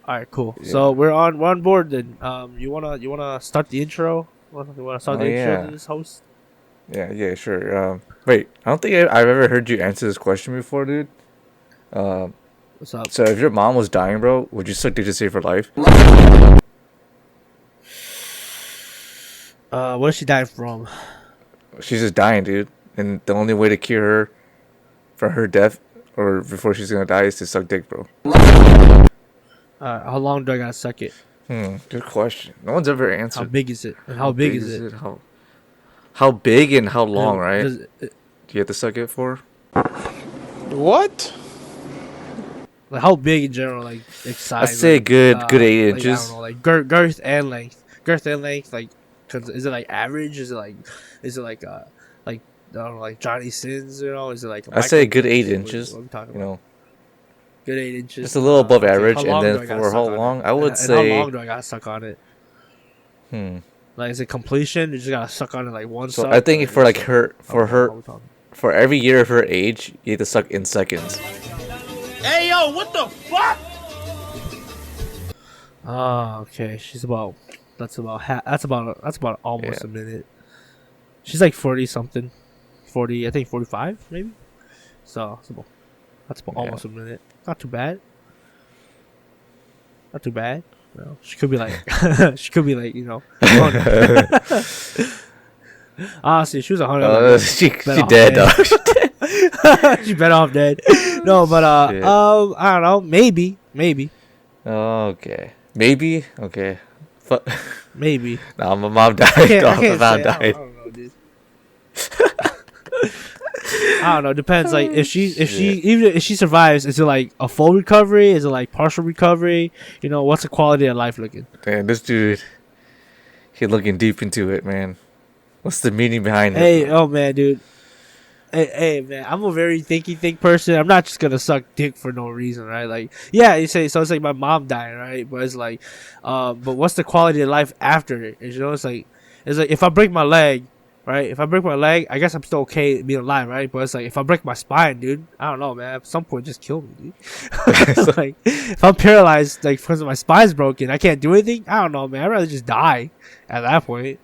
All right, cool. Yeah. So we're on board then. You wanna start the intro? You wanna start the intro to this host? Yeah, sure. Wait, I don't think I've ever heard you answer this question before, dude. Um, What's up? so if your mom was dying, bro, would you suck dick to save her life? What is she dying from? She's just dying, dude, and the only way to cure her for her death or before she's gonna die is to suck dick, bro. How long do I gotta suck it? Good question. No one's ever answered. How big is it? And how big is it? How big and how long, right? Does Do you have to suck it for? What? like how big in general? Like size. I'd say like, good 8 like, I inches. don't know, like girth and length. Girth and length. Like, cause is it like average? Is it like I don't know, like Johnny Sins? You know? Is it like? I'd say good 8 What inches. are we talking You about? know, Good 8 inches. just a little above Okay, average, how and long do I then gotta for suck how on long? it? I would And say. how long do I gotta suck on it? Like, is it completion? You just gotta suck on it like one. So suck, I think or for like is it- her, for okay, her, how we talking? for every year of her age, you have to suck in seconds. Hey yo, what the fuck? Oh, okay. She's about. That's about almost Yeah. a minute. She's like 40 something, 40. I think 45 maybe. So that's about Yeah. almost a minute. Not too bad. Not too bad. No, she could be like, you know. 100. Honestly, she was 100. She off dead, dead. dog. She better off dead. No, but Shit. I don't know. Maybe. Okay, maybe. Okay. Maybe. Nah, my mom died. I Dog. My can't mom say. I died. don't know, dude. I don't know. Depends. Like if she survives, is it like a full recovery? Is it like partial recovery? You know, what's the quality of life looking? Damn, this dude. He's looking deep into it, man. What's the meaning behind it? Hey, oh man, dude. Hey, man, I'm a very think person. I'm not just gonna suck dick for no reason, right? Like, yeah, you say so. It's like my mom dying, right? But it's like, but what's the quality of life after it? You know, it's like if I break my leg, right? If I break my leg, I guess I'm still okay being alive, right? But it's like if I break my spine, dude, I don't know, man. At some point, just kill me, dude. Like, if I'm paralyzed, like because my spine's broken, I can't do anything. I don't know, man. I'd rather just die at that point.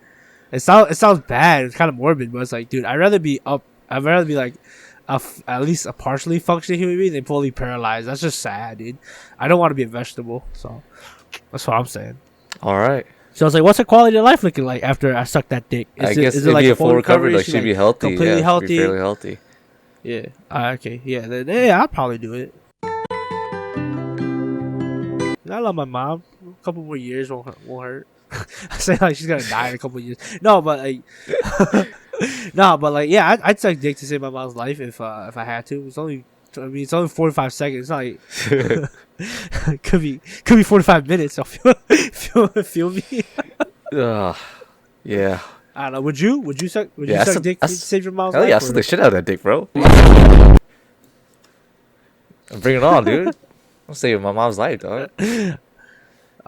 It sounds bad. It's kind of morbid, but it's like, dude, I'd rather be like at least a partially functioning human being than fully paralyzed. That's just sad, dude. I don't want to be a vegetable, so that's what I'm saying. All right. So I was like, what's the quality of life looking like after I suck that dick? I guess it'd be a full recovery. Like, she'd be healthy. completely Yeah, healthy? she'd be fairly healthy. Yeah. Okay. Yeah. Yeah. I'll probably do it. I love my mom. A couple more years won't hurt. I say like she's gonna die in a couple of years. No, but like, yeah, I'd suck dick to save my mom's life if I had to. It's only 45 seconds. It's not like could be 45 minutes. So feel me. Yeah. I don't know. Would you suck dick to save your mom's Hell life? yeah, I suck the shit out of that dick, bro. Bring it on, dude. I'm saving my mom's life, dog.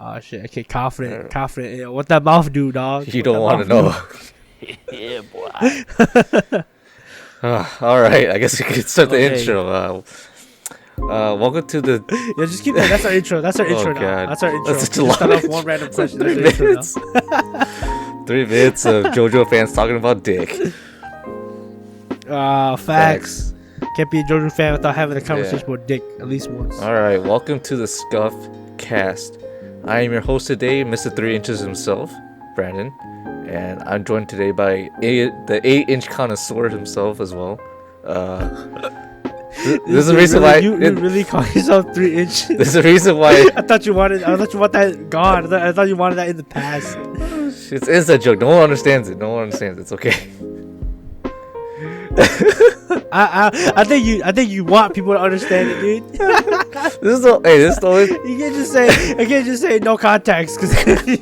Oh shit! Okay, confident. Yeah, what that mouth do, dog? You don't want to know. Yeah, boy. All right, I guess we can start the Okay. intro. Welcome to the. Yeah, just keep that. That's our intro. That's our intro Oh, now. God. That's our intro. That's such a Just start long off one random question. 3 That's our minutes. intro now. 3 minutes of JoJo fans talking about dick. Facts. Can't be a JoJo fan without having a conversation about dick at least once. All right, welcome to the Scuffcast. I am your host today, Mr. 3 Inches himself, Brandon, and I'm joined today by the 8-inch connoisseur himself as well. This is the reason why you really call yourself 3 inches. This is the reason why I thought you wanted that gone. I thought you wanted that in the past. it's inside joke. No one understands it. It's okay. I think you want people to understand it, dude. This is the only. You can't just say no context because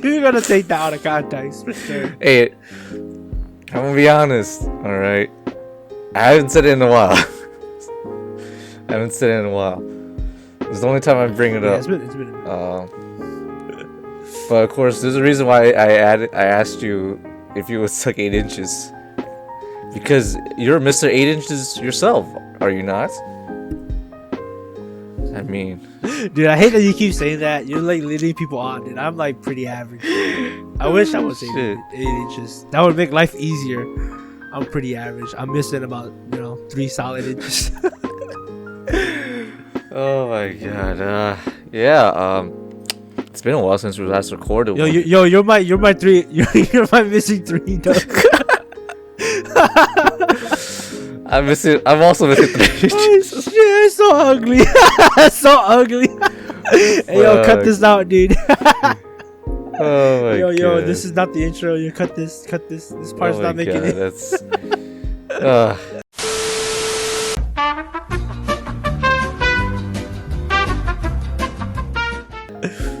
you're gonna take that out of context for sure. Hey, I'm gonna be honest. All right, I haven't said it in a while. It's the only time I bring it up. It's been But of course, there's a reason why I asked you if you would suck 8 inches. Because you're Mr. 8 inches yourself, are you not? I mean, Dude, I hate that you keep saying that. You're like leading people on, dude. I'm like pretty average. I wish I was Shit. 8 inches. That would make life easier. I'm pretty average. I'm missing about 3 solid inches. oh my god. Yeah. It's been a while since we last recorded. Yo, one. you're my 3. You're my missing 3. Dog. I'm also missing 3. Oh shit, it's so ugly. It's so ugly. Hey, yo, cut this out, dude. Oh my god. Yo, this is not the intro. You cut this. This part's Oh not my making god, it. That's.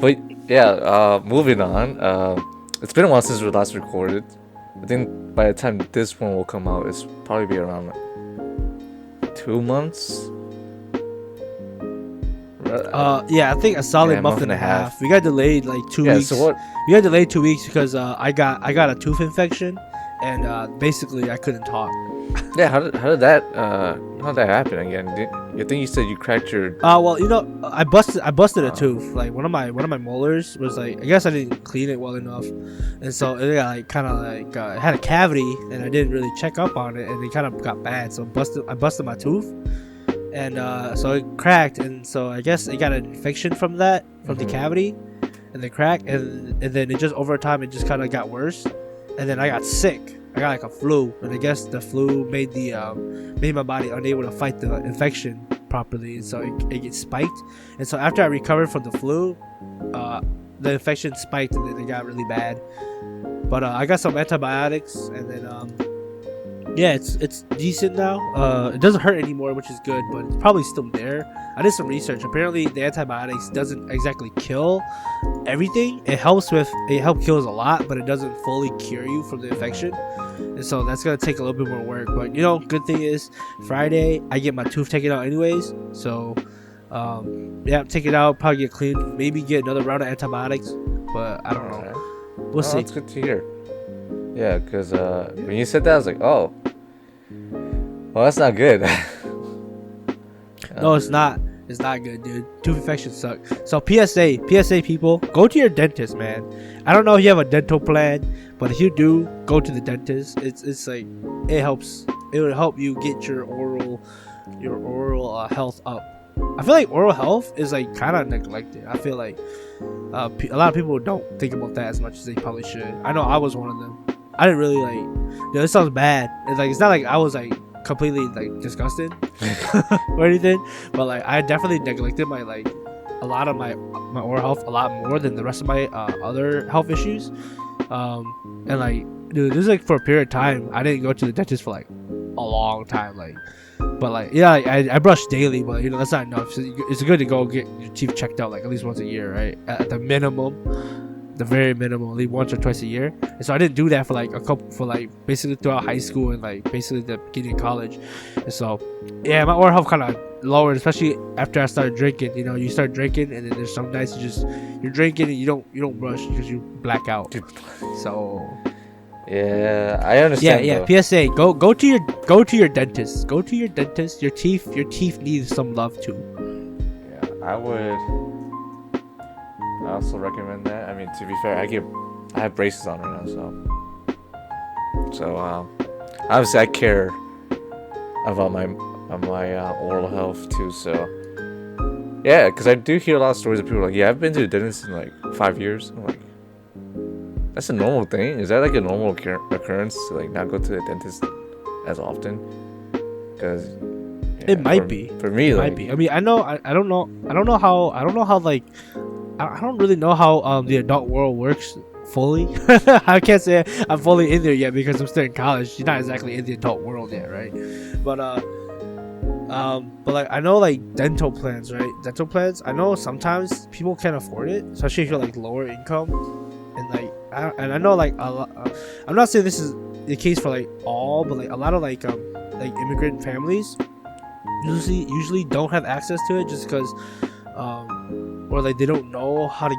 But yeah, moving on. It's been a while since we last recorded. I think by the time this one will come out, it's probably be around like 2 months. Yeah, I think a solid Yeah, month and a half. We got delayed like 2 weeks. So what? We got delayed 2 weeks because I got a tooth infection, and basically I couldn't talk. Yeah, how did that happen again? I think you said you cracked your. Well, I busted a tooth. Like one of my molars was like, I guess I didn't clean it well enough, and so it got like it had a cavity, and I didn't really check up on it, and it kind of got bad. So I busted my tooth, and so it cracked, and so I guess it got an infection from the cavity, and the crack, and then it just over time it just kind of got worse, and then I got sick. I got like a flu, and I guess the flu made my body unable to fight the infection properly, and so it gets spiked. And so after I recovered from the flu, the infection spiked, and then it got really bad. But I got some antibiotics, and then yeah, it's decent now. It doesn't hurt anymore, which is good, but it's probably still there. I did some research. Apparently, the antibiotics doesn't exactly kill everything. It helps kills a lot, but it doesn't fully cure you from the infection. And so that's gonna take a little bit more work. But good thing is Friday I get my tooth taken out anyways. So yeah, take it out, probably get cleaned, maybe get another round of antibiotics. But I don't know. We'll see. That's good to hear. Yeah, because when you said that, I was like, oh, well, that's not good. No, it's not. It's not good, dude. Tooth infections suck. So PSA people, go to your dentist, man. I don't know if you have a dental plan, but if you do, go to the dentist. It's like it helps. It would help you get your oral health up. I feel like oral health is like kind of neglected. I feel like a lot of people don't think about that as much as they probably should. I know I was one of them. I didn't really like. This sounds bad. It's not like I was like completely like disgusted or anything, but like I definitely neglected my a lot of my oral health a lot more than the rest of my other health issues. And like, dude, this is like for a period of time I didn't go to the dentist for like a long time. But like, yeah, I brush daily, but that's not enough. So it's good to go get your teeth checked out like at least once a year, right? At the minimum. The very minimum, at least once or twice a year. And so I didn't do that for basically throughout high school and like basically the beginning of college. And so yeah, my oral health kind of lowered, especially after I started drinking. You start drinking, and then there's some nights you're drinking and you don't brush because you black out. So yeah, I understand. Yeah. Though. PSA: go to your dentist. Go to your dentist. Your teeth need some love too. Yeah, I would. I also recommend that. I mean, to be fair, I have braces on right now, so obviously I care about my oral health too. So yeah, because I do hear a lot of stories of people like, yeah, I've been to the dentist in like 5 years. I'm like, that's a normal thing. Is that like a normal occurrence to like not go to the dentist as often? Because it might be for me. It might be. I mean, I don't know how like. I don't really know how the adult world works fully. I can't say I'm fully in there yet because I'm still in college. You're not exactly in the adult world yet, right? But like I know like dental plans, right? Dental plans. I know sometimes people can't afford it, especially if you're like lower income, and like I know like a lot. I'm not saying this is the case for like all, but like a lot of like immigrant families usually don't have access to it just because or like they don't know how to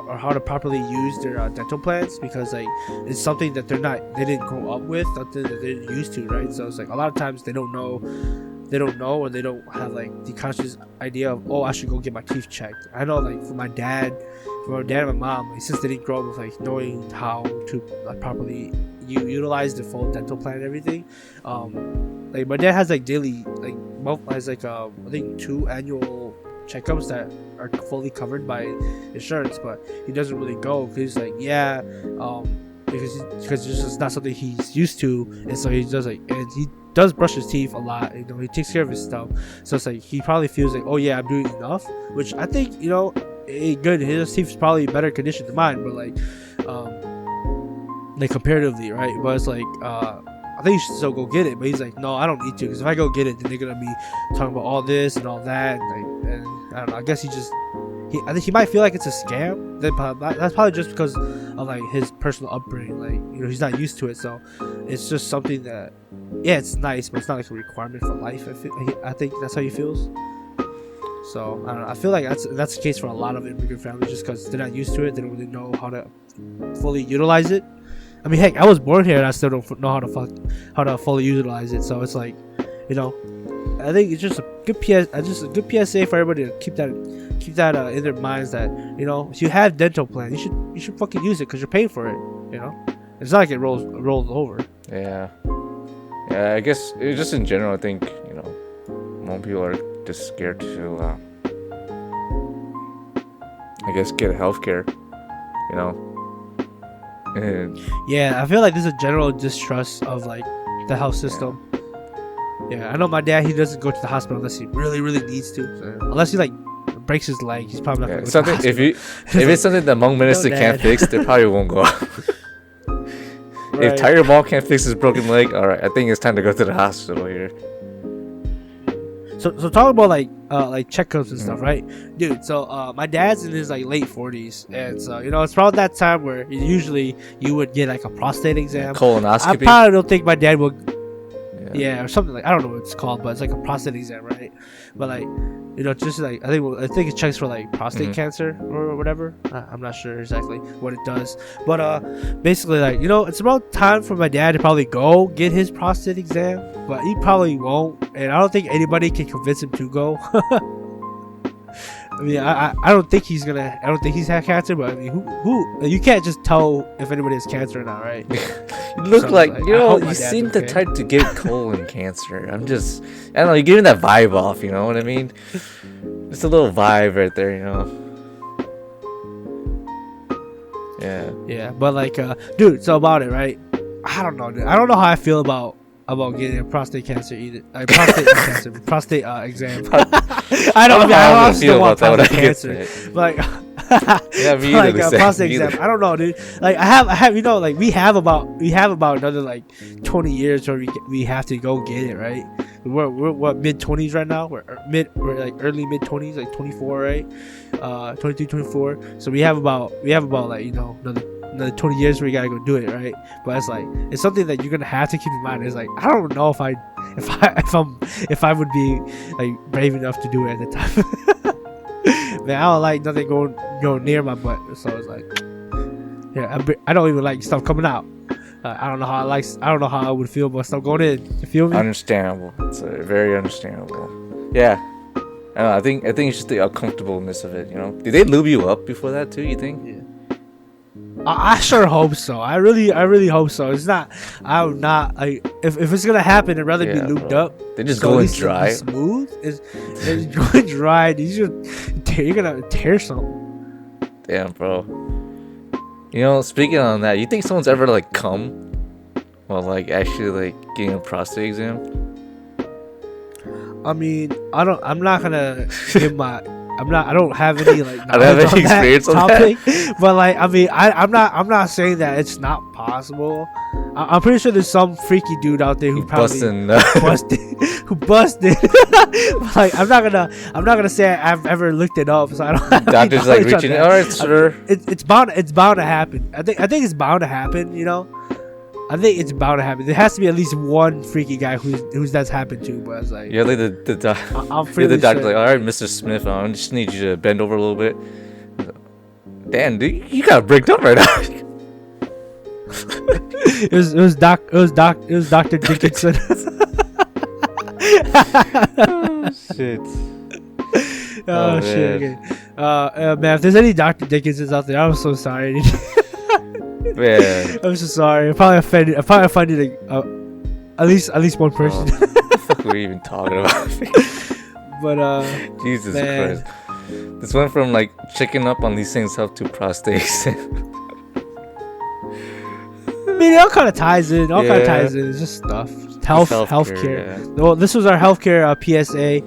or how to properly use their dental plans because like it's something that they didn't grow up with, something that they're used to, right? So it's like a lot of times they don't know they don't know, or they don't have like the conscious idea of, oh, I should go get my teeth checked. I know, like for my dad and my mom, like, since they didn't grow up with like knowing how to like, properly utilize the full dental plan and everything, like my dad has like daily like has like I think 2 annual checkups that are fully covered by insurance, but he doesn't really go because he's like, yeah, because it's just not something he's used to, and so he does like, and he does brush his teeth a lot, you know, he takes care of his stuff, so it's like he probably feels like, oh yeah, I'm doing enough, which I think, you know, good, his teeth is probably in better condition than mine, but like comparatively, right? But it's like I think you should still go get it, but he's like, no, I don't need to, because if I go get it, then they're gonna be talking about all this and all that, and I don't know, I guess I think he might feel like it's a scam. That's probably just because of like his personal upbringing. Like, you know, he's not used to it, so it's just something that, yeah, it's nice, but it's not like a requirement for life. I think that's how he feels. So I don't know. I feel like that's the case for a lot of immigrant families, just because they're not used to it. They don't really know how to fully utilize it. I mean, heck, I was born here and I still don't know how to fully utilize it. So it's like, you know, I think it's just a good PSA for everybody to keep that in their minds, that, you know, if you have dental plan, you should fucking use it because you're paying for it. You know, it's not like it rolls over. Yeah. I guess just in general, I think, you know, more people are just scared to, I guess, get healthcare. You know. And yeah, I feel like there's a general distrust of like the health system. Yeah, I know my dad, he doesn't go to the hospital unless he really, really needs to. Unless he like breaks his leg, he's probably not going to go to the hospital. If it's something that Hmong minister can't fix, they probably won't go. Right. If Tiger Ball can't fix his broken leg, alright, I think it's time to go to the hospital here. So talk about like checkups and stuff, right, dude? So my dad's in his like late 40s, and so, you know, it's probably that time where usually you would get like a prostate exam. Colonoscopy. I probably don't think my dad will. Yeah, or something like, I don't know what it's called, but it's like a prostate exam, right? But like, you know, just like I think it checks for like prostate cancer or whatever. I'm not sure exactly what it does, but basically, like, you know, it's about time for my dad to probably go get his prostate exam, but he probably won't, and I don't think anybody can convince him to go. I mean, I don't think he's had cancer, but I mean, who you can't just tell if anybody has cancer or not, right? You look So, like, you know, you my dad's seem okay. to try to get colon cancer. I don't know, you're giving that vibe off, you know what I mean? Just a little vibe right there, you know? Yeah, but like, dude, so about it, right? I don't know, dude. I don't know how I feel about getting a prostate cancer either. Like prostate exam. I don't know how I feel about prostate cancer. Like, yeah, me like either, prostate exam. I don't know, dude. Like I have, you know, like we have about another like 20 years where we have to go get it, right? We're what, mid-20s right now? We're like early mid-20s, like 24, right? 23, 24. So we have about like, you know, another 20 years where we gotta go do it, right? But it's like, it's something that you're gonna have to keep in mind. It's like, I don't know if I would be like brave enough to do it at the time. Man, I don't like nothing going near my butt. So it's like, yeah, I don't even like stuff coming out. I don't know how I would feel about stuff going in. You feel me? Understandable. It's very understandable. Yeah. I don't know, I think it's just the uncomfortableness of it, you know? Did they lube you up before that too, you think? Yeah. I sure hope so. I really hope so. It's not. I'm not. If it's gonna happen, I'd rather be lubed up. They just go in dry. Smooth. It's going dry. You're gonna tear something. Damn, bro. You know, speaking on that, you think someone's ever like come while like actually like getting a prostate exam? I mean, I'm not gonna give my. I don't have any like I don't have any experience on topic, but like, I mean, I'm not saying that it's not possible. I'm pretty sure there's some freaky dude out there who probably busted. Like, I'm not gonna say I've ever looked it up, so I don't. Doctor's like reaching. All right, sir. It's bound to happen. I think it's bound to happen. You know. I think it's bound to happen. There has to be at least one freaky guy who's that's happened to. But I was like, yeah, like the doctor's like, all right, Mr. Smith, I just need you to bend over a little bit. Damn, dude, you got bricked up right now. it was Dr. Dickinson. Oh, shit. Oh shit. Okay. Man, if there's any Dr. Dickinsons out there, I'm so sorry. Man. I'm so sorry. I probably offended at least one person. What the fuck were we even talking about? But Jesus man. Christ. This went from like checking up on these things up to prostates. I mean, it all kind of ties in. Yeah. It's just stuff. Healthcare. Yeah. Well, this was our healthcare PSA.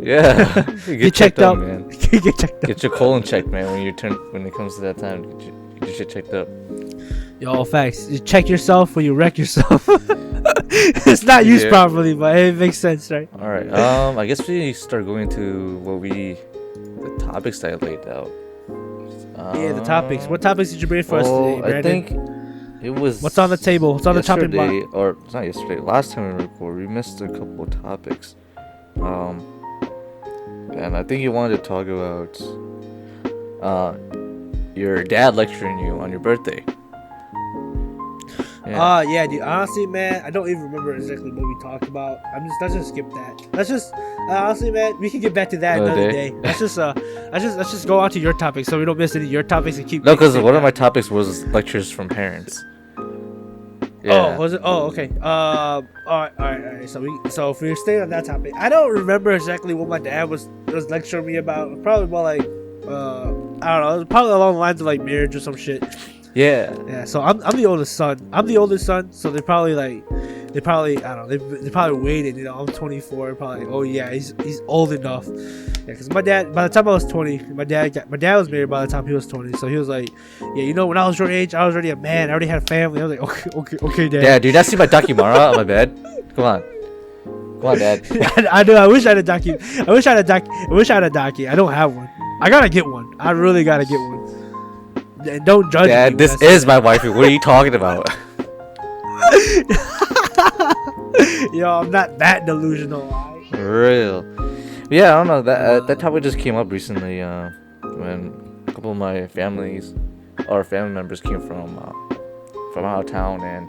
Yeah. Get checked up, man. Get checked up. Get your colon checked, man. When it comes to that time, get your shit checked up. Yo, facts. You check yourself when you wreck yourself. It's not used properly, but it makes sense, right? All right. I guess we start going to the topics that I laid out. Yeah, the topics. What topics did you bring for us today, Brandon? I think it was. What's on the table? What's on the chopping block? Or it's not yesterday. Last time we recorded, we missed a couple of topics. And I think you wanted to talk about your dad lecturing you on your birthday. Yeah, dude. Honestly, man, I don't even remember exactly what we talked about. Let's just skip that. Let's just honestly, man, we can get back to that another day. Let's just go on to your topic so we don't miss any of your topics and keep. No, because one of my topics was lectures from parents. Yeah. Oh, was it? Oh, okay. All right. So if we're staying on that topic, I don't remember exactly what my dad was lecturing me about. Probably more like I don't know. It was probably along the lines of like marriage or some shit. Yeah. So I'm the oldest son. So they probably I don't know. They probably waited. You know, I'm 24. Probably like, oh yeah, he's old enough. Yeah, because my dad, by the time I was 20, my dad was married by the time he was 20. So he was like, yeah, you know, when I was your age, I was already a man. I already had a family. I was like, okay, dad. Yeah, dude, I see my Dakimara on my bed. Come on, dad. I know. I wish I had a Daki. I wish I had a Daki. I don't have one. I gotta get one. I really gotta get one. And don't judge me. Dad, this is my wifey. What are you talking about? Yo, I'm not that delusional. Real. Yeah, I don't know. That topic just came up recently when a couple of my family members came from out of town, and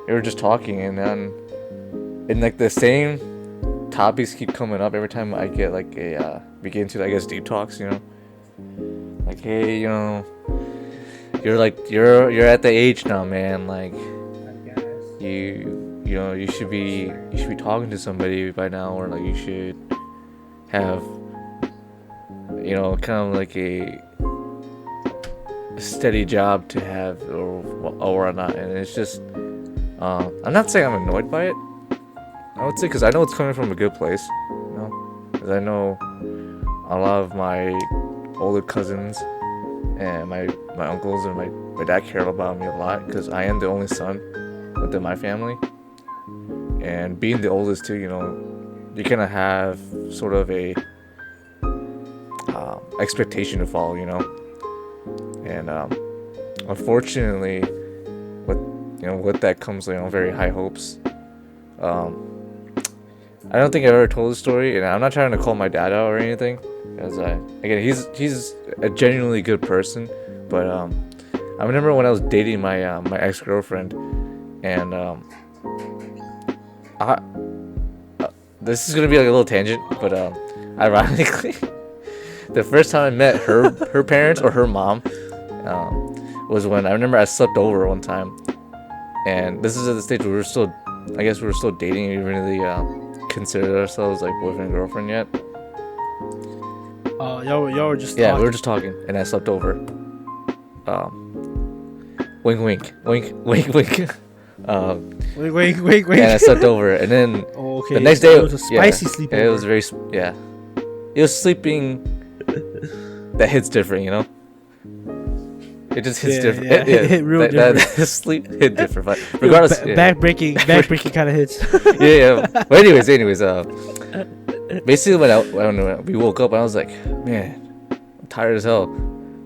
we were just talking, and then like the same topics keep coming up every time I get like we get into, I guess, deep talks, you know, like, hey, you know, you're at the age now, man, like you know you should be talking to somebody by now, or like you should have, you know, kind of like a steady job to have, or whatnot. And it's just I'm not saying I'm annoyed by it, I would say, because I know it's coming from a good place, you know, because I know a lot of my older cousins and my uncles and my dad care about me a lot, because I am the only son within my family, and being the oldest too, you know, you kind of have sort of a expectation to follow, you know, and unfortunately, with that comes, you know, very high hopes. I don't think I've ever told the story, and I'm not trying to call my dad out or anything, because again, he's a genuinely good person, but I remember when I was dating my my ex-girlfriend, and this is gonna be like a little tangent, but ironically, the first time I met her parents, or her mom, was when I remember I slept over one time, and this is at the stage where we were still dating, and we didn't really considered ourselves like boyfriend and girlfriend yet. Y'all were just yeah, talking. we were just talking, and I slept over. Wink, wink, wink, wink, wink. Wink. And I slept over, and then the next day it was a spicy sleep. It was very It was sleeping that hits different, you know. It just hits different. Yeah. It hit real different. That sleep hit different, but regardless, back breaking kind of hits. yeah. But anyways, basically when we woke up, I was like, man, I'm tired as hell.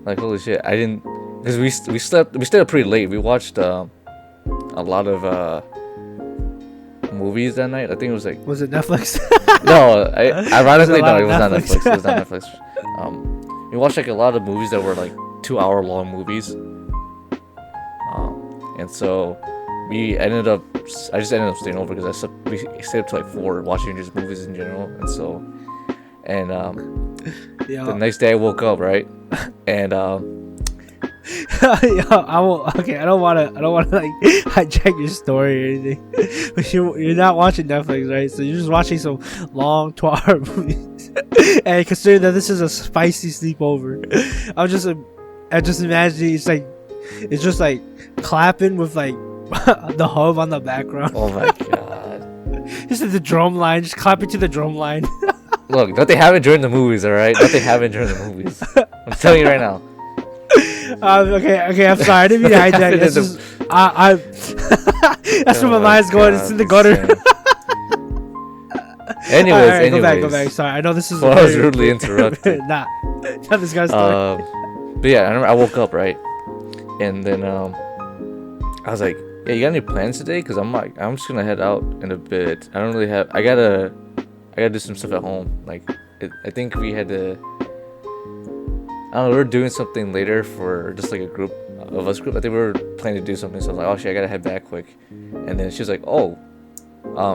Like, holy shit, I didn't, because we stayed up pretty late. We watched a lot of movies that night. I think it was like, was it Netflix? No, ironically, no, it was not Netflix. It was not Netflix. We watched like a lot of movies that were like 2-hour long movies, and so we ended up I just ended up staying over because we stayed up to like 4 watching just movies in general, and so the next day I woke up, right, and I won't. Okay, I don't want to like hijack your story or anything. But you're not watching Netflix, right? So you're just watching some long 12-hour movies. And considering that this is a spicy sleepover, I'm just imagining it's just like clapping with like the hub on the background. oh my god. Just the drum line, just clapping to the drum line. Look, don't they have it during the movies, all right? Don't they have it during the movies? I'm telling you right now. Okay, I'm sorry. I didn't mean to hijack. That's just, that's where my mind's going. It's in the gutter. Anyways, right, go back. Sorry, I know this is. Well, I was rudely interrupted. Not this guy's story. But yeah, I remember I woke up, right, and then I was like, "Yeah, you got any plans today?" Because I'm just gonna head out in a bit. I don't really have. I gotta do some stuff at home. Like, I think we had to. I don't know, we were doing something later for just like a group of us group. I think we were planning to do something, so I was like, oh shit, I gotta head back quick. And then she was like, oh,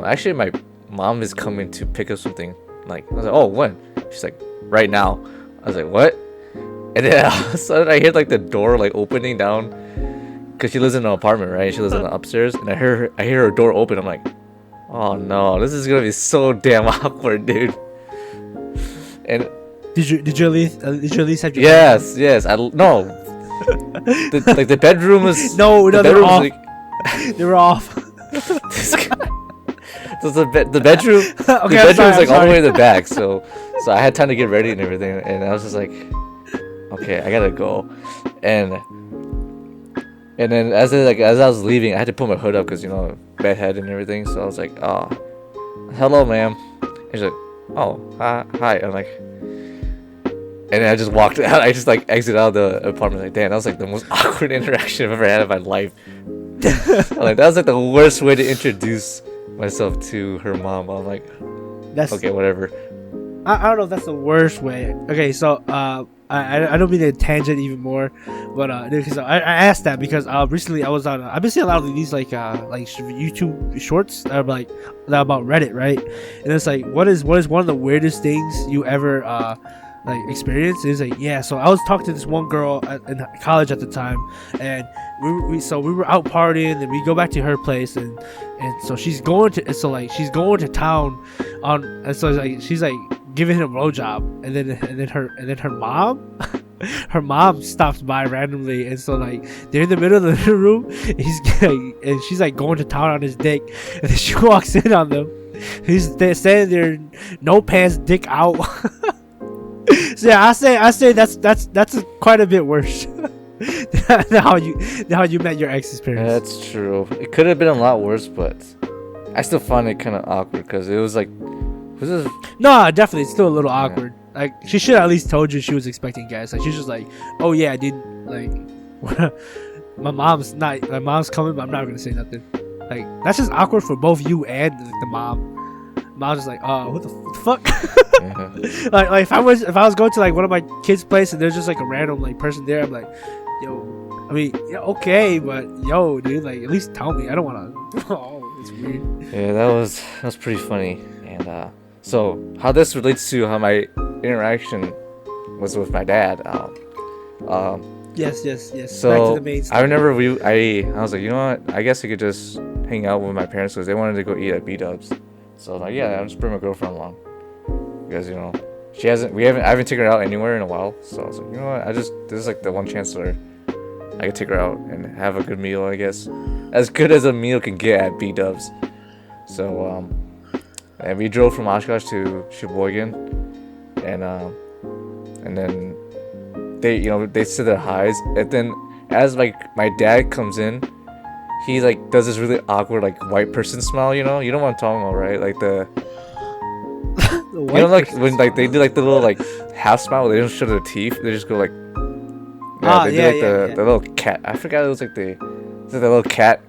actually my mom is coming to pick up something. Like, I was like, oh, when? She's like, right now. I was like, what? And then all of a sudden I hear like the door like opening down, because she lives in an apartment, right? She lives in the upstairs, and I hear her door open. I'm like, oh no, this is gonna be so damn awkward, dude. And Did you at least have your yes no the bedroom was no the they were bedroom off. was They were off. this guy, so the bedroom Okay, the bedroom was like I'm all the way sorry. in the back, so I had time to get ready and everything, and I was just like, okay, I gotta go. And then as I was leaving, I had to put my hood up because, you know, bedhead and everything, so I was like, oh, hello ma'am. And she's like, oh, hi. I'm like, and then I just walked out. I just like exited out of the apartment. Like, damn, that was like the most awkward interaction I've ever had in my life. Like, that was like the worst way to introduce myself to her mom. I'm like, That's okay, whatever. I don't know if that's the worst way. Okay, so I don't mean to tangent even more, but because I asked that because recently I was on I've been seeing a lot of these like YouTube shorts that are about Reddit, right? And it's like, what is one of the weirdest things you ever like experienced? Is like, yeah, so I was talking to this one girl in college at the time, and we were out partying, and we go back to her place, and so she's going to town on, and so like she's like giving him a blowjob, and then her mom her mom stops by randomly, and so like they're in the middle of the living room, and she's like going to town on his dick, and then she walks in on them. They're standing there, no pants, dick out. So yeah, I say that's quite a bit worse than how you met your ex's parents. That's true. It could have been a lot worse, but I still find it kind of awkward because it was like, No, definitely, it's still a little awkward. Like, she should have at least told you she was expecting guests. Like, she's just like, oh yeah, I didn't like. my mom's coming, but I'm not gonna say nothing. Like, that's just awkward for both you and like, the mom. Mom's just like, oh, what the fuck? like if I was going to like one of my kids' place and there's just like a random like person there, I'm like, yo, I mean, yeah, okay, but yo, dude, like at least tell me. I don't want to. Oh, it's weird. Yeah, that was pretty funny. And so how this relates to how my interaction was with my dad. Yes. So back to the main story. I remember I was like, you know what? I guess I could just hang out with my parents because they wanted to go eat at B-Dubs. So I was like, yeah, I'll just bring my girlfriend along because, you know, I haven't taken her out anywhere in a while. So I was like, you know what? this is like the one chance where I could take her out and have a good meal, I guess, as good as a meal can get at B-Dubs. So and we drove from Oshkosh to Sheboygan, and then they said their highs, and then as like my dad comes in, he like does this really awkward like white person smile, you know what I'm talking about, right? Like the like when like they do like the little like half smile where they don't show their teeth, they just go like the little cat. I forgot it was like the little cat.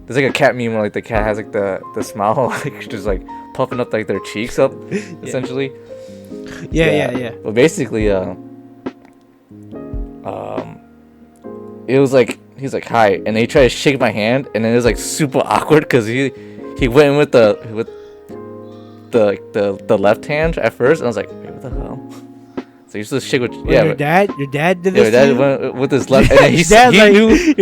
There's like a cat meme where like the cat has like the smile like just like puffing up like their cheeks up essentially. Yeah. But basically it was like he's like, hi, and he tried to shake my hand, and it was like super awkward because he went in with the left hand at first, and I was like, wait, what the hell? So he used to shake with your dad did this. Yeah, to you? went with his left, and then your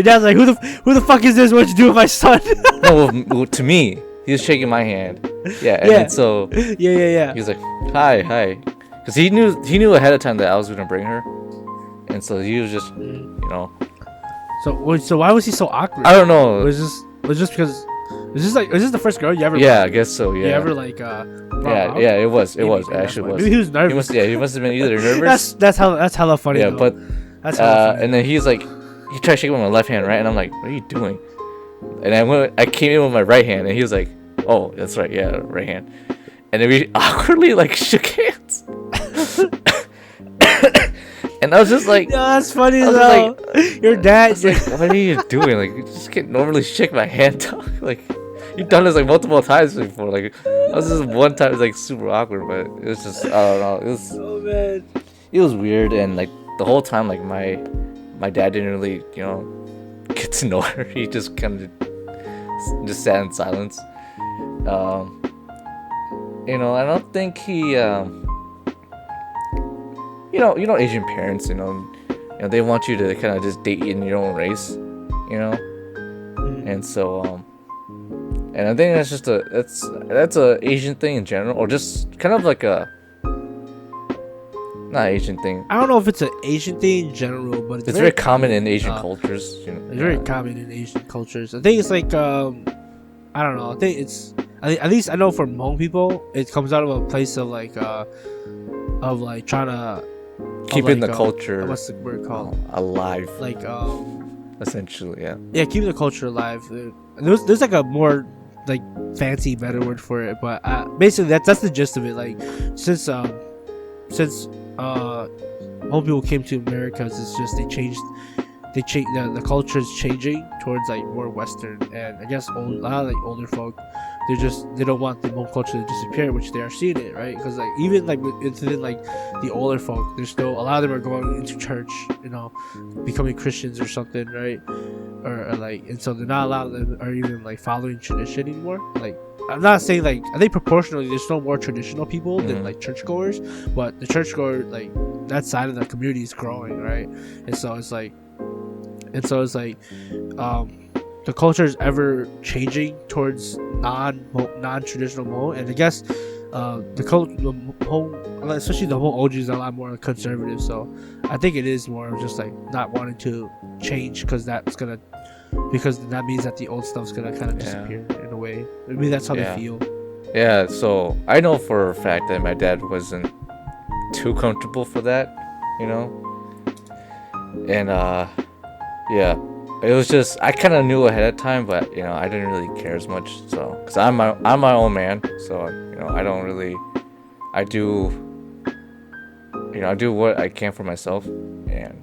dad's like, who the fuck is this? What'd you do with my son? No, well, to me, he was shaking my hand. Yeah, and then so yeah. he was like, hi, because he knew ahead of time that I was gonna bring her, and so he was just, So why was he so awkward? I don't know. Was just because was this the first girl you ever? Yeah, I guess so. Yeah. You ever like? Yeah, it was. It was actually was. Maybe he was nervous. He must have been either nervous. that's hella funny. Yeah, though. but that's hella funny. and then he's like, he tried to shake with my left hand, right? And I'm like, what are you doing? And I came in with my right hand, and he was like, oh, that's right, yeah, right hand. And then we awkwardly like shook hands. And I was just like, yeah, that's funny though. Like, your dad. Like, what are you doing? Like, you just can't normally shake my hand, dog. Like, you've done this like multiple times before. Like, I was just one time, it was like super awkward, but it was just, I don't know. It was, oh man, it was weird, and like the whole time, like my dad didn't really, get to know her. He just kind of just sat in silence. I don't think he, Asian parents, they want you to kind of just date in your own race, and so, and I think that's just that's a Asian thing in general, or just kind of like a not Asian thing. I don't know if it's an Asian thing in general, but it's very common in Asian cultures. It's very common in Asian cultures. I think it's like I don't know. I think it's at least I know for Hmong people, it comes out of a place of like trying to keeping the culture. What's the word called? Alive. Like essentially, yeah. Yeah, keeping the culture alive. There's like a more like fancy, better word for it, but basically that's the gist of it. Like since Hmong people came to America, it's just they changed the culture is changing towards like more Western, and I guess a lot of like older folk, they don't want the Hmong culture to disappear, which they are seeing it, right? Because like even like within like the older folk, there's still a lot of them are going into church, becoming Christians or something, right? Or like, and so they're not a lot of them are even like following tradition anymore. Like I'm not saying like I think proportionally there's still more traditional people than like churchgoers, but the churchgoer like that side of the community is growing, right? And so it's like the culture is ever changing towards non-traditional Hmong, and I guess the Hmong, especially the Hmong OGs, are a lot more conservative. So I think it is more of just like not wanting to change because that means that the old stuff's gonna kind of disappear in a way. Maybe that's how they feel. Yeah. So I know for a fact that my dad wasn't too comfortable for that, and yeah. It was just I kind of knew ahead of time, but I didn't really care as much. So, cause I'm my own man, so I don't really, I do what I can for myself, and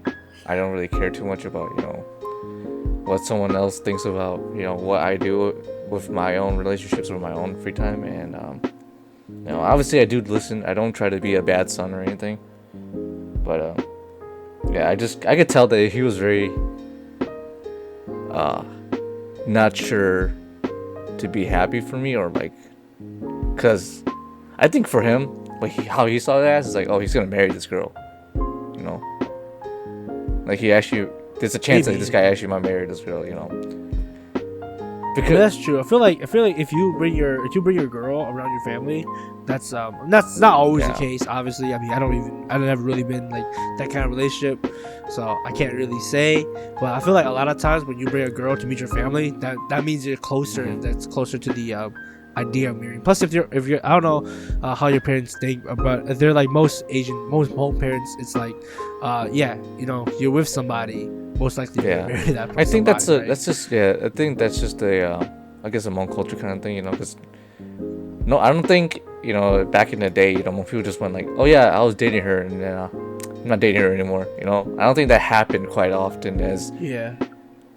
I don't really care too much about what someone else thinks about what I do with my own relationships or my own free time, and obviously I do listen. I don't try to be a bad son or anything, but yeah, I could tell that he was very not sure to be happy for me, or like, cause I think for him, like how he saw that is like, oh, he's gonna marry this girl, like there's a chance that this guy actually might marry this girl, Because that's true. I feel like if you bring your girl around your family, that's not always the case. Obviously, I mean, I've never really been like that kind of relationship, so I can't really say. But I feel like a lot of times when you bring a girl to meet your family, that means you're closer. That's closer to the idea of marrying. Plus, if you're I don't know how your parents think, but if they're like most Hmong parents, it's like you're with somebody. Most likely marry that person. I think I think that's just a I guess a Hmong culture kind of thing, because no, I don't think back in the day, when people just went like, oh yeah, I was dating her and I'm not dating her anymore, I don't think that happened quite often as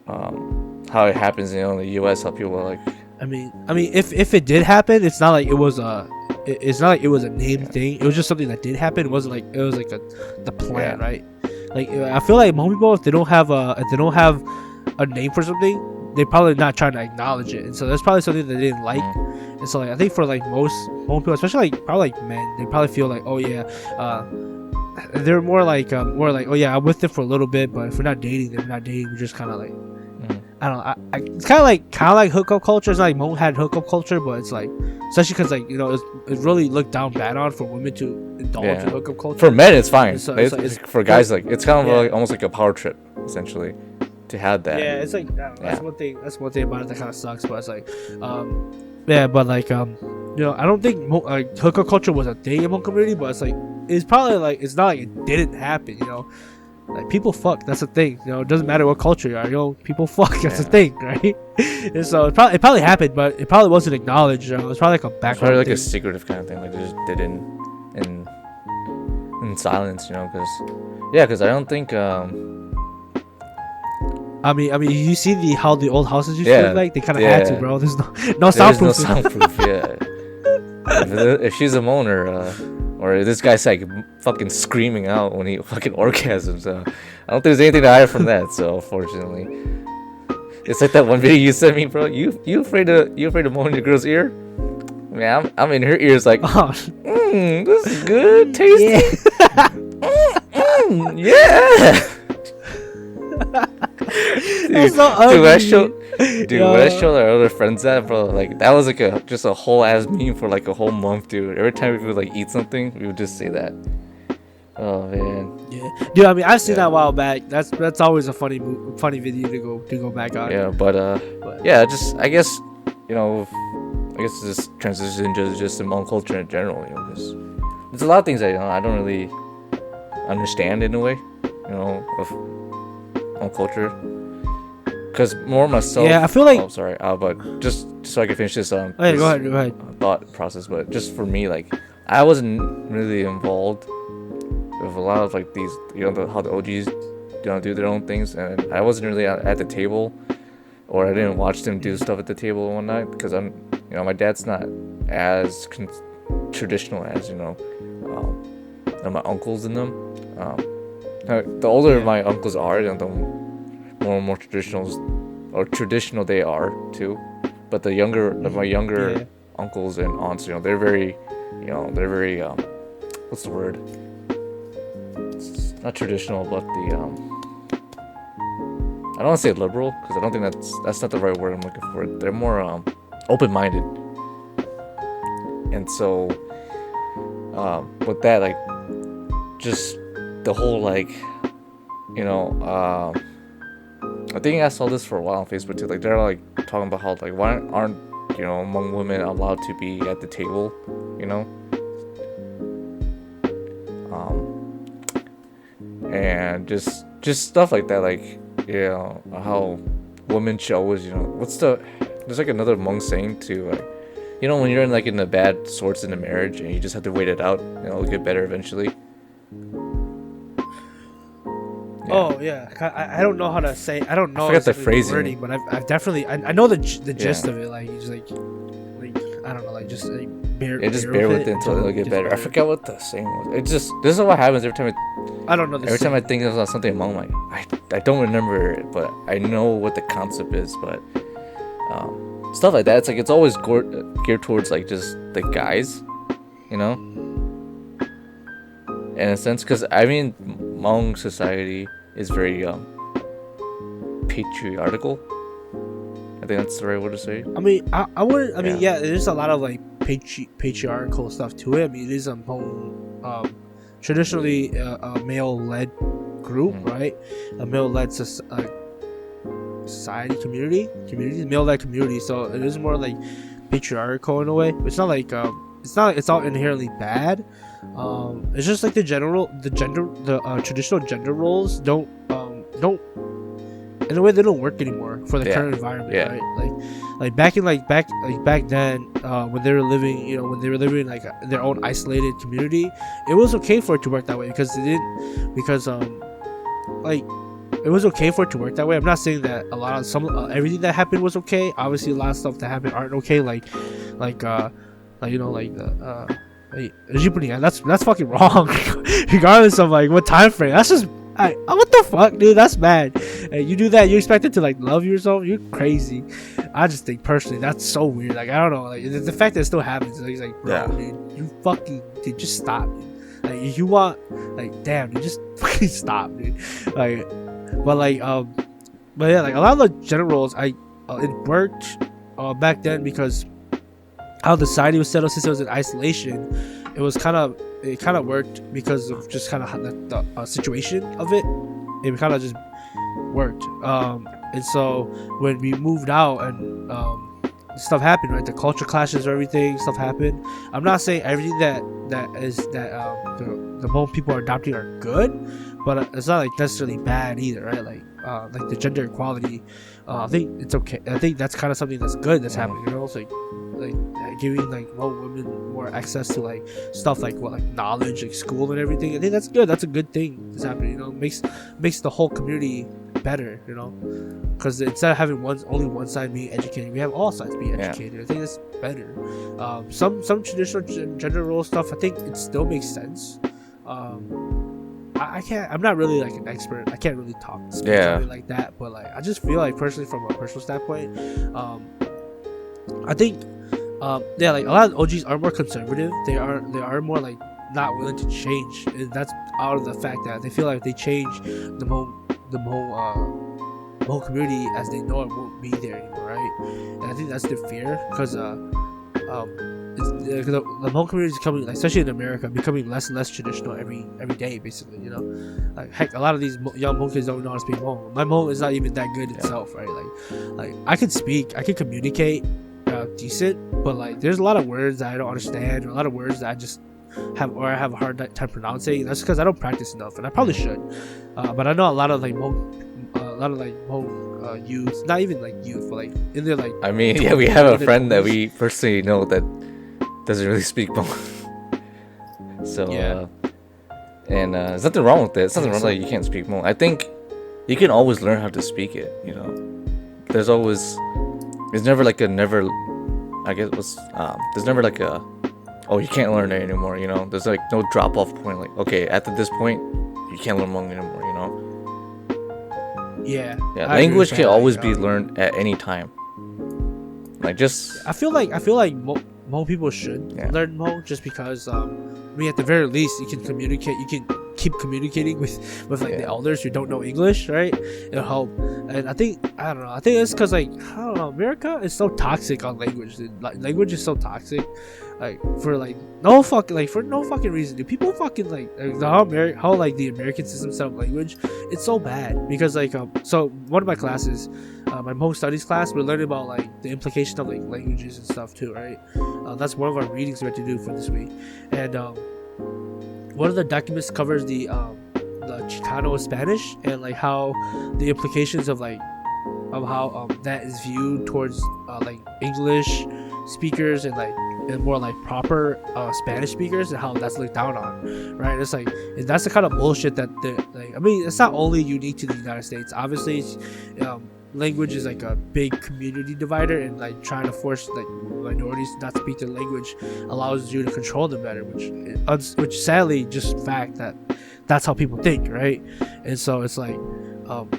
how it happens in the US, how people are like, I mean if it did happen, it's not like it was a named thing. It was just something that did happen. It wasn't like it was like the plan, right? Like I feel like Hmong people, if they don't have a name for something, they're probably not trying to acknowledge it, and so that's probably something that they didn't like. And so like I think for like most people, especially like probably like men, they probably feel like, oh yeah, they're more like oh yeah, I'm with them for a little bit, but if we're not dating, then we're not dating. We're just kind of like, I don't know. It's kind of like hookup culture. It's not like Hmong had hookup culture, but it's like, especially because like, you know, it's really looked down bad on for women to indulge in hookup culture. For men, it's fine. So, for guys, like it's kind of like almost like a power trip, essentially, to have that. Yeah, it's like I don't know, that's one thing. That's one thing about it that kind of sucks. But it's like, yeah, but like you know, I don't think like hookup culture was a thing in Hmong community, but it's like it's probably like it's not like it didn't happen. You know. Like people fuck, that's a thing. You know, it doesn't matter what culture you are. You know, people fuck, that's a thing, right? And so it probably happened, but it probably wasn't acknowledged. You know? It was probably like a background. Probably like thing. a secretive kind of thing. Like they just did it in silence, you know? Because I don't think. I mean, you see how the old houses used to look like. They kind of had to, bro. There's no soundproof. No soundproof. Yeah. If she's a moaner, or this guy's like fucking screaming out when he fucking orgasms. I don't think there's anything to hide from that. So unfortunately, it's like that one video you sent me, bro. You afraid to moan in your girl's ear? Man, I'm in her ears like, this is good, tasty. Yeah. That's so ugly. When I showed our other friends that, bro, like that was like just a whole ass meme for like a whole month, dude. Every time we would like eat something, we would just say that. Oh man. Yeah, dude. I mean, I've seen that a while back. That's always a funny video to go back on. Yeah, but yeah, I guess you know, this transitions into just Hmong culture in general, you know, because there's a lot of things that I don't really understand in a way, you know, of Hmong culture. Because more myself. Yeah, I feel like. Oh, sorry. But just so I can finish this go ahead. Thought process. But just for me, like, I wasn't really involved with a lot of like these, you know, how the OGs, do their own things, and I wasn't really at the table, or I didn't watch them do stuff at the table one night because my dad's not as traditional as my uncles in them. The older my uncles are, the more and more traditional they are too, but my younger uncles and aunts, they're very what's the word? It's not traditional, but I don't want to say liberal because I don't think that's not the right word I'm looking for. They're more open-minded, and so with that, like, just the whole I think I saw this for a while on Facebook too. Like, they're like talking about how like why aren't Hmong women allowed to be at the table, and just stuff like that. Like, how women should always there's like another Hmong saying too, like, when you're in the bad sorts in a marriage and you just have to wait it out, it'll get better eventually. Yeah. Oh yeah, I don't know how to say. I don't know. I forgot the phrasing, wording, but I've definitely I know the gist of it. Like, it's like I don't know, like just like bear with it until it'll get better. I forgot what the saying was. It's just this is what happens every time. I don't know. Every time I think of something Hmong, like I don't remember it, but I know what the concept is. But stuff like that, it's like it's always geared towards like just the guys, in a sense, because I mean Hmong society is very patriarchal. I think that's the right word to say. I mean, I wouldn't. I mean, yeah, there's a lot of like patriarchal stuff to it. I mean, it is traditionally a male-led group, right? A male-led society, community, male-led community. So it is more like patriarchal in a way. It's not like it's all inherently bad. It's just like the traditional gender roles don't in a way they don't work anymore for the current environment, right? Like back then, when they were living like their own isolated community, it was okay for it to work that way because it was okay for it to work that way. I'm not saying that everything that happened was okay. Obviously, a lot of stuff that happened aren't okay. That's fucking wrong. Regardless of like what time frame, that's just what the fuck, dude. That's bad. And you do that, you expect it to like love you or something? You're crazy. I just think personally that's so weird. Like I don't know, like the fact that it still happens. Like, it's like, bro, dude, you fucking dude, just stop, dude. Like if you want, like, damn, dude, just fucking stop, dude. Like, but yeah, like a lot of the gender roles, it worked back then because how the society was set up since it was in isolation. It kind of worked because of just kind of the situation of it. It kind of just worked. And so when we moved out and stuff happened, right? The culture clashes, everything, stuff happened. I'm not saying everything that the Hmong people are adopting are good, but it's not like necessarily bad either, right? Like the gender equality, I think it's okay. I think that's kind of something that's good that's happening. You know, it's like giving like women more access to like stuff like knowledge, like school and everything. I think that's good. That's a good thing that's happening. You know, makes the whole community better. You know, because instead of having only one side being educated, we have all sides being educated. I think that's better. Some traditional gender role stuff, I think it still makes sense. I'm not really like an expert. I can't really talk like that, but like I just feel like personally from a personal standpoint, I think like a lot of OGs are more conservative. They are more like not willing to change, and that's out of the fact that they feel like if they change the whole community as they know it won't be there anymore, right? And I think that's the fear because the Hmong community is becoming, like, especially in America, becoming less and less traditional every day, basically. You know, like heck, a lot of these young Hmong kids don't know how to speak Hmong. My Hmong is not even that good itself, right? Like I can communicate decent, but like there's a lot of words that I don't understand, or a lot of words that I just have a hard time pronouncing. That's because I don't practice enough, and I probably should. But I know a lot of like Hmong youth, not even like youth, but like in their like. I mean, yeah, we have a friend that we personally know that doesn't really speak Hmong. So yeah. And there's nothing wrong with it. It's nothing wrong that you can't speak Hmong. I think you can always learn how to speak it. You know, there's never like a never. I guess there's never like a, oh, you can't learn it anymore. You know, there's like no drop off point. Like, okay, after this point, you can't learn Hmong anymore. You know. Yeah. Yeah. Language can always be learned at any time. Like just. I feel like Hmong people should learn Hmong just because I mean, at the very least you can communicate. You can keep communicating with like the elders who don't know English, right? It'll help. And I think it's because like I don't know, America is so toxic on language. Like language is so toxic, like for no fucking reason. Do people fucking like how like the American system set up language? It's so bad because like so one of my classes, my Hmong studies class, we're learning about like the implication of like languages and stuff too, right? That's one of our readings we had to do for this week, and one of the documents covers the Chicano Spanish and like how the implications of how that is viewed towards like English speakers and more like proper Spanish speakers, and how that's looked down on, right? It's like, and that's the kind of bullshit that I mean, it's not only unique to the United States. Obviously, language is like a big community divider, and like trying to force like minorities not to speak their language allows you to control them better, which sadly just fact that's how people think, right? And so it's like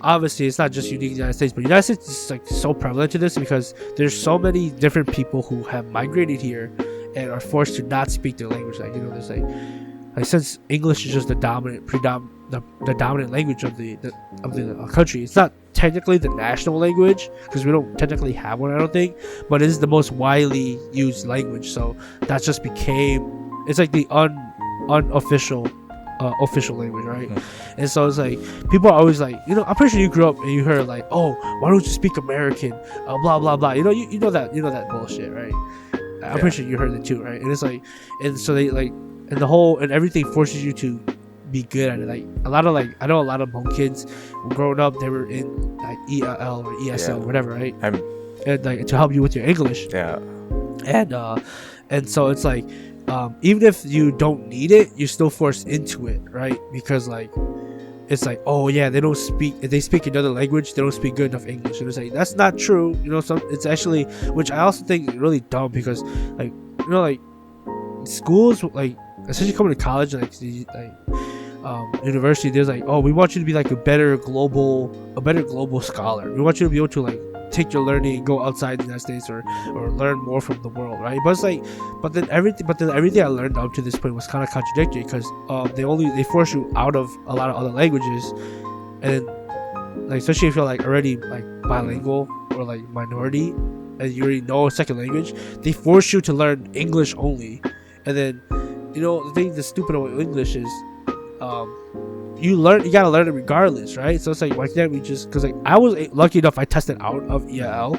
obviously it's not just unique to the United States, but the United States is like so prevalent to this because there's so many different people who have migrated here and are forced to not speak their language. Like, you know, there's like since English is just the dominant language of the country, it's not technically the national language because we don't technically have one, I don't think, but it is the most widely used language. So that just became, it's like the unofficial official language, right? And so it's like people are always like, you know, I'm pretty sure you grew up and you heard like, oh, why don't you speak American, blah blah blah, you know that bullshit, right? I'm pretty sure you heard it too, right? And it's like, and so they like, and the whole and everything forces you to be good at it. Like a lot of I know a lot of Hmong kids growing up, they were in like ELL or ESL or whatever, right? And like to help you with your English. Yeah. And so it's like even if you don't need it, you're still forced into it, right? Because like it's like, oh yeah, if they speak another language, they don't speak good enough English. And it's like, that's not true, you know. It's actually, which I also think is really dumb, because like, you know, like schools, like especially coming to college, like university, there's like, oh, we want you to be like a better global scholar. We want you to be able to like take your learning and go outside the United States or learn more from the world, right? But it's like, but then everything I learned up to this point was kind of contradictory because they force you out of a lot of other languages, and like especially if you're like already like bilingual or like minority and you already know a second language, they force you to learn English only. And then, you know, the stupid about English is you gotta learn it regardless, right? So it's like, why can't we just, because like I was lucky enough, I tested out of EL,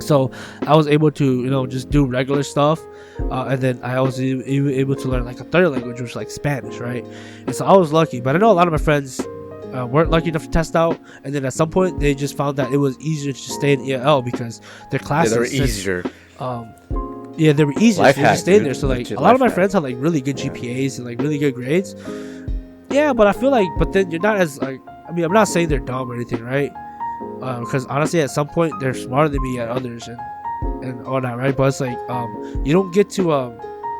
so I was able to, you know, just do regular stuff, and then I was even able to learn like a third language, which was like Spanish, right? And so I was lucky. But I know a lot of my friends weren't lucky enough to test out, and then at some point they just found that it was easier to stay in EL because their classes they were easier. Yeah, they were easier. Life So they just stayed there. So like legit a lot of my life friends had like really good GPAs and like really good grades. Yeah, but I feel like, but then you're not as like, I mean, I'm not saying they're dumb or anything, right? Because honestly, at some point they're smarter than me at others and all that, right? But it's like you don't get to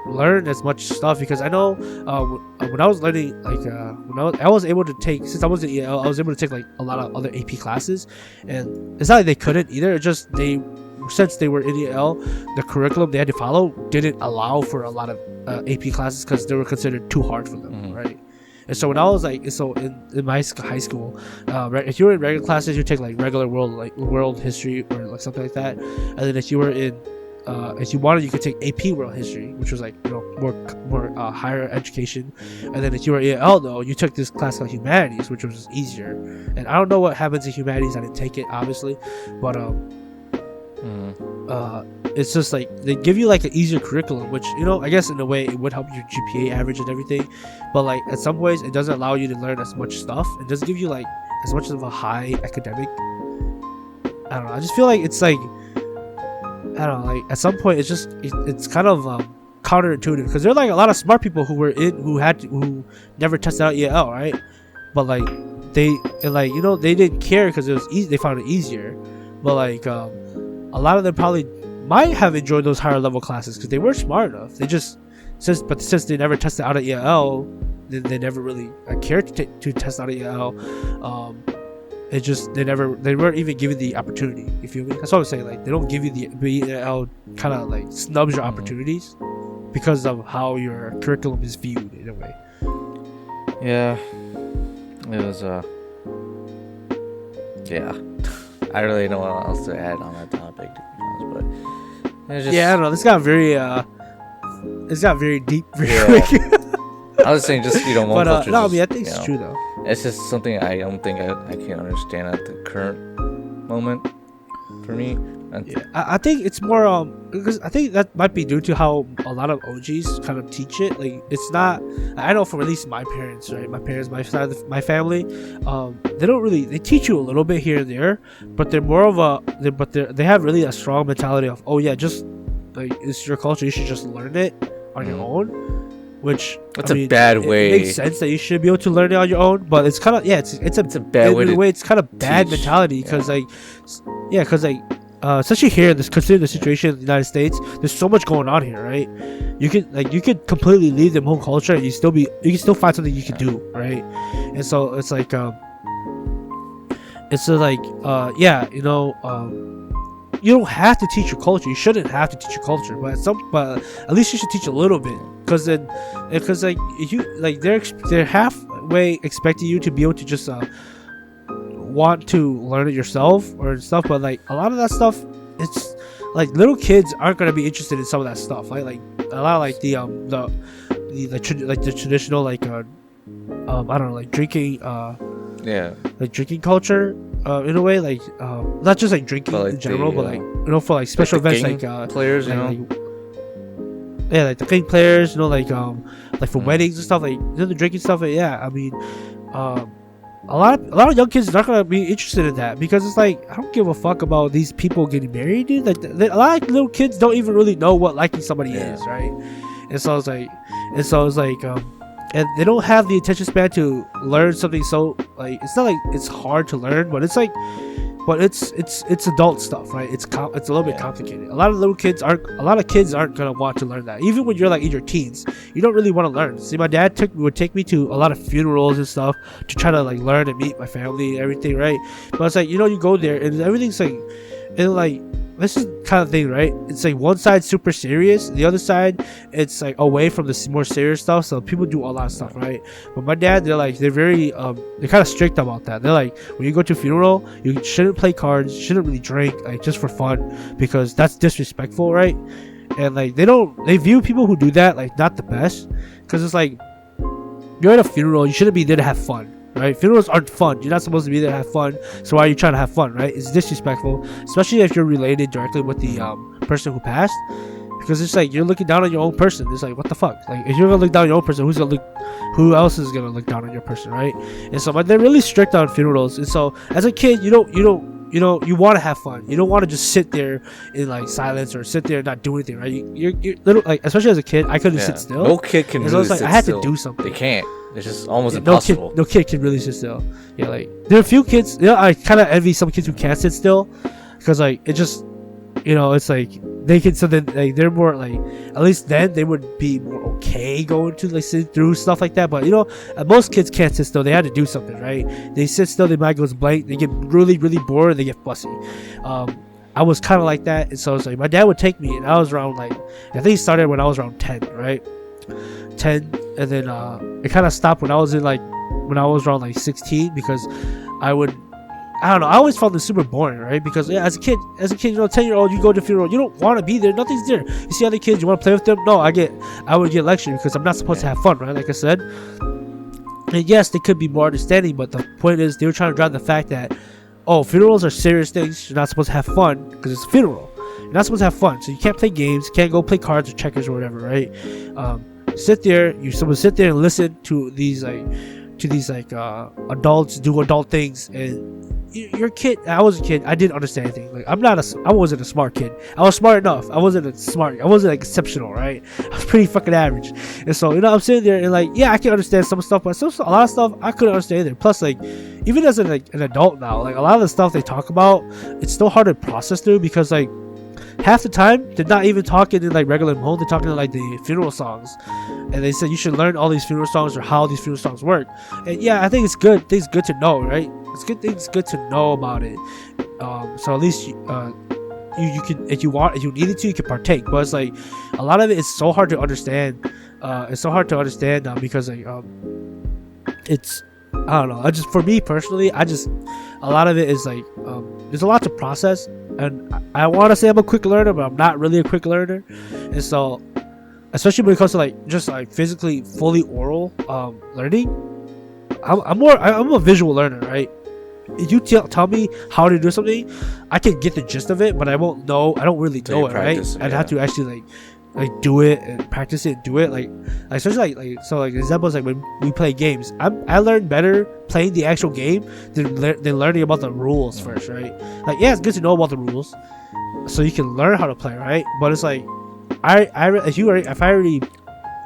learn as much stuff because I know when I was learning, like I was able to take, since I was in EL, I was able to take like a lot of other AP classes, and it's not like they couldn't either. It's just since they were in EL, the curriculum they had to follow didn't allow for a lot of AP classes because they were considered too hard for them, right? And so when I was like, so in my high school, if you were in regular classes, you take like regular world history or like something like that, and then if you were in if you wanted, you could take AP World History, which was like, you know, more higher education. And then if you were EL though, you took this class called Humanities, which was easier. And I don't know what happens in Humanities. I didn't take it, obviously, but it's just like they give you like an easier curriculum, which, you know, I guess in a way it would help your GPA average and everything. But like at some ways, it doesn't allow you to learn as much stuff. It doesn't give you like as much of a high academic. I don't know. I just feel like it's like, I don't know, like at some point it's kind of counterintuitive because there are like a lot of smart people who never tested out EL, right? But like they didn't care because it was easy. They found it easier. But like a lot of them probably might have enjoyed those higher level classes because they were smart enough. They just since they never tested out of EL, they never really cared to test out of EL. It just they weren't even given the opportunity. You feel me? That's what I'm saying. Like they don't give you the EL, kind of like snubs your opportunities because of how your curriculum is viewed in a way. Yeah, it was yeah. I really don't know what else to add on that topic, to be honest, but it's just, yeah, I don't know. This got very deep very quick. I was saying just, you know, Hmong culture. No, I mean, I think it's true though. It's just something I don't think I can understand at the current moment for me. Yeah, I think it's more because I think that might be due to how a lot of OGs kind of teach it. Like it's not. I know from at least my parents, right? My side of my family, they don't really. They teach you a little bit here and there, but they're more of they have really a strong mentality of, oh yeah, just like it's your culture, you should just learn it on your own. Which that's a bad way. It makes sense that you should be able to learn it on your own, but it's kind of it's a bad way. In a way, it's kind of bad mentality because especially here, considering the situation in the United States, there's so much going on here, right? You could completely leave the Hmong culture and you can still find something you can do, right? And so it's like you don't have to teach your culture. You shouldn't have to teach your culture, but at least you should teach a little bit, because they're halfway expecting you to be able to just want to learn it yourself or stuff. But like a lot of that stuff, it's like little kids aren't gonna be interested in some of that stuff. Like a lot of like the traditional like I don't know, like drinking like drinking culture. In a way, like not just like drinking in general, but like, you know, for like special events, like players, you know, like the gang players, you know, like for weddings and stuff, like, you know, the drinking stuff. Yeah, I mean, a lot of young kids are not gonna be interested in that because it's like, I don't give a fuck about these people getting married, dude. Like a lot of little kids don't even really know what liking somebody is, right? And so it's like, and they don't have the attention span to learn something. So like, it's not like it's hard to learn, but it's like but it's adult stuff, right? It's a little bit complicated. A lot of kids aren't gonna want to learn that. Even when you're like in your teens, you don't really want to learn. See, my dad would take me to a lot of funerals and stuff to try to like learn and meet my family and everything, right? But it's like, you go there and everything's like, and like, this is kind of thing, right? It's like one side super serious, the other side it's like away from the more serious stuff. So people do a lot of stuff, right? But my dad, they're very they're kind of strict about that. They're like, when you go to a funeral, you shouldn't play cards, you shouldn't really drink, like just for fun, because that's disrespectful, right? And like they view people who do that like not the best, because it's like, you're at a funeral, you shouldn't be there to have fun. Right? Funerals aren't fun. You're not supposed to be there to have fun. So why are you trying to have fun, right? It's disrespectful, especially if you're related directly with the person who passed, because it's like you're looking down on your own person. It's like, what the fuck? Like, if you're gonna look down on your own person, who else is gonna look down on your person, right? And so, but they're really strict on funerals. And so, as a kid, you want to have fun. You don't want to just sit there in like silence or sit there and not do anything, right? You're little, like, especially as a kid, I couldn't sit still. No kid can really sit still. I had to do something. They can't. It's just almost impossible. No kid can really sit still. Yeah, like there are a few kids. I kind of envy some kids who can't sit still, because like it just, it's like they can. So then like they're more like, at least then they would be more okay going to like sit through stuff like that. But most kids can't sit still. They had to do something, right? They sit still, their mind goes blank. They get really really bored. And they get fussy. I was kind of like that, and so it's like my dad would take me, and I was around like, I think he started when I was around 10, right? 10, and then it kind of stopped when I was around like 16, because I don't know, I always found this super boring, right? Because as a kid, 10-year-old, you go to a funeral, you don't want to be there, nothing's there. You see other kids, you want to play with them. No, I would get lectured because I'm not supposed to have fun, right? Like I said, and yes, they could be more understanding, but the point is they were trying to drive the fact that, funerals are serious things. You're not supposed to have fun because it's a funeral. You're not supposed to have fun, so you can't play games, you can't go play cards or checkers or whatever, right? Sit there, you're supposed to sit there and listen to these adults do adult things, and you're a kid. I was a kid, I didn't understand anything. Like, I wasn't a smart kid. I was smart enough. I wasn't like exceptional, right? I was pretty fucking average. And so I'm sitting there and like, yeah, I can understand some stuff, but a lot of stuff I couldn't understand either. Plus, like, even as an adult now, like a lot of the stuff they talk about, it's still hard to process through, because like half the time they're not even talking in like regular Hmong. They're talking in like the funeral songs, and they said you should learn all these funeral songs or how these funeral songs work. And yeah, I think it's good. It's good to know, right? It's good to know about it. So at least you can, if you needed to, you can partake. But it's like a lot of it is so hard to understand. It's so hard to understand now, because like it's, I don't know. For me personally, a lot of it is like there's a lot to process, and I want to say I'm a quick learner, but I'm not really a quick learner. And so, especially when it comes to like just like physically fully oral learning, I'm a visual learner, right? If you tell me how to do something, I can get the gist of it, but I won't know. I don't really know it, right? I'd have to actually like do it and practice it and do it, like especially like so like examples, like when we play games, I learn better playing the actual game than learning about the rules first, right? Like, yeah, it's good to know about the rules so you can learn how to play, right? But it's like if I already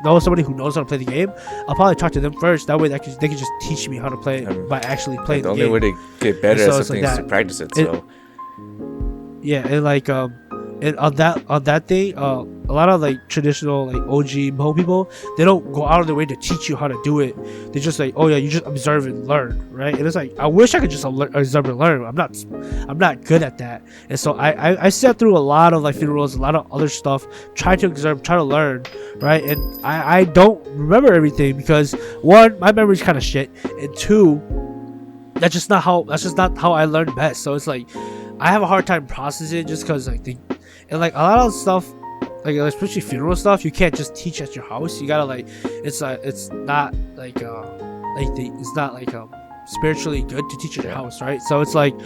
know somebody who knows how to play the game, I'll probably talk to them first. That way they can just teach me how to play it by actually playing the game. The only way to get better at something is to practice it. So yeah, and like and on that thing, a lot of like traditional like OG Hmong people, they don't go out of their way to teach you how to do it. They just like, oh yeah, you just observe and learn, right? And it's like, I wish I could just observe and learn. I'm not good at that. And so I sat through a lot of like funerals, a lot of other stuff, try to observe, try to learn, right? And I don't remember everything, because one, my memory's kind of shit, and two, that's just not how I learn best. So it's like I have a hard time processing it, just because like and like a lot of stuff, like especially funeral stuff, you can't just teach at your house. You gotta like, it's not like it's not like spiritually good to teach at your house, right? So it's like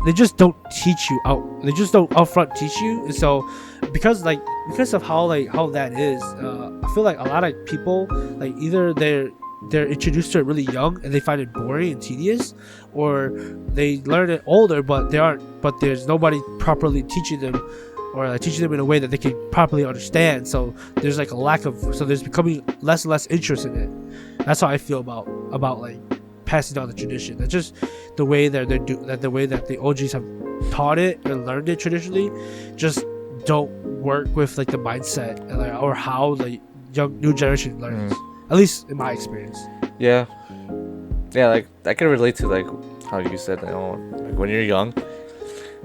they just don't teach you out. They just don't upfront teach you. And so because of how that is, I feel like a lot of people, like, either they're introduced to it really young and they find it boring and tedious, or they learn it older but there's nobody properly teaching them, or like teaching them in a way that they can properly understand. So there's becoming less and less interest in it. That's how I feel about like passing down the tradition. That's just the way that they do that. The way that the OGs have taught it and learned it traditionally, just don't work with like the mindset and, like, or how the new generation learns. At least in my experience. Yeah. Like I can relate to like how you said, like when you're young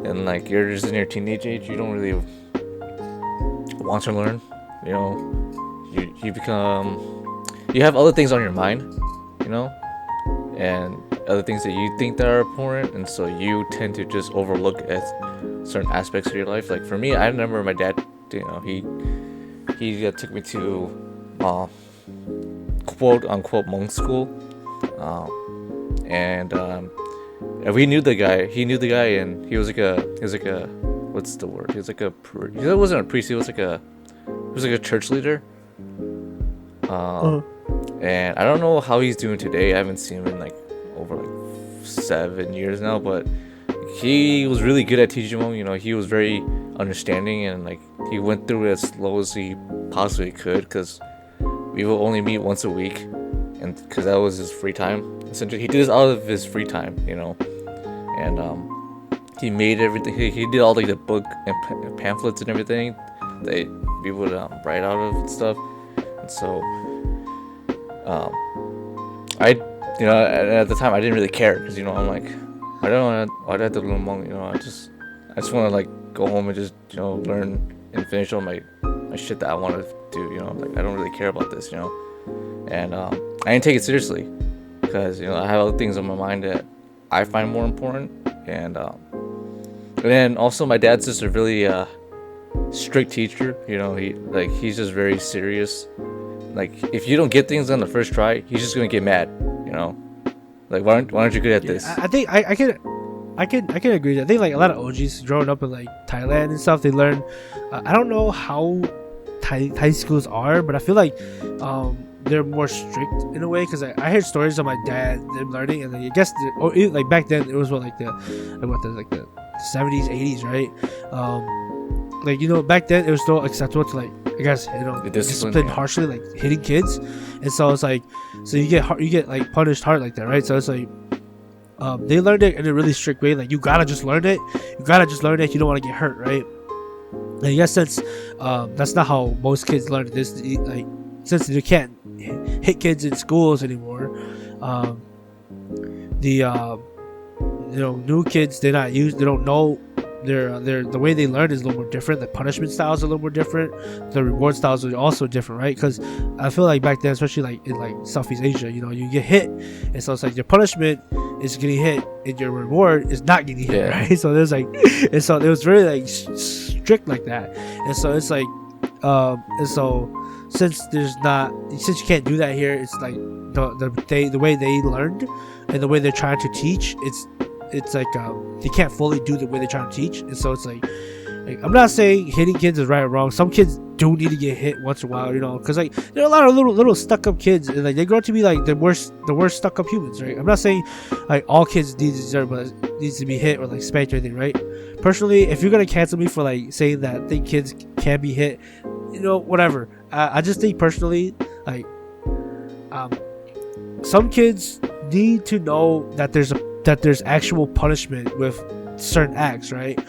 and like you're just in your teenage age, you don't really want to learn. You have other things on your mind, and other things that you think that are important, and so you tend to just overlook at certain aspects of your life. Like for me, I remember my dad, he took me to quote unquote Hmong school, and we knew the guy. He knew the guy, and he was like a what's the word? He was like he wasn't a priest. He was like a church leader. And I don't know how he's doing today. I haven't seen him in like over like 7 years now, but he was really good at teaching Hmong. He was very understanding, and like he went through it as slow as he possibly could, because we will only meet once a week, and because that was his free time. Essentially, he did this out of his free time, and he made everything. He did all like the book and pamphlets and everything that we would write out of and stuff. And so, at the time I didn't really care, because I'm like, I don't have to learn Hmong. I just want to like go home and just learn and finish all my shit that I want to do. Like I don't really care about this. And I didn't take it seriously, because I have other things on my mind that I find more important. And then also my dad's just a really strict teacher. He's just very serious. Like if you don't get things on the first try, he's just gonna get mad. Like why aren't you good at this? I think I can agree. I think like a lot of OGs growing up in like Thailand and stuff, they learn. I don't know how Thai schools are, but I feel like they're more strict in a way, because I heard stories of my dad them learning, and I guess like back then it was the 70s, 80s, right? Back then it was still acceptable to like, I guess, discipline harshly, like hitting kids, and so it's like, so you get like punished hard like that, right? So it's like they learned it in a really strict way. Like you gotta just learn it. You don't want to get hurt, right? And I guess since that's not how most kids learn this, like since they can't hit kids in schools anymore, new kids, they don't know. The way they learn is a little more different. The punishment styles are a little more different. The reward styles are also different, right? Because I feel like back then, especially like in like Southeast Asia, you get hit, and so it's like your punishment is getting hit, and your reward is not getting hit, right? So there's like, and so it was very like strict like that, and so it's like, and so since you can't do that here, it's like the way they learned and the way they're trying to teach, it's like they can't fully do the way they're trying to teach, and so it's like I'm not saying hitting kids is right or wrong. Some kids do need to get hit once in a while, because like there are a lot of little stuck up kids, and like they grow up to be like the worst stuck up humans, right? I'm not saying like all kids needs to be hit or like spanked or anything, right? Personally, if you're gonna cancel me for like saying that I think kids can be hit, whatever. I just think personally, like some kids need to know that there's actual punishment with certain acts, right?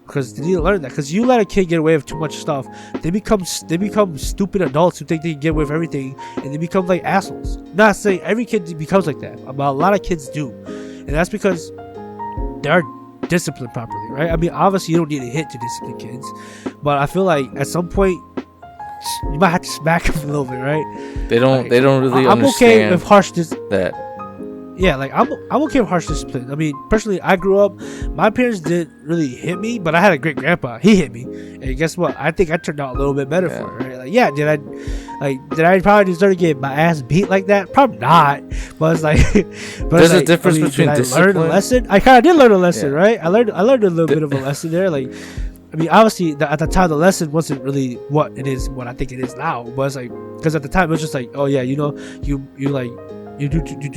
Because they need to learn that. Because you let a kid get away with too much stuff, they become stupid adults who think they can get away with everything, and they become like assholes. Not saying every kid becomes like that, but a lot of kids do, and that's because they are disciplined properly, right? I mean, obviously you don't need to hit to discipline kids, but I feel like at some point you might have to smack them a little bit, right? They don't really I'm understand okay with harsh that. Yeah, like I'm okay with harsh discipline. I mean, personally, I grew up. My parents didn't really hit me, but I had a great grandpa. He hit me, and guess what? I think I turned out a little bit better for it. Right? Like, yeah, did I probably deserve to get my ass beat like that? Probably not. But it's like, there's a difference between discipline. I learned a lesson. I kind of did learn a lesson, right? I learned a little bit of a lesson there. Like, I mean, obviously, at the time, the lesson wasn't really what I think it is now. But it's like, because at the time, it was just like, oh yeah, you do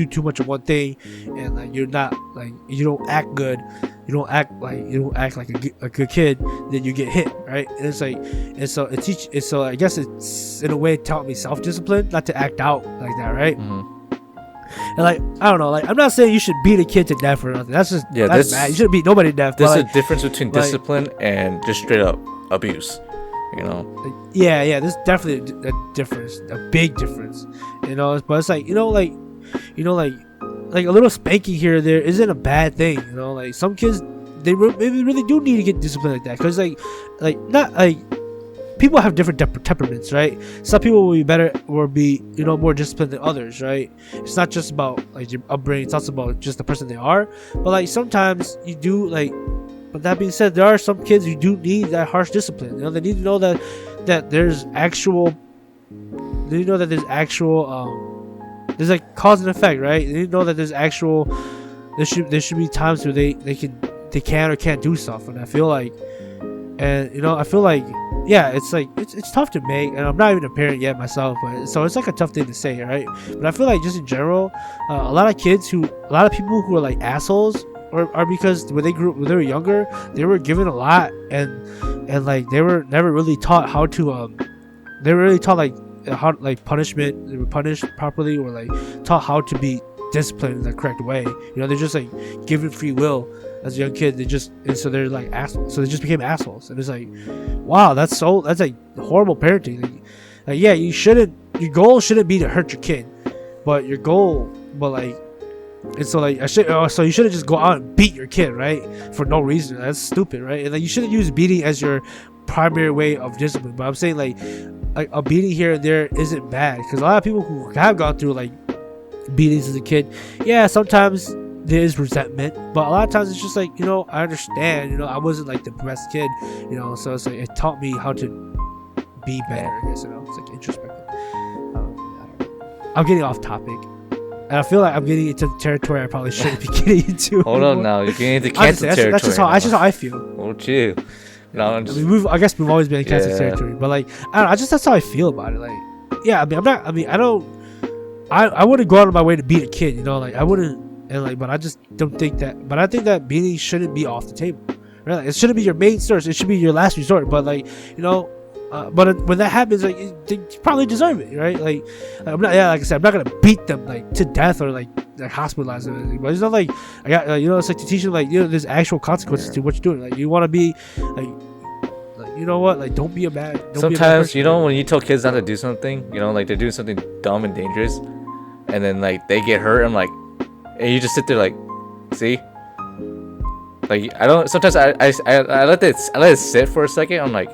too much of one thing, and like you don't act good, you don't act like a good kid, then you get hit, right? And it's like, and so I guess it's in a way taught me self-discipline, not to act out like that, right? And like I don't know, like I'm not saying you should beat a kid to death or nothing. That's just that's bad. You shouldn't beat nobody to death. There's but, a difference between discipline and just straight up abuse. You know. Yeah. There's definitely a difference, a big difference. You know, but it's like like a little spanking here or there isn't a bad thing. You know, like some kids they maybe really do need to get disciplined like that because like not like. People have different temperaments, right? Some people will be better or be, more disciplined than others, right? It's not just about like your upbringing; it's also about just the person they are. But like sometimes you do like. But that being said, there are some kids who do need that harsh discipline. They need to know that there's actual. They need to know that there's actual. There's like cause and effect, right? They need to know that there's actual. There should be times where they can or can't do stuff, and I feel like. And I feel like it's like it's tough to make, and I'm not even a parent yet myself, but so it's like a tough thing to say, right? But I feel like just in general, a lot of people who are like assholes are because when they were younger, they were given a lot, and like they were never really taught how to they were really taught like how like punishment, they were punished properly, or like taught how to be disciplined in the correct way. They're just like given free will. As a young kid, so they're like assholes. So they just became assholes, and it's like, wow, that's like horrible parenting. Like, yeah, your goal shouldn't be to hurt your kid, but so you shouldn't just go out and beat your kid, right? For no reason. That's stupid, right? And like you shouldn't use beating as your primary way of discipline. But I'm saying like a beating here and there isn't bad, because a lot of people who have gone through like beatings as a kid, yeah, sometimes there is resentment, but a lot of times it's just like I understand, I wasn't like the best kid, so it's like it taught me how to be better, I guess. It's like introspective. I'm getting off topic, and I feel like I'm getting into territory I probably shouldn't be getting into. Hold on now, you're getting into cancer territory. That's just how I feel. Oh, chill. No, I guess we've always been in cancer territory, but like I don't know, that's how I feel about it. Like, yeah, I wouldn't go out of my way to beat a kid, like I wouldn't. And like, but I just don't think that. But I think that beating shouldn't be off the table. Right? Like, it shouldn't be your main source. It should be your last resort. But like, but when that happens, like, they probably deserve it, right? Like, I'm not. Yeah, like I said, I'm not gonna beat them like to death or like hospitalize them or anything. But it's not like I got. It's like to teach them like there's actual consequences to what you're doing. Like, you want to be like. You know what? Like, don't be a bad. Sometimes when you tell kids not to do something, like they're doing something dumb and dangerous, and then like they get hurt. I'm like. And you just sit there like, see, like I don't. Sometimes I let it sit for a second. I'm like,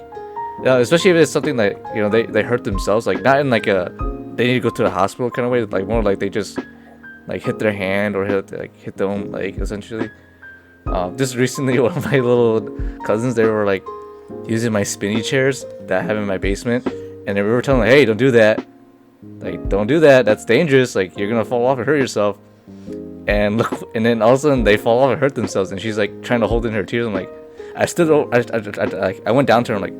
especially if it's something like they hurt themselves, like not in like a they need to go to the hospital kind of way, like more like they just like hit their hand or hit their own leg essentially. Just recently, one of my little cousins, they were like using my spinny chairs that I have in my basement, and they were telling me, hey, don't do that, like don't do that, that's dangerous, like you're gonna fall off and hurt yourself. And look, and then all of a sudden they fall off and hurt themselves, and she's like trying to hold in her tears. I'm like, I went down to her. I'm like,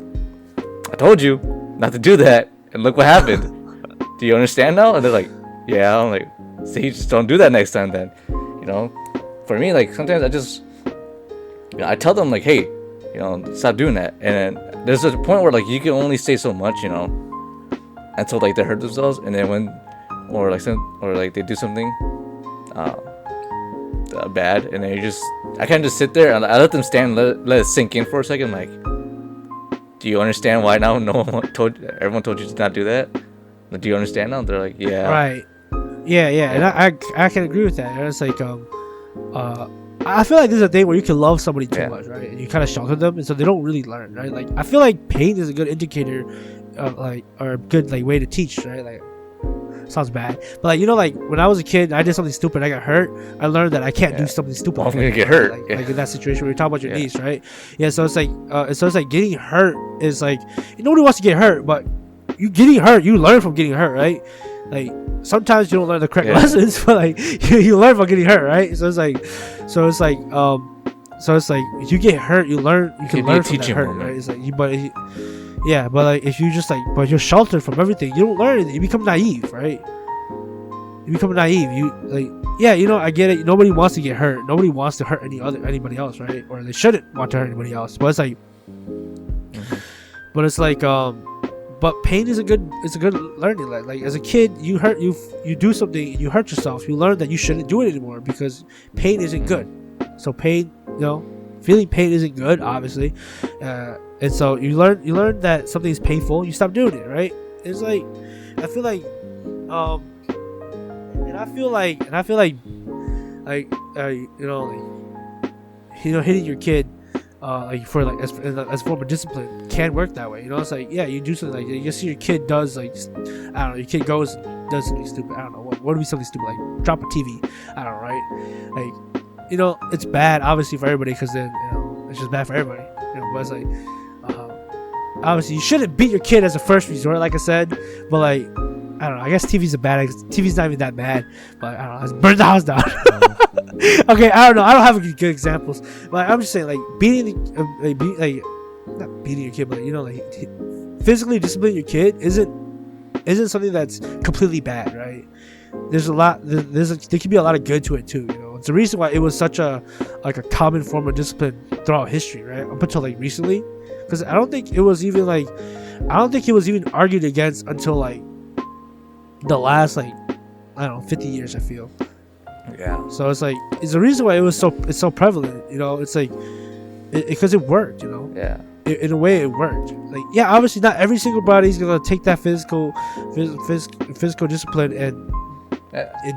I told you not to do that, and look what happened. Do you understand now? And they're like, yeah. I'm like, see, just don't do that next time then. For me, like sometimes I tell them like, hey, stop doing that. And then there's a point where like you can only say so much, until like they hurt themselves, and then or they do something. Bad, and then I kind of just sit there and I let them stand, let it sink in for a second. Like, do you understand why now? Everyone told you to not do that. Like, do you understand now? They're like, yeah, right, yeah, and I can agree with that. And it's like I feel like this is a thing where you can love somebody too much, right? And you kind of shelter them, and so they don't really learn, right? Like, I feel like pain is a good indicator of like, or a good like way to teach, right? Like. Sounds bad, but like like when I was a kid, I did something stupid, I got hurt. I learned that I can't do something stupid. I'm gonna get hurt. Like in that situation where you're talking about your niece, right? Yeah, so it's like getting hurt is like nobody wants to get hurt, but you getting hurt, you learn from getting hurt, right? Like sometimes you don't learn the correct lessons, but like you learn from getting hurt, right? So it's like if you get hurt, you learn. You can learn from that hurt, right? It's like yeah, but like if you just like, but you're sheltered from everything, you don't learn anything. You become naive, right? You become naive. You like, yeah, I get it. Nobody wants to get hurt. Nobody wants to hurt anybody else, right? Or they shouldn't want to hurt anybody else. But it's like, but it's like, but pain is a good learning. Like as a kid, you do something, you hurt yourself, you learn that you shouldn't do it anymore because pain isn't good. So pain, feeling pain isn't good, obviously, and so you learn that something is painful, you stop doing it, right? It's like I feel like hitting your kid like for like as a form of discipline can work that way. It's like, yeah, you do something like you see your kid does like, I don't know, your kid does something stupid. I don't know what would be something stupid, like drop a TV. I don't know, right? Like, it's bad obviously for everybody because then it's just bad for everybody. But it's like obviously you shouldn't beat your kid as a first resort, like I said. But like, I don't know, I guess TV's not even that bad. But I don't know, let's burn the house down. Okay, I don't know. I don't have good examples, but I'm just saying, like not beating your kid, but like physically disciplining your kid isn't something that's completely bad, right? There's a lot. There can be a lot of good to it too. It's the reason why it was such a common form of discipline throughout history, right? Up until like recently, because I don't think it was even argued against until like the last like, I don't know, 50 years. I feel. Yeah. So it's like it's the reason why it's so prevalent. It's like because it worked. Yeah. In a way, it worked. Like, yeah, obviously not every single body's gonna take that physical discipline and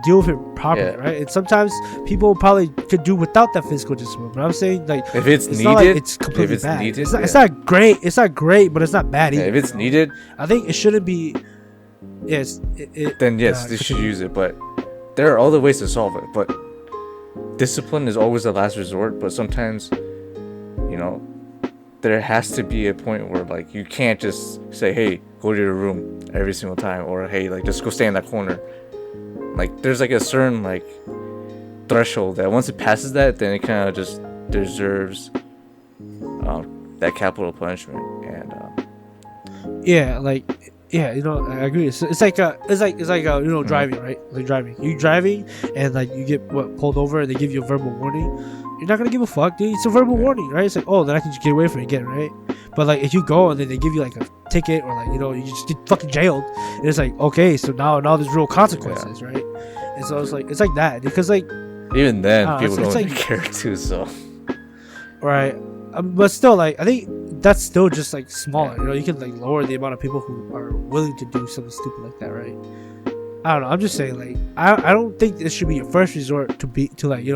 deal with it properly, right? And sometimes people probably could do without that physical discipline. But I'm saying, like, if it's needed, not like it's completely bad. Needed, it's not great. It's not great, but it's not bad either. If it's needed, I think it shouldn't be. Yes. Then yes, they should use it. But there are other ways to solve it. But discipline is always the last resort. But sometimes, there has to be a point where like you can't just say, "Hey, go to your room" every single time, or "Hey, like just go stay in that corner." Like there's like a certain like threshold that once it passes that, then it kind of just deserves that capital punishment. And I agree. It's like driving, right? Like driving, and like you get pulled over and they give you a verbal warning. You're not gonna give a fuck, dude. It's a verbal warning, right? It's like, oh, then I can just get away from it again, right? But like if you go and then they give you like a ticket, or like you just get fucking jailed, and it's like, okay, so now there's real consequences, right? And so it's like that, because like even then people don't like, care too, so right. But still, like, I think that's still just like smaller. You can like lower the amount of people who are willing to do something stupid like that, right? I don't know. I'm just saying, like, I don't think this should be your first resort to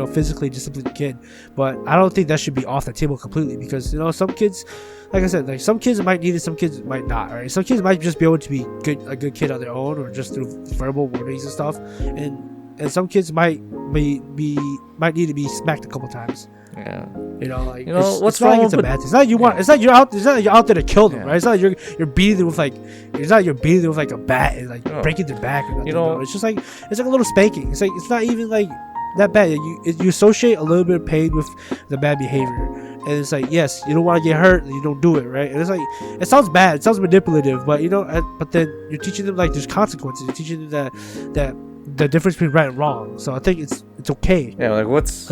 physically discipline a kid, but I don't think that should be off the table completely, because some kids, like I said, like some kids might need it, some kids might not, right? Some kids might just be able to be a good kid on their own, or just through verbal warnings and stuff, and some kids might need to be smacked a couple times. Yeah. What's wrong with the bad thing? It's not you want. It's not you're out there to kill them, right? It's not you're beating them with like. It's not you're beating them with like a bat and like breaking their back or nothing. It's just like it's like a little spanking. It's like it's not even like that bad. You associate a little bit of pain with the bad behavior, and it's like, yes, you don't want to get hurt, and you don't do it, right? And it's like it sounds bad, it sounds manipulative, but but then you're teaching them like there's consequences. You're teaching them that the difference between right and wrong. So I think it's okay. Yeah, like what's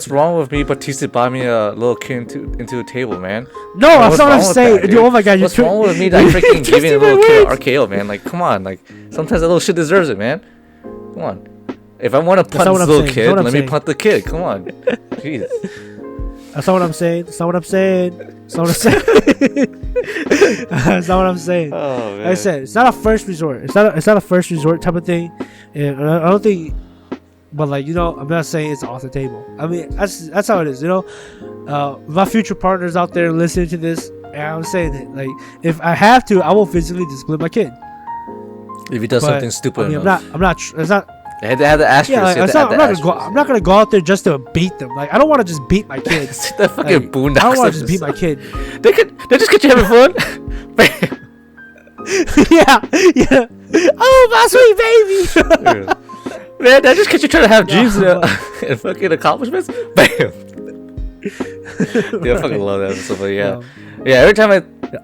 wrong with me Batista bought me a little kid into a table, man? No, that's not what I'm saying. Dude, oh my god, what's wrong with me that freaking giving a little kid an RKO, man? Like, come on, like sometimes that little shit deserves it, man. Come on. If I want to punt this little kid, let me punt the kid. Come on. Jeez. That's not what I'm saying. That's not what I'm saying. That's not what I'm saying. That's not what I'm saying. Oh, man. Like I said, it's not a first resort. It's not a first resort type of thing. And I don't think, but like I'm not saying it's off the table. I mean, that's how it is. My future partners out there listening to this, and I'm saying it. Like, if I have to, I will physically discipline my kid. If he does something stupid enough. I'm not. It's not. They had to have the asterisk. I'm not gonna go out there just to beat them. Like, I don't want to just beat my kid. That fucking boondocks. I don't want to just beat my kid. They just get you having fun. yeah. Oh, my sweet baby. Man, that just get you trying to have dreams and fucking accomplishments. Bam. Yeah, I fucking love that stuff. But yeah, every time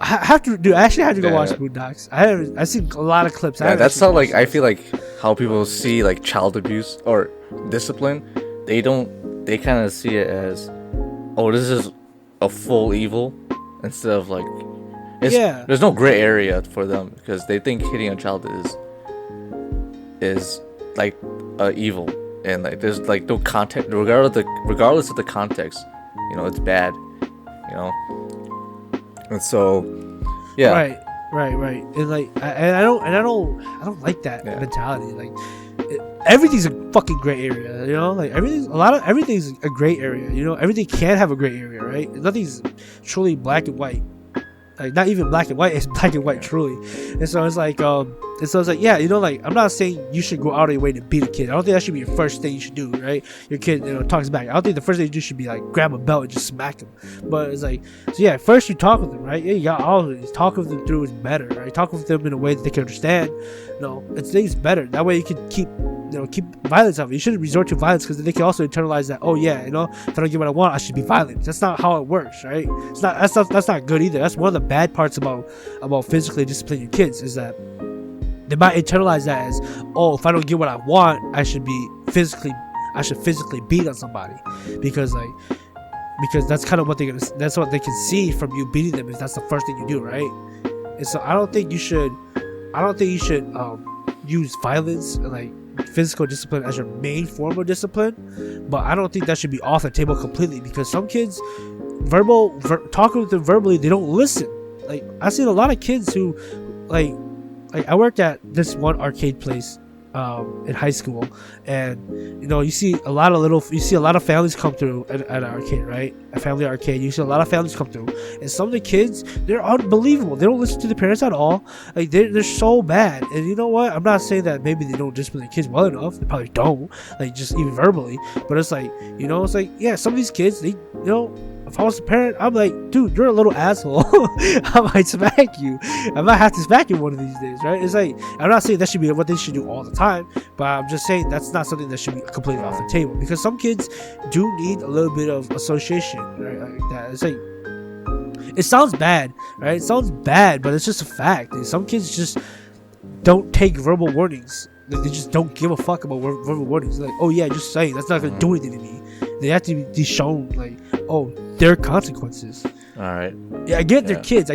I have to do. I actually have to go watch Boondocks. I've seen a lot of clips. Yeah, that's how I feel like how people see like child abuse or discipline. They kind of see it as, oh, this is a full evil, instead of like There's no gray area for them because they think hitting a child is like evil, and like there's like no context regardless of the context, it's bad, and so yeah. Right. And like, I don't like that mentality. Like, everything's a fucking gray area, Like everything's a gray area, Everything can have a gray area, right? Nothing's truly black and white. Like, not even black and white, it's black and white truly. And so it's like, yeah, like, I'm not saying you should go out of your way to beat a kid. I don't think that should be your first thing you should do, right? Your kid, talks back. I don't think the first thing you do should be like grab a belt and just smack him. But it's like, so yeah, first you talk with them, right? Yeah, you got all of it. Talk with them through is better, right? Talk with them in a way that they can understand. It's better. That way you can keep violence out of it. You shouldn't resort to violence because then they can also internalize that, oh yeah, if I don't get what I want, I should be violent. That's not how it works, right? That's not good either. That's one of the bad parts about physically disciplining your kids, is that they might internalize that as, oh, if I don't get what I want, I should physically beat on somebody, because that's kind of what that's what they can see from you beating them, if that's the first thing you do, right? And so I don't think you should use violence and like physical discipline as your main form of discipline, but I don't think that should be off the table completely, because some kids talking with them verbally, they don't listen. Like, I've seen a lot of kids who like I worked at this one arcade place in high school, and you see a lot of families come through at an arcade, right? A family arcade, you see a lot of families come through, and some of the kids, they're unbelievable. They don't listen to the parents at all. Like, they're so bad. And you know what, I'm not saying that maybe they don't discipline their kids well enough. They probably don't, like, just even verbally. But it's like, it's like, yeah, some of these kids, they if I was a parent, I'm like, dude, you're a little asshole. I might smack you. I might have to smack you one of these days, right? It's like, I'm not saying that should be what they should do all the time, but I'm just saying that's not something that should be completely off the table, because some kids do need a little bit of association, right? Like that. It's like, it sounds bad, right? It sounds bad, but it's just a fact. Some kids just don't take verbal warnings. Like, they just don't give a fuck about verbal warnings. Like, oh yeah, just saying that's not gonna do anything to me. They have to be shown, like, oh, there are consequences. All right. Yeah, I get their kids,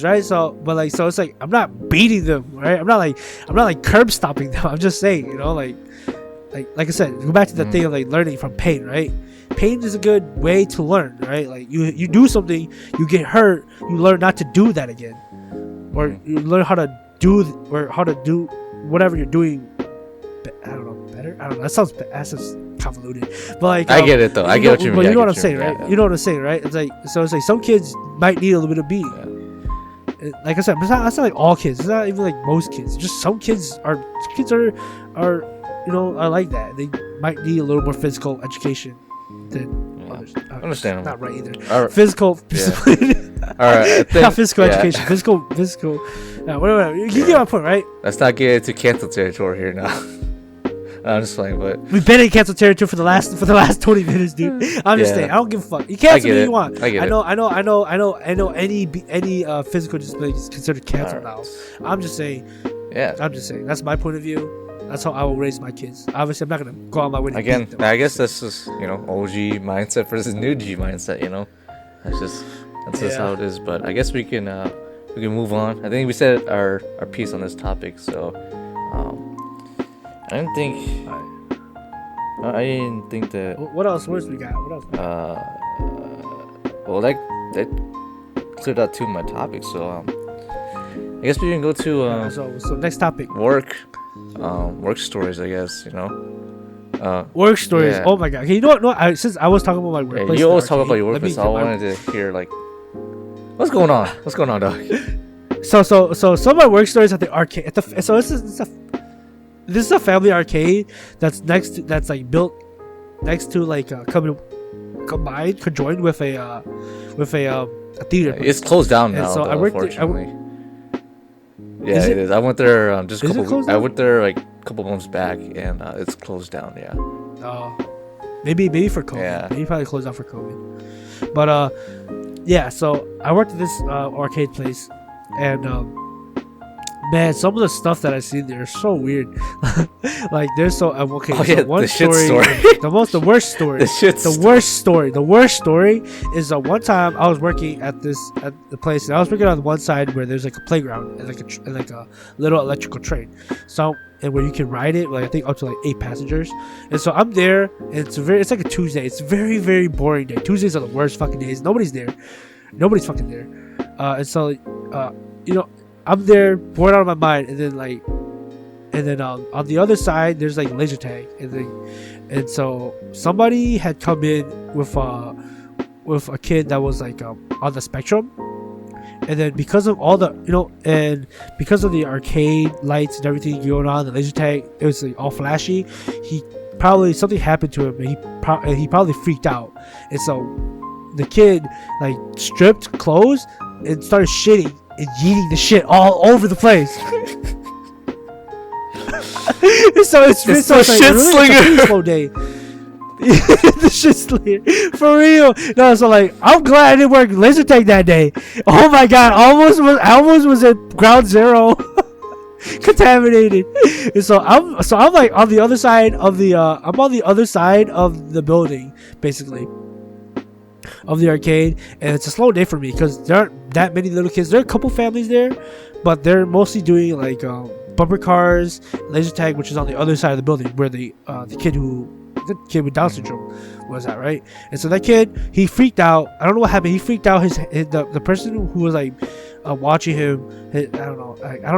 right? So, but like, so it's like, I'm not beating them, right? I'm not like curb stomping them. I'm just saying, like I said, go back to the thing of like learning from pain, right? Pain is a good way to learn, right? Like, you do something, you get hurt, you learn not to do that again, or you learn how to do whatever you're doing. I don't know, better. I don't know. That sounds convoluted, but like, I get it though. I get what you mean. But you know what I'm saying, right? You know what I'm saying, right? It's like, so it's like some kids might need a little bit of beating. Like I said, that's not like all kids. It's not even like most kids. Just some kids are like that. They might need a little more physical education than others. Understandable. Not right either. Right. Physical discipline. All right. Not physical education. Physical. Whatever. You get my point, right? Let's not get into cancel territory here now. I'm just playing, but we've been in cancel territory for the last 20 minutes, dude. I'm just saying, I don't give a fuck. You cancel me if you want. I know any physical discipline is considered cancel now. I'm just saying. Yeah. I'm just saying. That's my point of view. That's how I will raise my kids. Obviously, I'm not gonna go on my way to again. beat them. I guess that's just OG mindset versus new G mindset. That's just how it is. But I guess we can move on. I think we said our piece on this topic, so. I didn't think that. What else? What else we got? What else? Well, that cleared out two of my topics. So, I guess we can go to so next topic. Work stories. I guess work stories. Yeah. Oh my god. Okay, you know what? No, since I was talking about my workplace. You always talk about your workplace. So I wanted to hear like, what's going on? What's going on, dog? So some of my work stories at the arcade. So this is a family arcade that's like built next to like conjoined with a theater. It's closed down now. So though, I worked unfortunately. Yeah, it is. I went there I went there like a couple months back, and it's closed down. Yeah. Maybe for COVID. Yeah. Maybe probably closed down for COVID. But yeah. So I worked at this arcade place, and Man, some of the stuff that I see there is so weird. Like there's so okay. Oh, So yeah, one the shit story, story. the worst story. The worst story is one time I was working at the place, and I was working on one side where there's like a playground and like a little electrical train. So and where you can ride it, like I think up to like 8 passengers. And so I'm there, and it's like a Tuesday. It's a very, very boring day. Tuesdays are the worst fucking days. Nobody's there. Nobody's fucking there. And so I'm there, bored out of my mind, and then on the other side there's like laser tag, and so somebody had come in with a kid that was like on the spectrum, and then because of all the and because of the arcade lights and everything going on, the laser tag, it was like all flashy. Something happened to him, and he probably freaked out, and so the kid like stripped clothes and started shitting and yeeting the shit all over the place. So it's the like, shit really, slinger. it's a peaceful day. The shit slinger, for real. No, so like I'm glad I didn't work laser tag that day. Oh my god, almost was at ground zero. Contaminated. And so I'm like on the other side of the I'm on the other side of the building, basically, of the arcade, and it's a slow day for me because there aren't that many little kids. There are a couple families there, but they're mostly doing like bumper cars, laser tag, which is on the other side of the building where the kid with Down syndrome was at, right? And so that kid, he freaked out. I don't know what happened. He freaked out. The person who was like watching him, I don't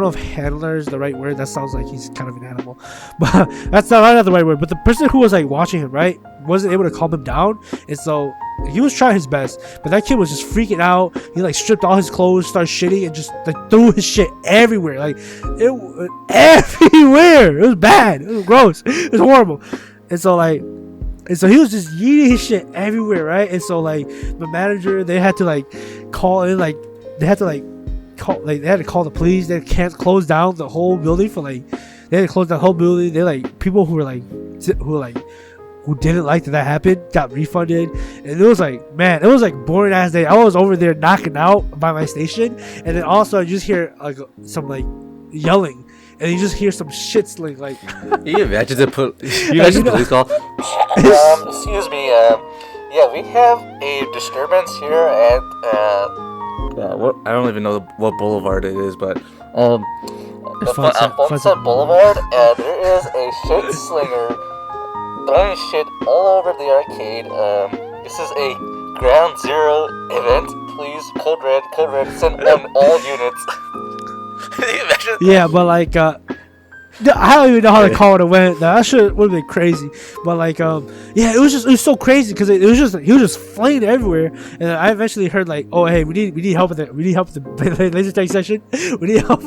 know if handler is the right word. That sounds like he's kind of an animal, but that's not the right word. But the person who was like watching him, right, wasn't able to calm him down, and so he was trying his best, but that kid was just freaking out. He like stripped all his clothes, started shitting, and just like threw his shit everywhere. Like everywhere. It was bad. It was gross. It was horrible. And so he was just yeeting his shit everywhere, right? And so like the manager, they had to like call in, like they had to call the police. They can't close down the whole building for like they had to close down the whole building. They like people who didn't like that happened got refunded, and it was like, man, it was like boring ass day. I was over there knocking out by my station, and then also you just hear like some like yelling, and you just hear some shit sling like. You imagine the police call. Excuse me. Yeah, we have a disturbance here at I don't even know what boulevard it is, but Sunset Boulevard, and there is a shit slinger throwing shit all over the arcade. This is a ground zero event. Please, code red, send on all units. Can you imagine? Yeah, but like, I don't even know how the call would have went. That shit would have been crazy. But like, yeah, it was so crazy because he was just flying everywhere. And I eventually heard like, oh hey, we need help with the laser tag session. We need help.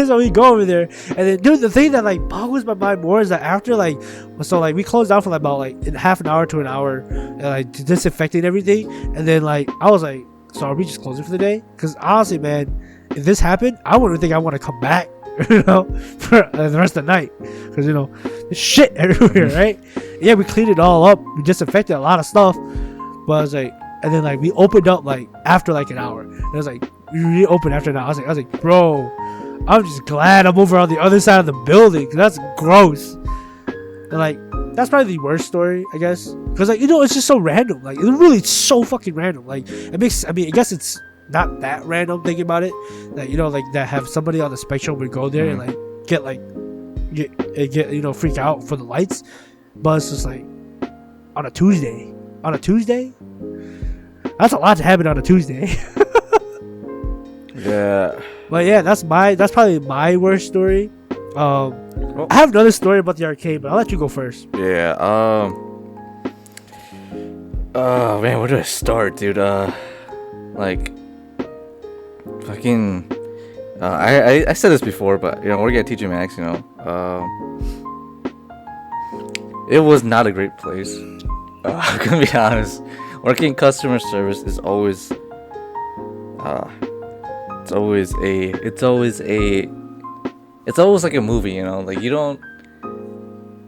So we go over there, and then dude, the thing that like boggles my mind more is that after like, so like we closed down for like about like in half an hour to an hour, and like disinfecting everything. And then like I was like, so are we just closing for the day? Because honestly, man, if this happened, I wouldn't think I want to come back. For the rest of the night, because there's shit everywhere, right? Yeah, we cleaned it all up, we disinfected a lot of stuff, but I was like, and then like we opened up like after like an hour, and I was like, we reopened after an hour. I was like, bro, I'm just glad I'm over on the other side of the building, because that's gross. And like that's probably the worst story, I guess, because like it's just so random. Like it's really so fucking random. Like I guess it's not that random thinking about it, that like that have somebody on the spectrum would go there and like get freak out for the lights, but it's just like on a Tuesday, that's a lot to happen on a Tuesday. Yeah, but yeah, that's probably my worst story. I have another story about the arcade, but I'll let you go first. Yeah. Oh man, where do I start, dude? Like fucking I said this before, but working at TJ Maxx, it was not a great place. I'm gonna be honest. Working customer service is always it's always like a movie, like you don't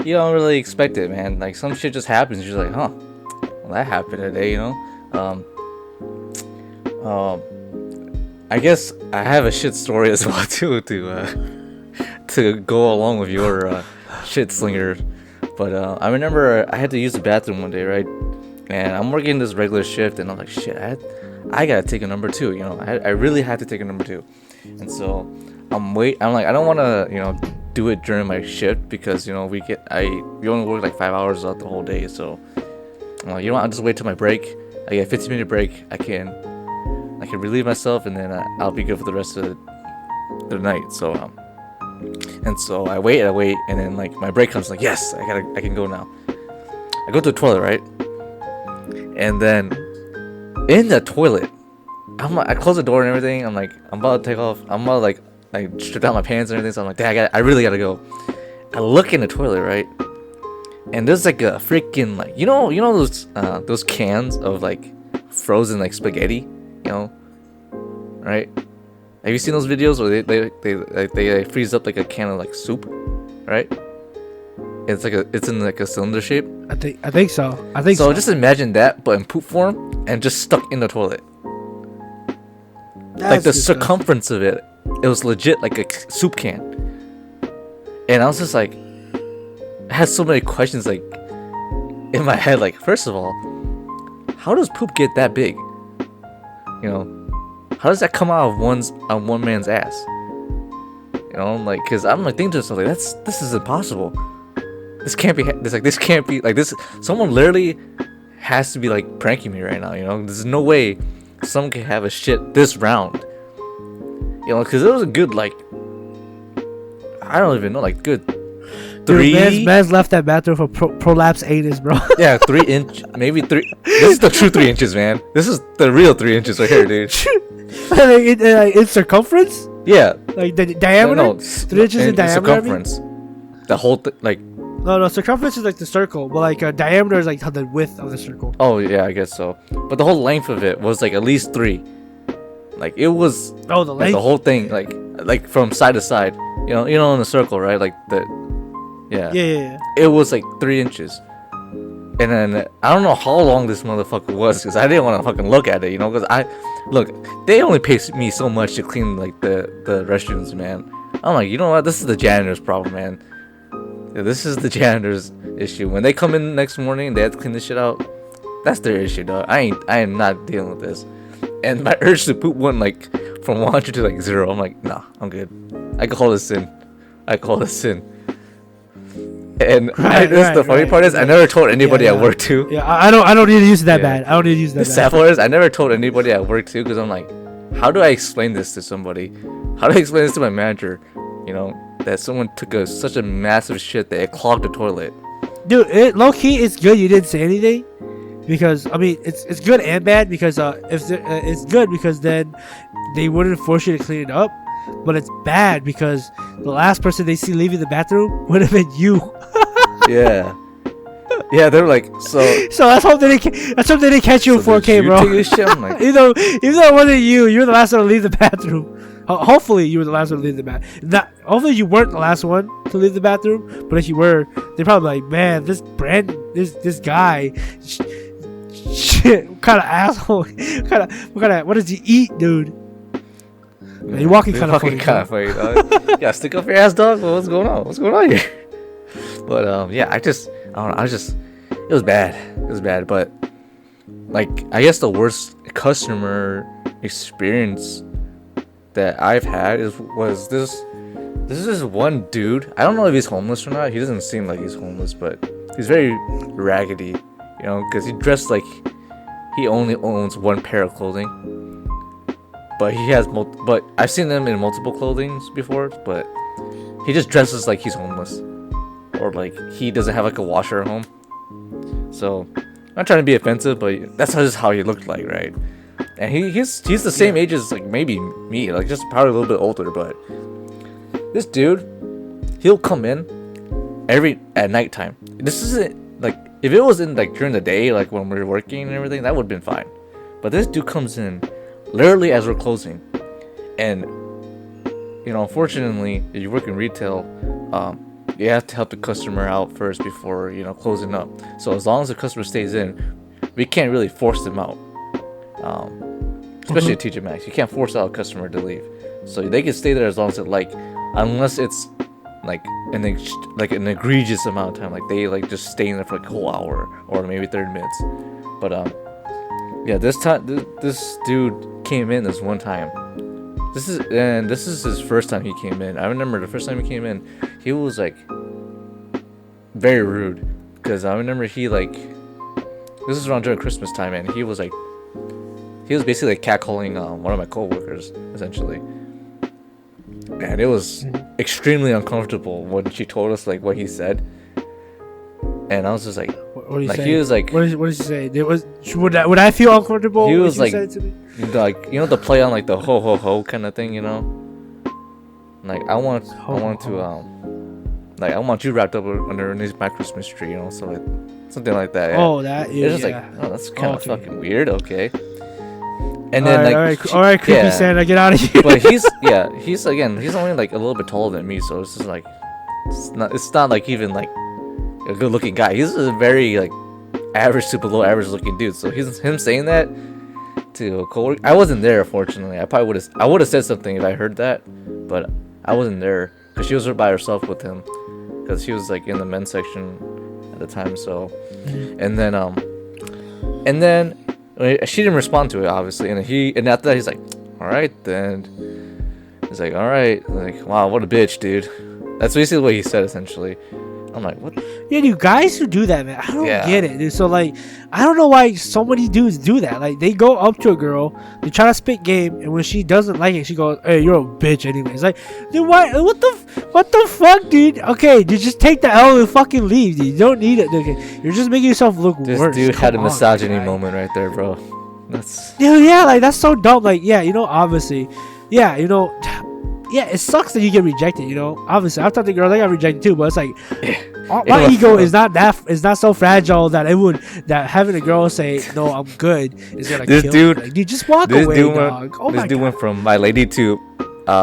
really expect it, man. Like some shit just happens, you're like, huh, well, that happened today, I guess I have a shit story as well too to go along with your shit slinger. But I remember I had to use the bathroom one day, right? And I'm working this regular shift, and I'm like, shit, I gotta take a number two. You know, I really had to take a number two. And so I'm like, I don't want to, do it during my shift because, we only work like 5 hours out the whole day. So I'm like, I'll just wait till my break. I get a 15-minute break. I can relieve myself, and then I'll be good for the rest of the night. So and so I wait, and then like my break comes, like, yes, I can go now. I go to the toilet, right? And then in the toilet, I close the door and everything. I'm like, I'm about to take off. I'm about to like strip down my pants and everything. So I'm like, Dad, I really gotta go. I look in the toilet, right? And there's like a freaking like those cans of like frozen like spaghetti, right? Have you seen those videos where they freeze up like a can of like soup, right? It's in like a cylinder shape. I think so. So just imagine that, but in poop form and just stuck in the toilet. That's like the disgusting. circumference of it was legit like a soup can. And I was just like, I had so many questions like in my head. Like, first of all, how does poop get that big? How does that come out of one man's ass? Like, cause I'm like thinking to myself, like, this is impossible. This can't be like this. Someone literally has to be like pranking me right now. There's no way someone can have a shit this round. Cause it was a good like, I don't even know, like good 3. Dude, man's left that bathroom for prolapse anus, bro. Yeah, 3 inch, maybe 3. This is the true 3 inches, man. This is the real 3 inches right here, dude. In circumference? Yeah. Like the diameter? No, 3 inches in diameter? circumference. The whole like. No, circumference is like the circle, but like diameter is like the width of the circle. Oh yeah, I guess so. But the whole length of it was like at least 3. Like it was. Oh, the like, length. the whole thing, like from side to side. In the circle, right? Like the. Yeah. Yeah. It was like 3 inches. And then I don't know how long this motherfucker was, because I didn't want to fucking look at it, because they only pay me so much to clean like the restrooms, man. I'm like, you know what? This is the janitor's problem, man. Yeah, this is the janitor's issue. When they come in the next morning, they have to clean this shit out. That's their issue, dog. I am not dealing with this. And my urge to poop went like from 100 to like 0. I'm like, nah, I'm good. I can hold this in. And the funny part is, I never told anybody at work too. Yeah, I don't need to use it that bad. I don't need to use that. The sad part is, I never told anybody at work too, because I'm like, how do I explain this to somebody? How do I explain this to my manager? That someone took such a massive shit that it clogged the toilet. Dude, low key, it's good you didn't say anything, because I mean, it's good and bad, because it's good because then they wouldn't force you to clean it up. But it's bad because the last person they see leaving the bathroom would have been you. Yeah, they're like, so that's something they didn't catch you in 4K, bro. Take this shit? I'm like, even though it wasn't you were the last one to leave the bathroom. Hopefully you were the last one to leave the bathroom. Hopefully you weren't the last one to leave the bathroom. But if you were, they're probably like, man, this guy, shit, what kind of asshole, what does he eat, dude? Man, you're walking kind of funny. Yeah, stick up your ass, dog. What's going on here? But I don't know. It was bad. But like, I guess the worst customer experience that I've had was this is one dude. I don't know if he's homeless or not. He doesn't seem like he's homeless, but he's very raggedy, because he dressed like he only owns one pair of clothing. But he has but I've seen them in multiple clothings before, but he just dresses like he's homeless, or like he doesn't have like a washer at home. So I'm not trying to be offensive, but that's just how he looked like, right? And he's the same age as like maybe me, like just probably a little bit older. But this dude, he'll come in at nighttime. This isn't like, if it was in like during the day, like when we were working and everything, that would have been fine. But this dude comes in literally as we're closing, and unfortunately, if you work in retail, you have to help the customer out first before closing up. So as long as the customer stays in, we can't really force them out. especially at TJ Maxx. You can't force out a customer to leave, so they can stay there as long as it like, unless it's like an egregious amount of time, like they like just staying there for like a whole hour or maybe 30 minutes. But yeah, this time this dude came in this one time. This is his first time he came in. I remember the first time he came in, he was like very rude, because I remember he like, this is around during Christmas time, and he was basically like catcalling one of my coworkers essentially, and it was extremely uncomfortable when she told us like what he said, and I was just like, what did he like say? he was like, what did he say? Would I feel uncomfortable? He was like, said it to me? Like, you know, the play on like the ho ho ho kind of thing, you know. Like I want you wrapped up underneath my Christmas tree, you know, so like something like that. Yeah. Oh, that is. It's just yeah. like, oh, that's kind of Okay. fucking weird. Okay. And then all right, creepy Santa, get out of here. But he's only like a little bit taller than me, so it's just like it's not like even like a good looking guy. He's a very like average to below average looking dude. So him saying that to a coworker. I wasn't there, fortunately. I would have said something if I heard that, but I wasn't there because she was by herself with him, because he was like in the men's section at the time. So, and then she didn't respond to it, obviously, and after that he's like, all right then. He's like, all right, like, wow, what a bitch, dude. That's basically what he said essentially. I'm like, what? Yeah, dude, guys who do that, man, I don't Yeah. get it, dude. So, like, I don't know why so many dudes do that. Like, they go up to a girl, they try to spit game, and when she doesn't like it, she goes, hey, you're a bitch anyways. Like, dude, what the fuck, dude? Okay, dude, just take the L and fucking leave, dude. You don't need it. Okay, you're just making yourself look This worse. dude had a Come on, misogyny guy. moment right there, bro. That's Dude, yeah, like, that's so dumb. Like, yeah, you know, obviously, yeah, you know, yeah, it sucks that you get rejected, you know. Obviously, I've talked to girls, I got rejected too, but it's like, my ego is not so fragile that that having a girl say no, I'm good is gonna This kill dude- me. Like, dude, just walk away, dog. Oh this my dude god. went from my lady to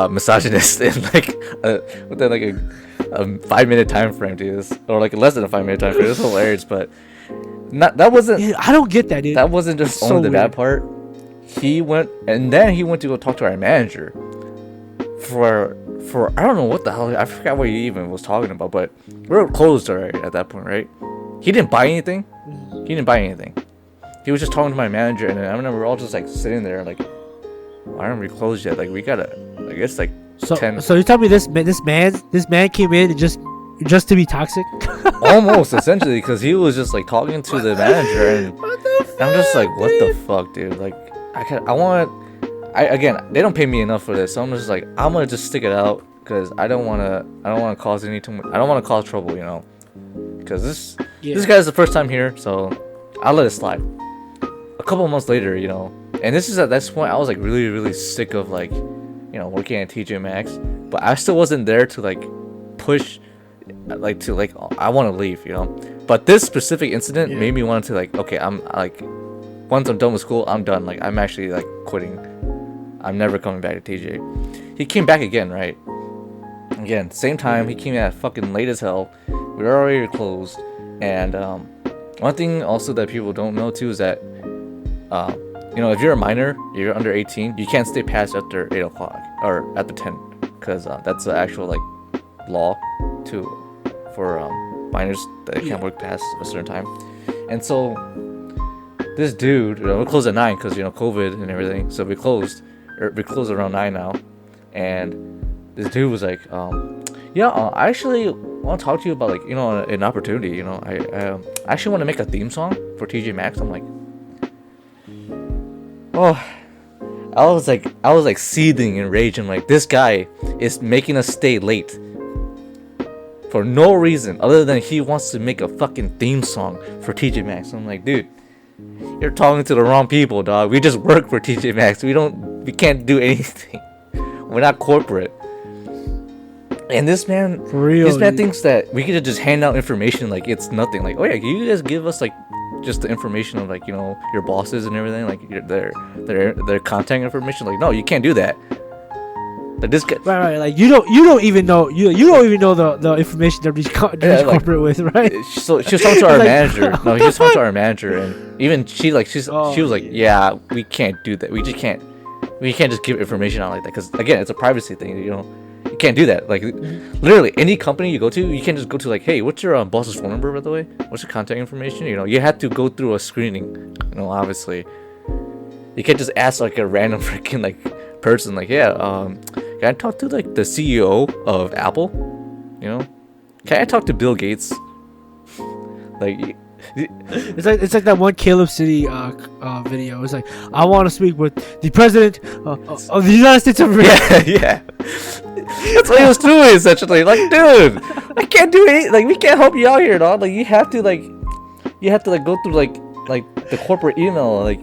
misogynist in like within like a 5-minute time frame, dude. Or like less than a 5-minute time frame. It was hilarious, but that wasn't Dude, I don't get that, dude. that wasn't just So only the bad weird. part. He went to go talk to our manager for I don't know what the hell, I forgot what he even was talking about, but we were closed already at that point, right? He didn't buy anything. He was just talking to my manager, and then I remember we were all just like sitting there like, why aren't we closed yet? Like, we gotta, I guess like So 10. you tell me this man came in and just to be toxic? Almost essentially, because he was just like talking to the manager, and I'm just like, what the fuck, dude? Like, again, they don't pay me enough for this, so I'm just like, I'm gonna just stick it out, because I don't wanna cause I don't wanna cause trouble, you know, because this guy's the first time here, so I'll let it slide. A couple months later, you know, and this is at this point I was like really, really sick of like, you know, working at TJ Maxx, but I still wasn't there to like push, like to like, I want to leave, you know. But this specific incident made me want to like, okay, I'm like, once I'm done with school, I'm done. Like, I'm actually like quitting. I'm never coming back to TJ. He came back again, right? Again, same time. He came at fucking late as hell. We were already closed. And one thing also that people don't know too is that, you know, if you're a minor, you're under 18, you can't stay past after 8 o'clock or after 10, because that's the actual like law for minors that can't work past a certain time. And so this dude, you know, we closed at 9 because, you know, COVID and everything, so we closed around 9 now. And this dude was like, I actually want to talk to you about, like, you know, an opportunity. You know, I actually want to make a theme song for TJ Maxx. I'm like, oh, I was like seething in rage. I'm like, this guy is making us stay late for no reason other than he wants to make a fucking theme song for TJ Maxx. I'm like, dude, you're talking to the wrong people, dog. We just work for TJ Maxx. We can't do anything. We're not corporate. And this man thinks that we could just hand out information like it's nothing. Like, oh yeah, can you guys give us like just the information of, like, you know, your bosses and everything, like their contact information? Like, no, you can't do that. Like, this guy, Right. Like, you don't even know the information that he's corporate with, right? So she was talking to our Like, manager. No, what he the was talking to fuck? our manager, and even she was like, yeah, we can't do that. We just can't. We can't just give information out like that because again, it's a privacy thing. You know, you can't do that. Like literally, any company you go to, you can't just go to like, hey, what's your boss's phone number by the way? What's your contact information? You know, you have to go through a screening. You know, obviously, you can't just ask like a random freaking like person like, yeah, can I talk to like the CEO of Apple? You know, can I talk to Bill Gates? Like. It's like that one Caleb City video. It's like, I want to speak with the president of the United States of America. Yeah. That's what he was doing essentially. Like, dude, I can't do it. Like, we can't help you out here, dog. Like, you have to go through like the corporate email, like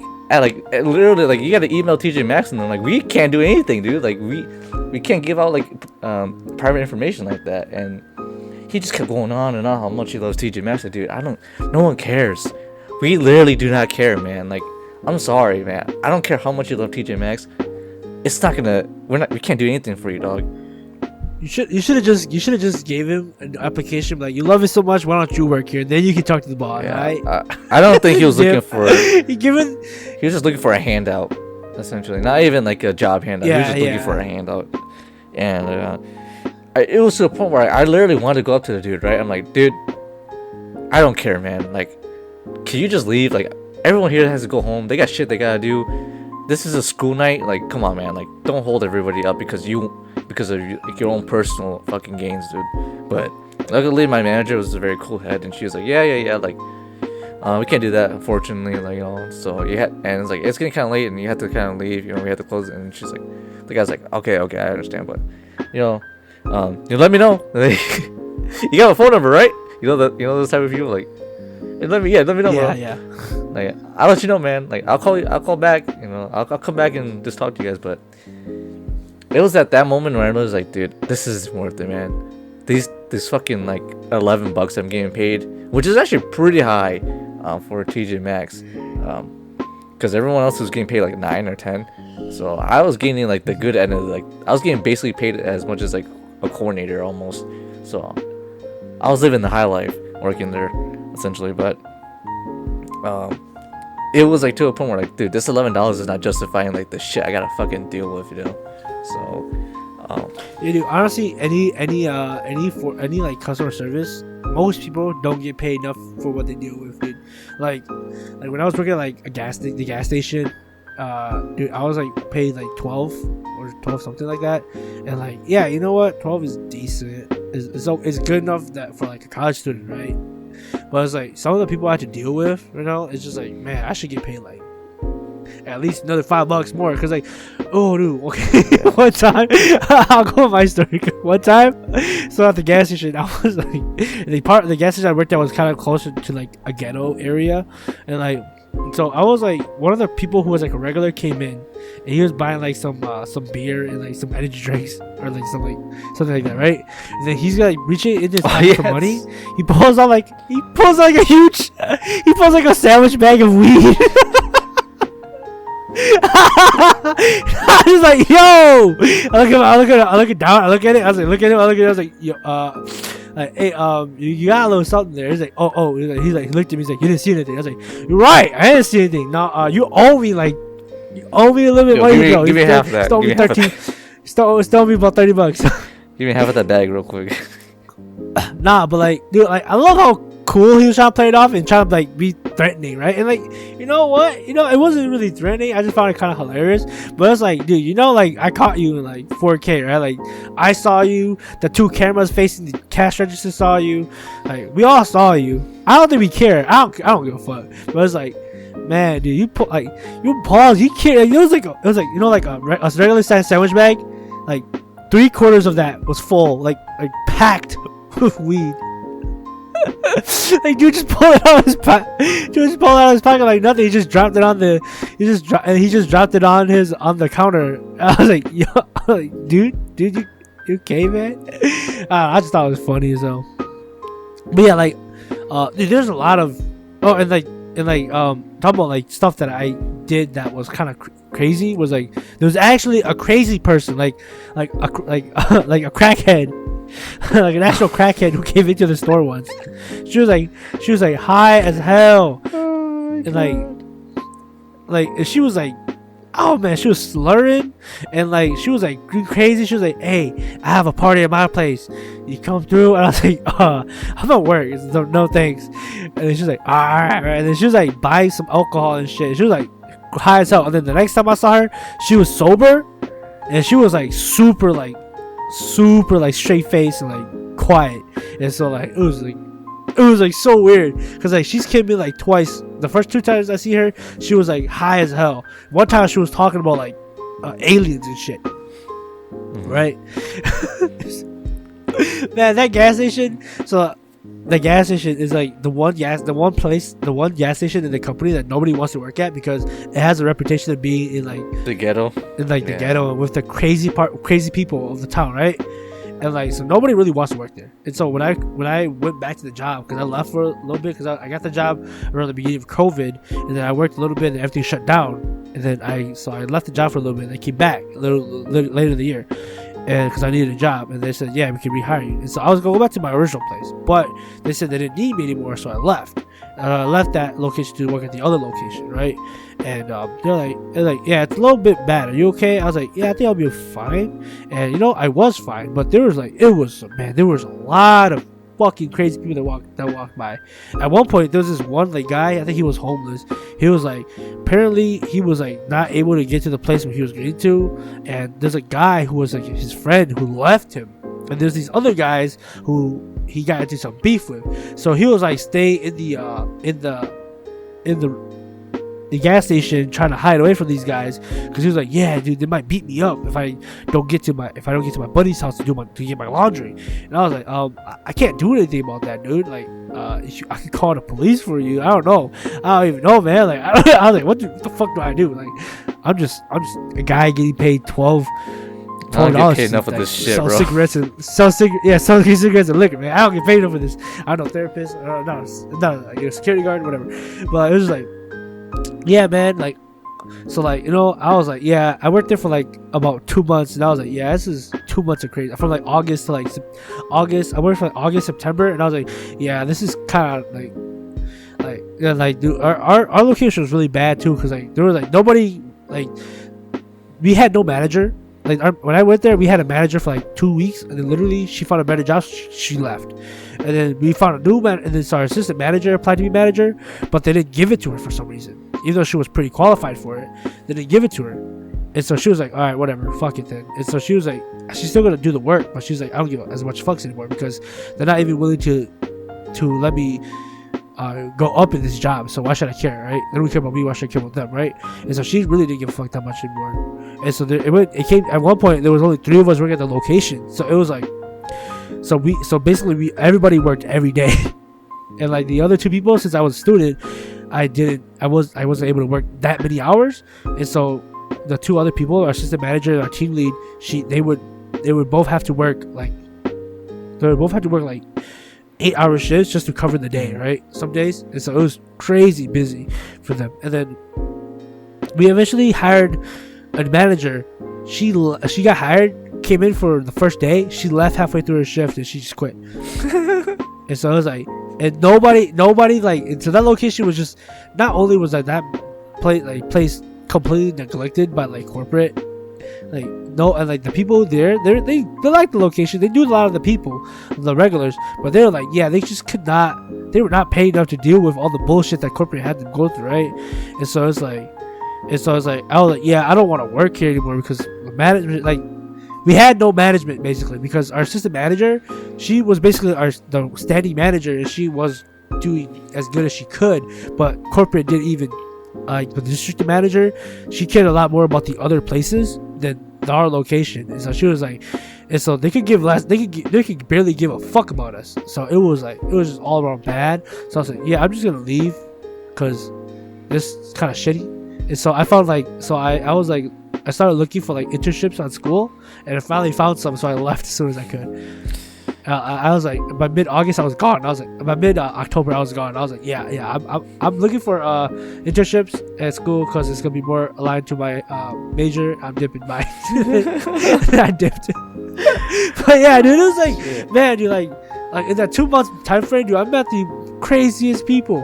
literally like you got to email TJ Maxx and them. Like, we can't do anything, dude. Like, we can't give out like private information like that. And he just kept going on and on how much he loves TJ Maxx. Like, dude, no one cares. We literally do not care, man. Like, I'm sorry, man. I don't care how much you love TJ Maxx. It's not gonna. We can't do anything for you, dog. You should have just gave him an application like, you love it so much, why don't you work here? Then you can talk to the boss, right? I don't think he was looking for. He was just looking for a handout, essentially. Not even like a job handout. He was just looking for a handout, and. It was to the point where I literally wanted to go up to the dude, right? I'm like, dude, I don't care, man. Like, can you just leave? Like, everyone here has to go home. They got shit they gotta do. This is a school night. Like, come on, man. Like, don't hold everybody up because of like, your own personal fucking gains, dude. But luckily, my manager was a very cool head, and she was like, yeah. Like, we can't do that, unfortunately. Like, you know, so and it's like it's getting kind of late, and you have to kind of leave. You know, we have to close it. And she's like, the guy's like, okay, I understand, but you know. You let me know. You got a phone number, right? You know those type of people. Like, let me know, bro. Yeah. Like, I'll let you know, man. Like, I'll call back. You know, I'll come back and just talk to you guys. But it was at that moment where I was like, dude, this is worth it, man. These fucking like $11 I'm getting paid, which is actually pretty high, for TJ Maxx, because everyone else was getting paid like 9 or 10. So I was getting like the good end of like I was getting basically paid as much as like a coordinator almost. So I was living the high life working there essentially, but it was like to a point where like, dude, this $11 is not justifying like the shit I gotta fucking deal with, you know. So yeah, dude, honestly, any like customer service, most people don't get paid enough for what they deal with, dude. Like when I was working at like the gas station, dude, I was like paid like 12 or 12 something like that, and like, yeah, you know what, 12 is decent. It's good enough that for like a college student, right? But it's like some of the people I had to deal with, you know, it's just like, man, I should get paid like at least another $5 more, because like, oh dude, okay. One time I'll go with my story. One time, so at the gas station, I was like, the gas station I worked at was kind of closer to like a ghetto area, and like, so I was like, one of the people who was like a regular came in, and he was buying like some beer and like some energy drinks or like something like that, right? And then he's like reaching in his pocket for money. He pulls out like a sandwich bag of weed. I was like, yo! I look at it. I was like, look at him. I was like, yo, like, hey, you got a little something there. He's like, oh. He looked at me. He's like, you didn't see anything. I was like, you're right. I didn't see anything. No, you owe me a little bit money. Give me half of that. Stole me 13. Stole me about $30. Give me half of that bag real quick. Nah, but like, dude, like, I love how cool he was trying to play it off and trying to like be threatening, right? And like, you know what? You know, it wasn't really threatening. I just found it kind of hilarious. But it's like, dude, you know, like, I caught you in like 4K, right? Like, I saw you. The 2 cameras facing the cash register saw you. Like, we all saw you. I don't think we care. I don't give a fuck. But it's like, man, dude, you pause. You can't. It was like you know, like a regular size sandwich bag. Like 3/4 of that was full, like packed with weed. Like, dude, just pull it out of his pocket. Like nothing. He just dropped it on the. He just dropped it on the counter. I was like, yo, dude, you okay, man? I just thought it was funny as hell. But yeah, like, dude, there's a lot of and talking about like stuff that I did that was kind of crazy. Was like, there was actually a crazy person, like a crackhead. Like an actual crackhead who came into the store once. She was like high as hell, and like she was like oh man, she was slurring, and like she was like crazy. She was like, "Hey, I have a party at my place. You come through?" And I was like, I'm at work. So no thanks." And then she was like, "All right." And then she was like buying some alcohol and shit. She was like high as hell. And then the next time I saw her, she was sober, and she was like super like straight face and like quiet. And so like it was like so weird because like she's came in like twice. The first 2 times I see her, she was like high as hell. One time she was talking about like aliens and shit, right? Man, that gas station. So the gas station is like the one gas station in the company that nobody wants to work at because it has a reputation of being in like The ghetto. the ghetto with the crazy people of the town, right? And like, so nobody really wants to work there. And so when I went back to the job, because I left for a little bit, because I got the job around the beginning of COVID, and then I worked a little bit, and everything shut down. And then I left the job for a little bit, and I came back a little later in the year, and because I needed a job, and they said, yeah, we can rehire you. And so I was gonna go back to my original place, but they said they didn't need me anymore, so I left. I left that location to work at the other location, right? And they're like, yeah, it's a little bit bad. Are you okay? I was like, yeah, I think I'll be fine. And you know, I was fine, but there was a lot of fucking crazy people that walked by. At one point, there was this one like guy. I think he was homeless. He was like, apparently he was like not able to get to the place where he was getting to. And there's a guy who was like his friend who left him. And there's these other guys who he got into some beef with. So he was like staying in the gas station trying to hide away from these guys because he was like, yeah, dude, they might beat me up if I don't get to my buddy's house to get my laundry. And I was like, I can't do anything about that, dude. Like, I could call the police for you. I don't know. I don't even know, man. Like, I was like, what the fuck do I do? Like, I'm just a guy getting paid $12 I don't get paid enough of this shit, bro. Sell cigarettes and liquor, man. I don't get paid enough for this. I don't know, therapist, no, security guard, whatever. But it was like, yeah, man, like, so like, you know, I was like, yeah, I worked there for like about 2 months, and I was like, yeah, this is 2 months of crazy. From like August to like August, I worked for like August, September, and I was like, yeah, this is kind of like, yeah, like, dude, our location was really bad too, because like there was like nobody, like, we had no manager. Like when I went there, we had a manager for like 2 weeks, and then literally she found a better job. She left, and then we found a new man, and then our assistant manager applied to be manager, but they didn't give it to her for some reason, even though she was pretty qualified for it. They didn't give it to her, and so she was like, "All right, whatever, fuck it then." And so she was like, she's still gonna do the work, but she's like, "I don't give as much fucks anymore because they're not even willing to let me go up in this job. So why should I care, right? They don't care about me. Why should I care about them, right?" And so she really didn't give a fuck that much anymore. And so it came at one point. There was only 3 of us working at the location. So it was like, so basically everybody worked every day, and like the other 2 people, since I was a student, I wasn't able to work that many hours. And so the 2 other people, our assistant manager and our team lead, they would both have to work like 8-hour shifts just to cover the day, right? Some days. And so it was crazy busy for them. And then we eventually hired a manager. She got hired, came in for the first day. She left halfway through her shift and she just quit. And so I was like, and nobody like, and so that location was just, not only was like that place completely neglected by like corporate, like, no, and like the people there, they like the location. They knew a lot of the people, the regulars, but they were like, yeah, they just could not. They were not paid enough to deal with all the bullshit that corporate had to go through, right? And so it's like, I was like, yeah, I don't want to work here anymore because the management, like, we had no management basically because our assistant manager, she was basically the standing manager, and she was doing as good as she could, but corporate didn't even. But the district manager, she cared a lot more about the other places than our location, and so she was like, and so they could give less. They could barely give a fuck about us. So it was just all around bad. So I was like, yeah, I'm just gonna leave because this is kind of shitty. And so I found like, so I was like, I started looking for like internships on school, and I finally found some. So I left as soon as I could. I was like, by mid-August I was gone. I was like, by mid-October I was gone. I was like, yeah, I'm looking for internships at school because it's gonna be more aligned to my major. I'm dipping mine. I dipped. But yeah, dude, it was like, shit. Man, dude, like in that 2 months time frame, dude, I met the craziest people.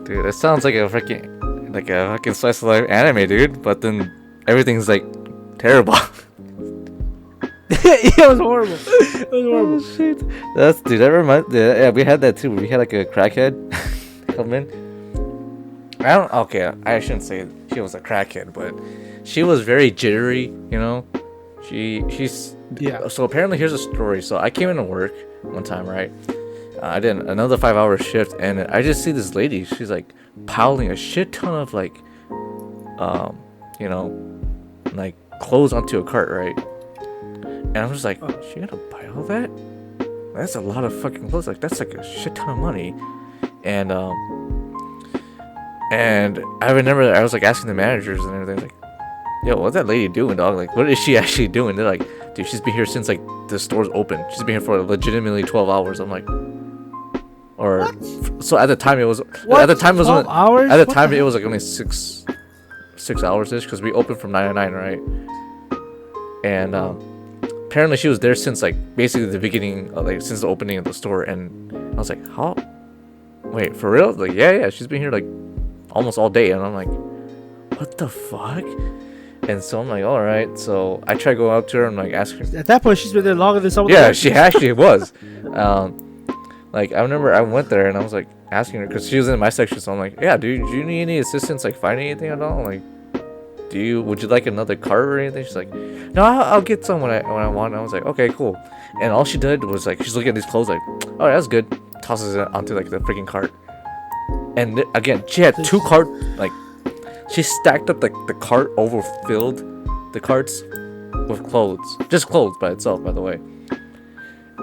Dude, that sounds like a fucking slice of life anime, dude. But then everything's like terrible. It was horrible. It was horrible. Oh, shit. That reminds. Yeah, we had that too. We had like a crackhead come in. I shouldn't say she was a crackhead, but she was very jittery. You know, she's. Yeah. So apparently, here's a story. So I came into work one time, right? I did another 5-hour shift, and I just see this lady. She's like piling a shit ton of like, you know, like clothes onto a cart, right? And I'm just like, she gonna buy all that? That's a lot of fucking clothes. Like that's like a shit ton of money. And I remember I was like asking the managers and everything, like, yo, what's that lady doing, dog? Like, what is she actually doing? They're like, dude, she's been here since like the store's open. She's been here for legitimately 12 hours. I'm like, or what? So at the time it was. What? At the time it was 12 hours? At the time it was like only 6 hours ish because we opened from 9 to 9, right? And apparently she was there since like basically the beginning, like since the opening of the store. And I was like, how? Wait, for real? Like, yeah, she's been here like almost all day. And I'm like, what the fuck? And so I'm like, all right. So I try to go up to her and like ask her. At that point, she's been there longer than someone. Yeah, she actually was. Like I remember I went there and I was like asking her because she was in my section. So I'm like, yeah, dude, do you need any assistance like finding anything at all? Like, would you like another cart or anything? She's like, no, I'll get some when I want. And I was like, okay, cool. And all she did was like, she's looking at these clothes like, oh, that's good. Tosses it onto like the freaking cart. And again, she had 2 cart, like she stacked up like the cart overfilled the carts with clothes, just clothes by itself, by the way.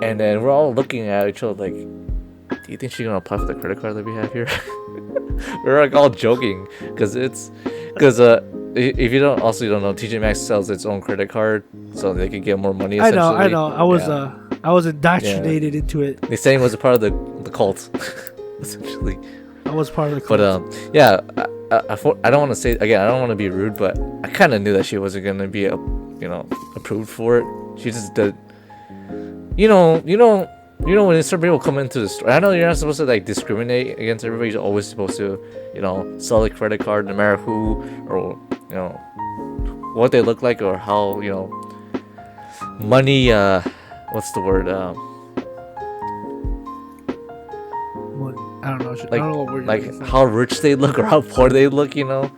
And then we're all looking at each other like, do you think she's gonna apply for the credit card that we have here? We're like all joking because if you don't know, TJ Maxx sells its own credit card so they can get more money. I know. I was indoctrinated into it. They saying it was a part of the cult, essentially. I was part of the cult. But yeah, I don't want to say again. I don't want to be rude, but I kind of knew that she wasn't gonna be approved for it. She just did. You know when certain people come into the store. I know you're not supposed to like discriminate against everybody. You're always supposed to, sell a credit card no matter who or what they look like or how money. What's the word? I don't know. Like, I don't know what word like how rich they look or how poor they look. Oh,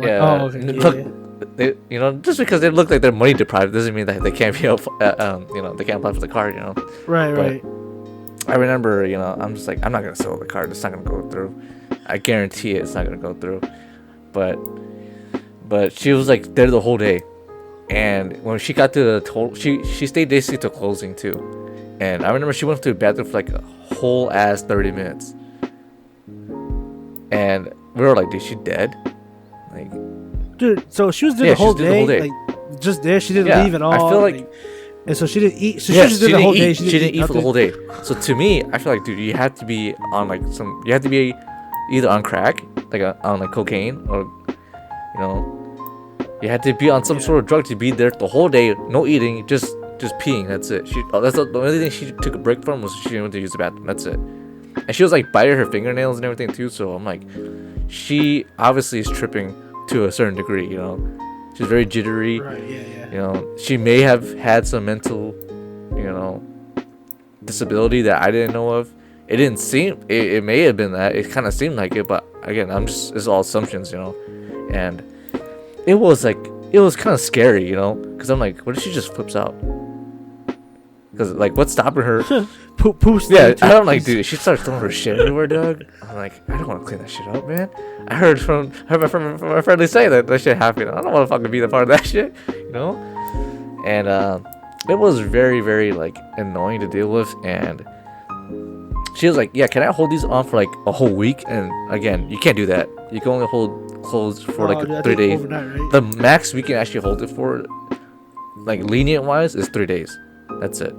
yeah. Okay. Look, they, just because they look like they're money deprived doesn't mean that they can't be they can't apply for the card. Right. I remember, I'm just like, I'm not gonna sell the card. It's not gonna go through. I guarantee it's not gonna go through. But she was like there the whole day, and when she got to the total, she stayed basically till closing too. And I remember she went to the bathroom for like a whole ass 30 minutes, and we were like, dude, she dead? Like, dude, so she was there the whole day, like just there. She didn't leave at all. I feel like and so she didn't eat. So she just did the whole day. She didn't eat for the whole day. So to me, I feel like, dude, you have to be on like you have to be either on crack, like on like cocaine, or you had to be on some sort of drug to be there the whole day, no eating, just peeing. That's it. That's the only thing she took a break from was she went to use the bathroom. That's it. And she was like biting her fingernails and everything too. So I'm like, she obviously is tripping to a certain degree. She's very jittery. Right. Yeah. She may have had some mental, disability that I didn't know of. It didn't seem. It may have been that. It kind of seemed like it, but again, it's all assumptions, And it was kind of scary, because I'm like, what if she just flips out? Because like, what's stopping her? Poops. Yeah, I don't like, dude. She starts throwing her shit everywhere, Doug. I'm like, I don't want to clean that shit up, man. I heard from my friend say that shit happened. I don't want to fucking be the part of that shit, And it was very, very like annoying to deal with. And she was like, yeah, can I hold these on for like a whole week? And again, you can't do that. You can only hold clothes for like 3 days. Overnight, right? The max we can actually hold it for, like lenient wise, is 3 days. That's it.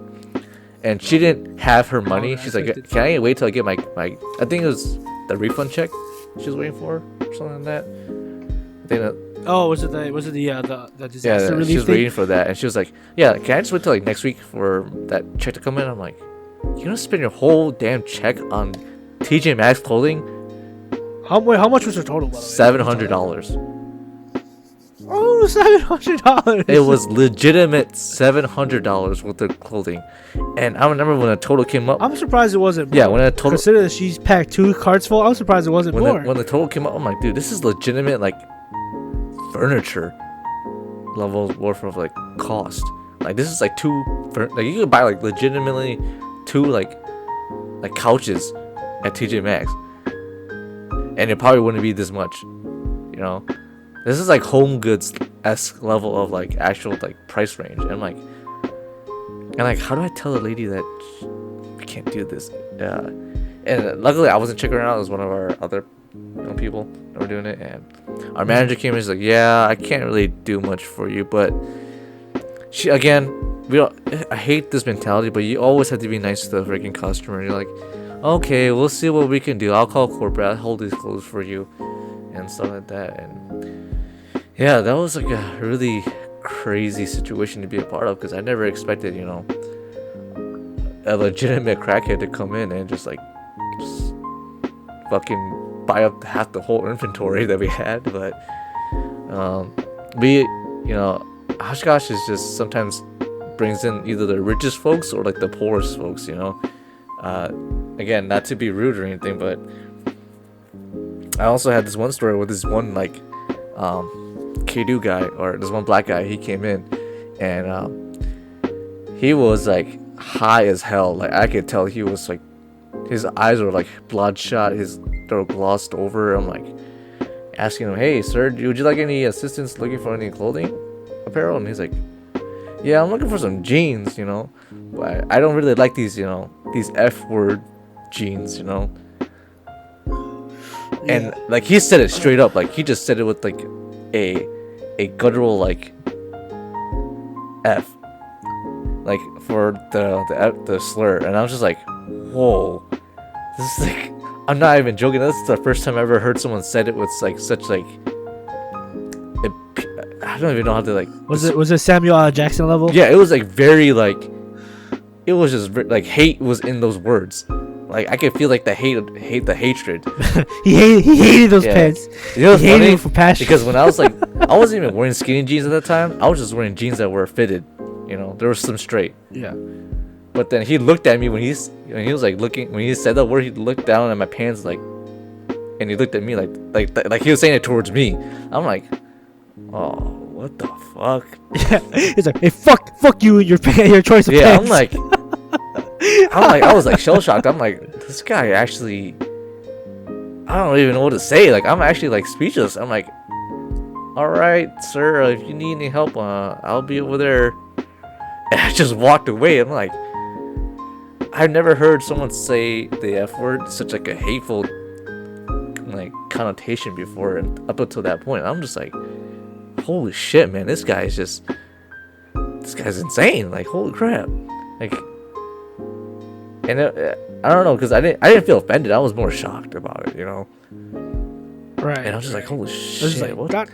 And she didn't have her money. She's like, can I wait till I get my I think it was the refund check she was waiting for or something like that. I think that, was it the disaster relief she was thing? waiting for that, and she was like, yeah, can I just wait till like next week for that check to come in? I'm like, you're gonna spend your whole damn check on TJ Maxx clothing? How much was her total? $700. Oh, $700. It was legitimate $700 worth of clothing, and I remember when a total came up. I'm surprised it wasn't more. Yeah, when a total. Consider that she's packed 2 carts full. I'm surprised it wasn't more. When the total came up, I'm like, dude, this is legitimate like furniture level worth of like cost. Like this is like like you could buy like legitimately 2 like couches at TJ Maxx, and it probably wouldn't be this much, you know. This is like Home Goods esque level of like actual like price range. And I'm like, how do I tell a lady that we can't do this? And luckily I wasn't checking her out. It was one of our other people that were doing it, and our manager came and was like, yeah, I can't really do much for you, but she again, I hate this mentality, but you always have to be nice to the freaking customer. You're like, okay, we'll see what we can do. I'll call corporate. I'll hold these clothes for you and stuff like that. And yeah, that was like a really crazy situation to be a part of, because I never expected, you know, a legitimate crackhead to come in and just fucking buy up half the whole inventory that we had. But you know, Oshkosh is just sometimes brings in either the richest folks or like the poorest folks, you know. Again, not to be rude or anything, but I also had this one story with this one like K2 guy, or this one black guy. He came in and he was like high as hell. Like I could tell he was like, his eyes were like bloodshot, they were glossed over. I'm like asking him, hey sir, would you like any assistance looking for any clothing apparel? And he's like, yeah, I'm looking for some jeans, you know, but I don't really like these, you know, these F word jeans, you know. And like he said it straight up, like he just said it with like a guttural like F, like for the slur. And I was just like, whoa, this is like, I'm not even joking, this is the first time I ever heard someone said it with like such like I don't even know how to like. Was it Samuel L. Jackson level? Yeah, it was like very like, it was just like hate was in those words. Like I could feel like the hatred. he hated those pants. You know what's he hated funny? them for passion. Because when I was like, I wasn't even wearing skinny jeans at that time. I was just wearing jeans that were fitted. You know, there was some straight. Yeah. But then he looked at me when he was like looking, when he said that word, he looked down at my pants like, and he looked at me like he was saying it towards me. I'm like, oh, what the fuck? Yeah. He's like, hey, fuck you and your choice of pants. Yeah, I was like shell shocked. I'm like, this guy actually, I don't even know what to say. Like I'm actually like speechless. I'm like, all right, sir, if you need any help, I'll be over there. And I just walked away. I'm like, I've never heard someone say the F word, such like a hateful like connotation before, and up until that point, I'm just like, holy shit, man, this guy's insane. Like, holy crap. Like, and I don't know, because I didn't feel offended. I was more shocked about it, you know. Right. And I was just like, holy shit. It's just like, God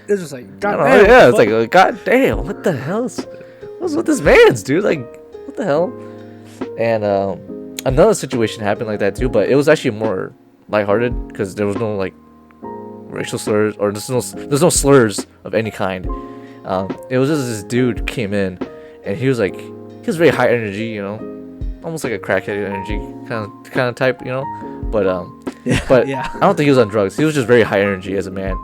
damn. damn. Yeah, it's like, God damn, what the hell's what's with this man's, dude? Like, what the hell? And another situation happened like that too, but it was actually more lighthearted because there was no like racial slurs, or there's no slurs of any kind. It was just this dude came in, and he was very high energy, you know, almost like a crackhead energy kind of type, you know. But yeah. I don't think he was on drugs. He was just very high energy as a man.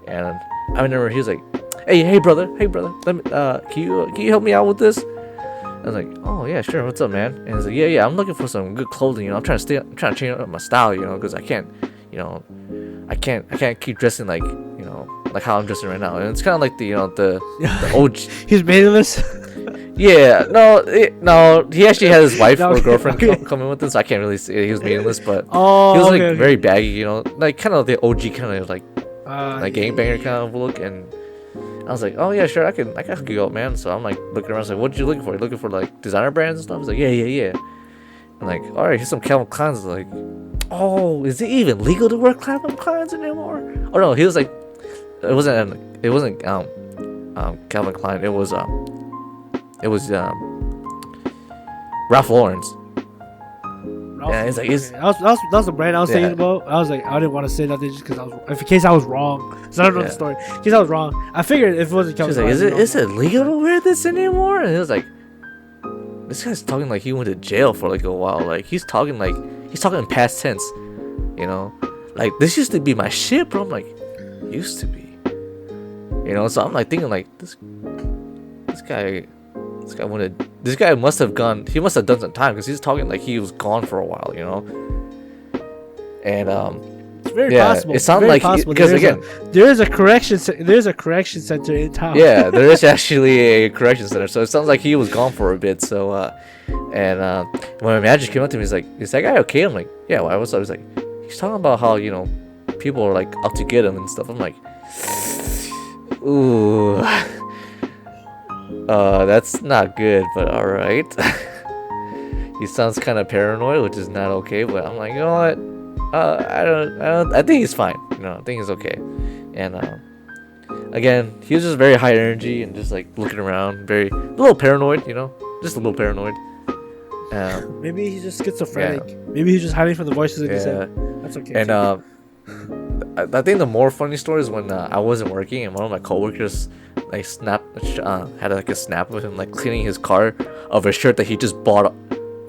And I remember he was like, hey brother, let me can you help me out with this? I was like, oh yeah, sure, what's up, man? And he's like, yeah, I'm looking for some good clothing, you know. I'm trying to change up my style, you know, because I can't keep dressing like, you know, like how I'm dressing right now. And it's kind of like the OG. He's maidenless. Yeah, no, he actually had his wife or girlfriend come in with him, so I can't really say he was maidenless, but he was like very baggy, you know, like kind of the OG kind of like gangbanger kind of look. And I was like, oh yeah, sure, I can hook you up, man. So I'm like looking around, I was like, what you looking for? You looking for like designer brands and stuff? I was like, yeah. I'm like, all right, here's some Calvin Klein's. Like, oh, is it even legal to wear Calvin Klein's anymore? Oh no, he was like, it wasn't Calvin Klein. It was Ralph Lauren's. Yeah, it's like it's That was the brand I was Yeah. thinking about. I was like, I didn't want to say nothing just because in case I was wrong. So I don't know Yeah. the story. In case I was wrong, I figured if it wasn't She was Calvin like, Klein, is it legal to wear this anymore? And it was like, this guy's talking like he went to jail for like a while. Like he's talking in past tense, you know, like this used to be my shit, bro. I'm like, used to be, you know. So I'm like thinking like this guy must have gone. He must have done some time because he's talking like he was gone for a while, you know. And it's very yeah, possible. it sounded like because again, there's a correction center in town. yeah, there is actually a correction center. So it sounds like he was gone for a bit. So when my manager came up to me, he's like, "Is that guy okay?" I'm like, "Yeah, why? What's up?" He's like, "He's talking about how, you know, people are like out to get him and stuff." I'm like, "Ooh, that's not good." But all right. He sounds kind of paranoid, which is not okay. But I'm like, you know what? I think he's fine. You know, I think he's okay. And again, he was just very high energy and just like looking around, a little paranoid. You know, just a little paranoid. Maybe he's just schizophrenic. Yeah. Maybe he's just hiding from the voices in his head. That's okay. And I think the more funny story is when I wasn't working and one of my coworkers like had like a snap of him like cleaning his car of a shirt that he just bought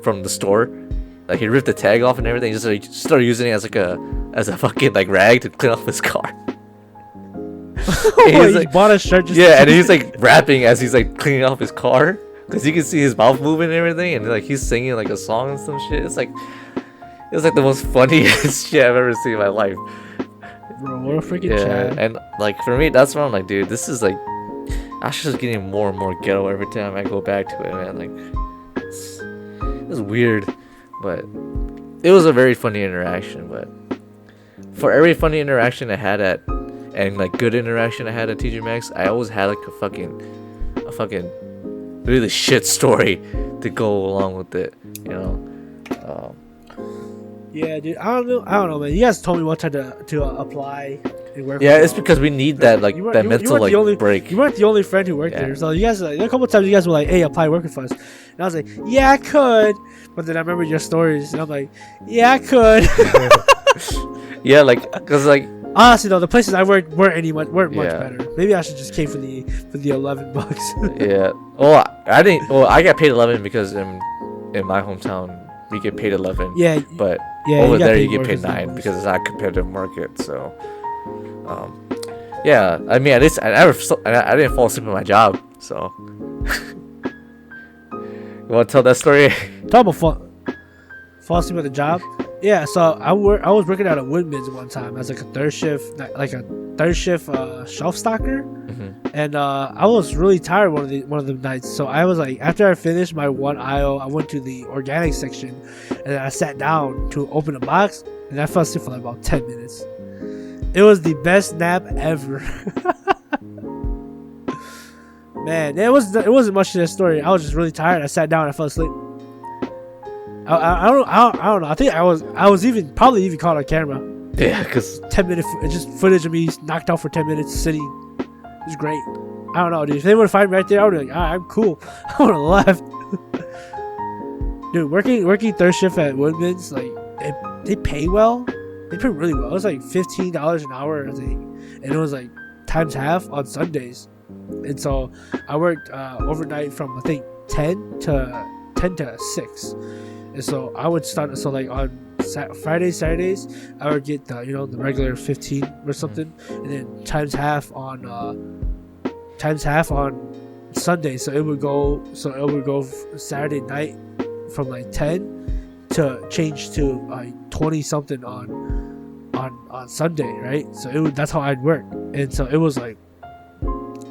from the store. Like he ripped the tag off and everything. Just like, started using it as a fucking like rag to clean off his car. He like, bought a shirt. And he's like rapping as he's like cleaning off his car because you can see his mouth moving and everything, and like he's singing like a song and some shit. It was like the most funniest shit I've ever seen in my life. Bro, what a freaking chat. And like for me, that's where I'm like, dude, this is like, Ash's just getting more and more ghetto every time I go back to it, man. Like it's weird. But it was a very funny interaction. But for every funny interaction I had and like good interaction I had at TJ Maxx, I always had like a fucking really shit story to go along with it, you know. Yeah, dude. I don't know, man. You guys told me what time to apply and work. Yeah, it's because we need that like that mental like break. You weren't the only friend who worked there, so you guys a couple times you guys were like, "Hey, apply working for us," and I was like, "Yeah, I could," but then I remember your stories, and I'm like, "Yeah, I could." Yeah, like because like honestly though, the places I worked weren't much better. Maybe I should just came for the $11. Yeah. Well, I didn't. Well, I got paid 11 because in my hometown we get paid 11. Yeah. But over there you get paid 9 because it's not a competitive market. So, yeah. I mean, at least I didn't fall asleep at my job. So, you want to tell that story? Talk about fall asleep at the job. Yeah, so I was working at a Woodman's one time as like a third shift shelf stocker, and I was really tired one of the nights. So I was like, after I finished my one aisle, I went to the organic section, and then I sat down to open a box, and I fell asleep for like about 10 minutes. It was the best nap ever. Man, it wasn't much to the story. I was just really tired. I sat down, and I fell asleep. I don't know. I think I was probably even caught on camera. Yeah, because 10-minute just footage of me knocked out for 10 minutes sitting. It was great. I don't know, dude. If they would have find me right there, I would have like, I'm cool. I would have left. Dude, working third shift at Woodman's, like they pay well. They pay really well. It was like $15 an hour, I think, and it was like times half on Sundays. And so I worked overnight from I think 10 to 6. And so I would start, so like on Fridays, Saturdays, I would get the regular 15 or something, and then times half on Sunday. So it would go Saturday night from like 10 to change to like 20 something on Sunday, right? So that's how I'd work, and so it was like.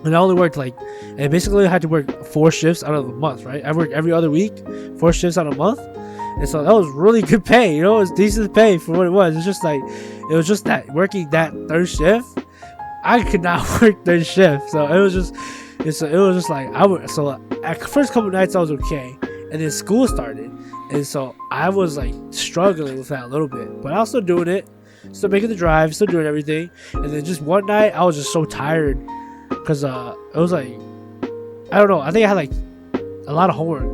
And I only worked and basically I had to work 4 shifts out of the month, right? I worked every other week, 4 shifts out of a month. And so that was really good pay, it was decent pay for what it was. It was just that working that third shift, I could not work third shift. So it was just like at first couple nights I was okay, and then school started, and so I was like struggling with that a little bit, but I was still doing it, still making the drive, still doing everything. And then just one night I was just so tired because it was like, I don't know, I think I had like a lot of homework.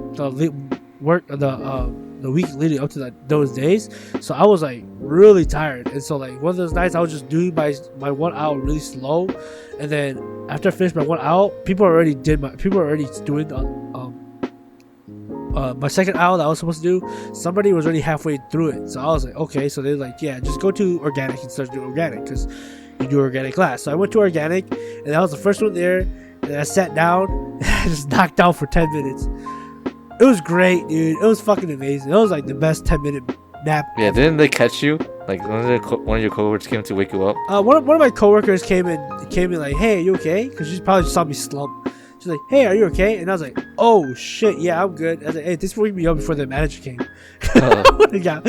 The the week leading up to those days. So I was like really tired, and so like one of those nights I was just doing my 1 hour really slow, and then after I finished my 1 hour, people were already doing my second hour that I was supposed to do. Somebody was already halfway through it, so I was like, okay. So they're like, yeah, just go to organic and start doing organic because you do organic last. So I went to organic, and that was the first one there. And I sat down, and I just knocked out for 10 minutes. It was great, dude. It was fucking amazing. It was like the best 10-minute nap. Yeah, didn't they catch you? Like one of your coworkers came to wake you up. One of my coworkers came in like, hey, are you okay? Because she probably just saw me slump. She's like, hey, are you okay? And I was like, oh shit, yeah, I'm good. I was like, hey, this woke me up before the manager came. Probably got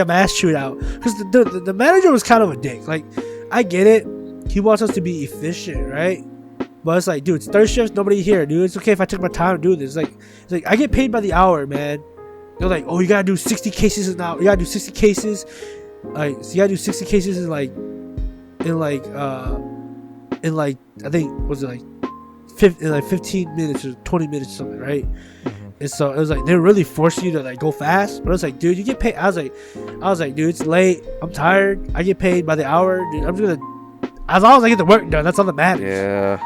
my ass chewed out because the manager was kind of a dick. Like, I get it, he wants us to be efficient, right? But it's like, dude, it's third shift, nobody here, dude. It's okay if I took my time to do this. It's like I get paid by the hour, man. They're like, oh, you gotta do 60 cases now. You gotta do 60 cases. Like, so you gotta do 60 cases in I think was it like 15 minutes or 20 minutes or something, right? Mm-hmm. And so it was like they really forced you to like go fast. But it was like, dude, you get paid. I was like, dude, it's late. I'm tired. I get paid by the hour, dude. I'm just gonna, as long as I get the work done, that's all that matters. Yeah.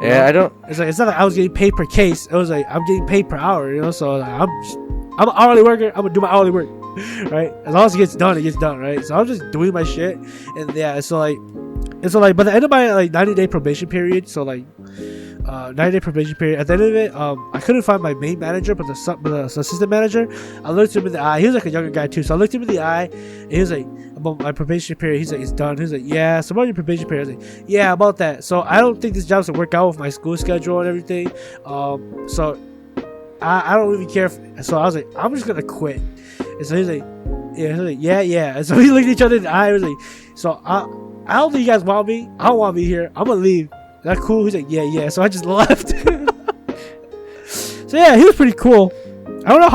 Yeah, I don't. It's not like I was getting paid per case. It was like I'm getting paid per hour, you know. So like, I'm an hourly worker. I'm gonna do my hourly work, right? As long as it gets done, right? So I'm just doing my shit, and yeah. So like, by the end of my like 90-day probation period, so like 90-day probation period. At the end of it, I couldn't find my main manager, but the assistant manager. I looked him in the eye. He was like a younger guy too, so I looked him in the eye, and he was like, about my probation period. He's like, it's done. He's like, yeah. So about your probation period, I was like, yeah, about that. So I don't think this job's gonna work out with my school schedule and everything. So I don't really care. So I was like, I'm just gonna quit. And so he's like, yeah. And so we looked at each other in the eye. I was like, so I don't think you guys want me. I don't want to be here. I'm gonna leave. Is that cool? He's like, yeah. So I just left. So yeah, he was pretty cool. I don't know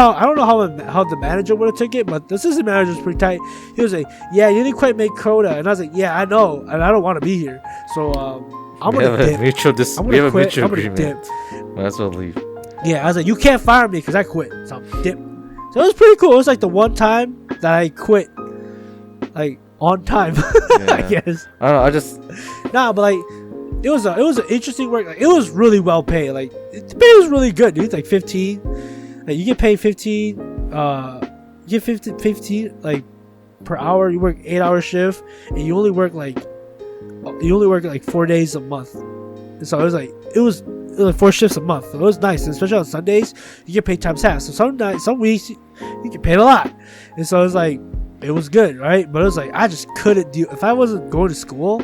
how the manager would have took it, but the assistant manager was pretty tight. He was like, yeah, you didn't quite make quota. And I was like, yeah, I know, and I don't want to be here. So I'm gonna dip. We have a mutual agreement. Dip. Might as well leave. Yeah, I was like, you can't fire me because I quit. So I'm dip. So it was pretty cool. It was like the one time that I quit, like on time. Yeah. I guess. I don't know. I just but like it was an interesting work. Like, it was really well paid. Like the pay was really good, dude. Like 15. Like you get paid 15. You get 15 like per hour. You work 8-hour shift, and you only work like 4 days a month. And so it was like 4 shifts a month. So it was nice, and especially on Sundays, you get paid times half. So some weeks you get paid a lot, and so it's like it was good, right? But it was like I just couldn't do. If I wasn't going to school,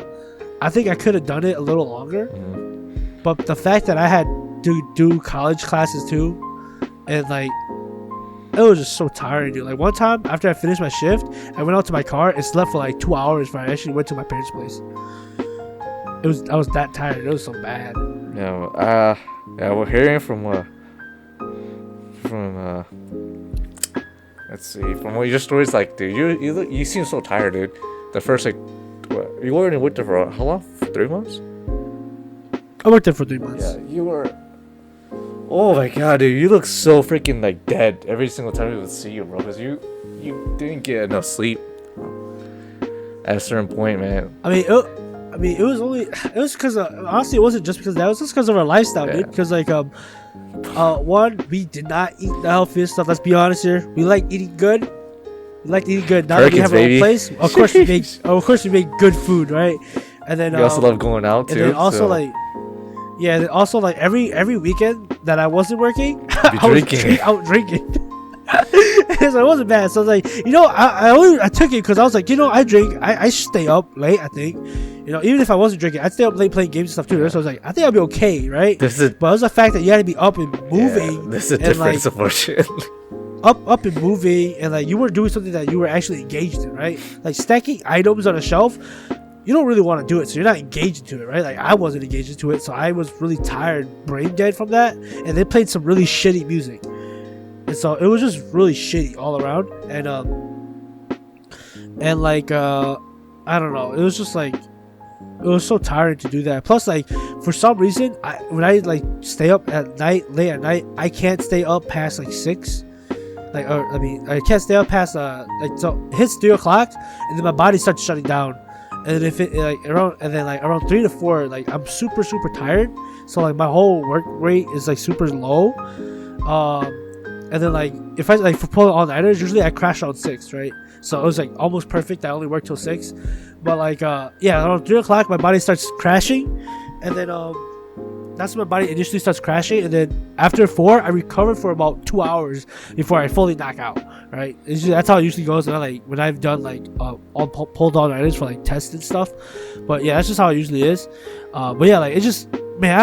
I think I could have done it a little longer. Mm-hmm. But the fact that I had to do college classes too, and like it was just so tiring, dude. Like one time after I finished my shift, I went out to my car and slept for like 2 hours before I actually went to my parents' place. I was that tired. It was so bad. Yeah, we're hearing from let's see, from what your story's like, dude. You seem so tired, dude. The first like, you were in winter for how long? 3 months? I worked there for 3 months. Yeah, you were. Oh my god, dude, you look so freaking like dead every single time we would see you, bro. Because you didn't get enough sleep at a certain point, man. I mean, it was because honestly, it wasn't just because that. It was just because of our lifestyle, dude. Because like one, we did not eat the healthiest stuff. Let's be honest here. We like eating good. Now that we have our own place, of course we make good food, right? And then we also love going out too. And then also like every weekend that I wasn't working, I was out drinking. So it wasn't bad. So I was like, I took it because I was like, I drink. I stay up late. I think, even if I wasn't drinking, I'd stay up late playing games and stuff too. So I was like, I think I'll be okay, right? But it was the fact that you had to be up and moving. Yeah, this is a difference of shit. Up and moving, and like you were doing something that you were actually engaged in, right? Like stacking items on a shelf. You don't really want to do it, so you're not engaged into it, right? Like I wasn't engaged into it, so I was really tired, brain dead from that. And they played some really shitty music, and so it was just really shitty all around. And like I don't know, it was just like it was so tiring to do that. Plus, like for some reason, when I like stay up at night, late at night, I can't stay up past like 6. I can't stay up past so it hits 3 o'clock, and then my body starts shutting down. And then if it around 3 to 4, like I'm super tired, so like my whole work rate is like super low. And then like if I like for pulling all nighters, usually I crash around 6, right? So it was like almost perfect. I only work till 6, but like around 3 o'clock my body starts crashing, and then that's when my body initially starts crashing, and then after 4 I recover for about 2 hours before I fully knock out. Right, that's how it usually goes. When I've done like all pulled all nighters for like tests and stuff. But yeah, that's just how it usually is. But yeah, like it just, man,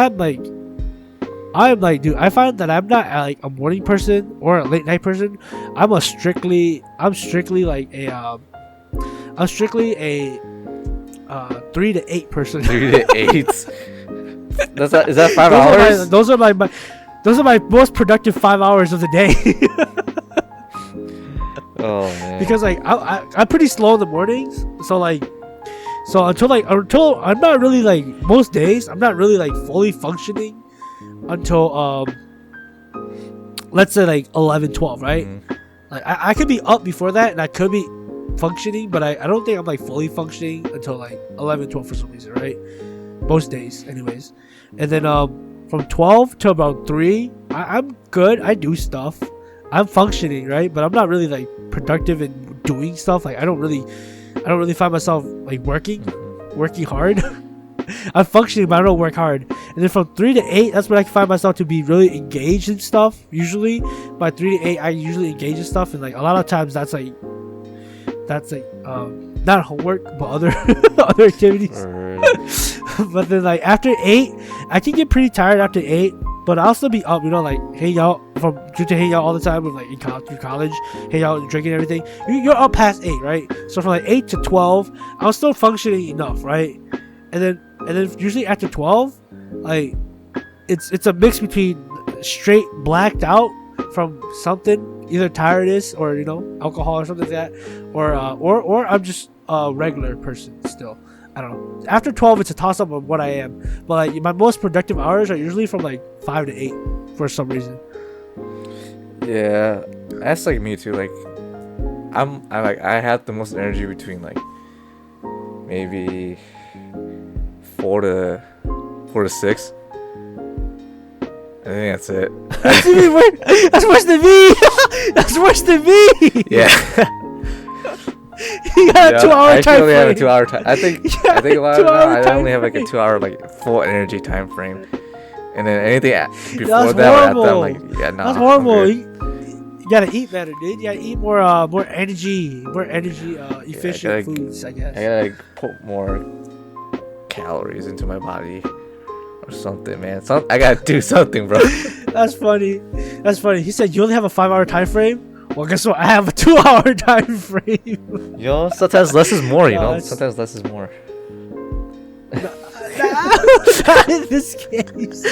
I'm like, dude, I find that I'm not like a morning person or a late night person. I'm strictly like a 3 to 8 person. 3 to 8. Is that 5 hours? Those are my most productive 5 hours of the day. Oh man. Because like I'm pretty slow in the mornings, so until I'm not really like, most days I'm not really like fully functioning until let's say like 11-12, right? Mm-hmm. Like I could be up before that and I could be functioning, but I don't think I'm like fully functioning until like 11-12 for some reason, right? Most days anyways. And then from 12 to about 3 I'm good. I do stuff, I'm functioning, right? But I'm not really like productive in doing stuff. Like I don't really find myself like working hard. I'm functioning, but I don't work hard. And then from 3 to 8, that's when I can find myself to be really engaged in stuff. Usually by 3 to 8 I usually engage in stuff, and like a lot of times that's like not homework but other other activities. But then like after 8 I can get pretty tired after 8, but I'll still be up, like hang out hang out all the time with like through college, hang out and drinking everything. You're up past 8, right? So from like 8 to 12 I'm still functioning enough, right? And then usually after 12, like it's a mix between straight blacked out from something, either tiredness or alcohol or something like that, or I'm just a regular person still. I don't know. After 12 it's a toss up of what I am, but like my most productive hours are usually from like 5 to 8 for some reason. Yeah, that's like me too. Like I have the most energy between like maybe 4 to 6. I think that's it. That's worse than me. That's worse than me. Yeah. You got a 2 hour I time only frame. have a 2 hour time. I think a lot of now I only have like a 2 hour like full energy time frame, and then anything before that or after, I'm like, yeah, no. That's horrible. You gotta eat better, dude. You gotta eat more energy efficient foods, I guess. I gotta like put more calories into my body or something, man. I gotta do something, bro. That's funny. He said you only have a 5 hour time frame. Well, guess what? I have a 2 hour time frame. Sometimes less is more. Sometimes less is more. Not in this case.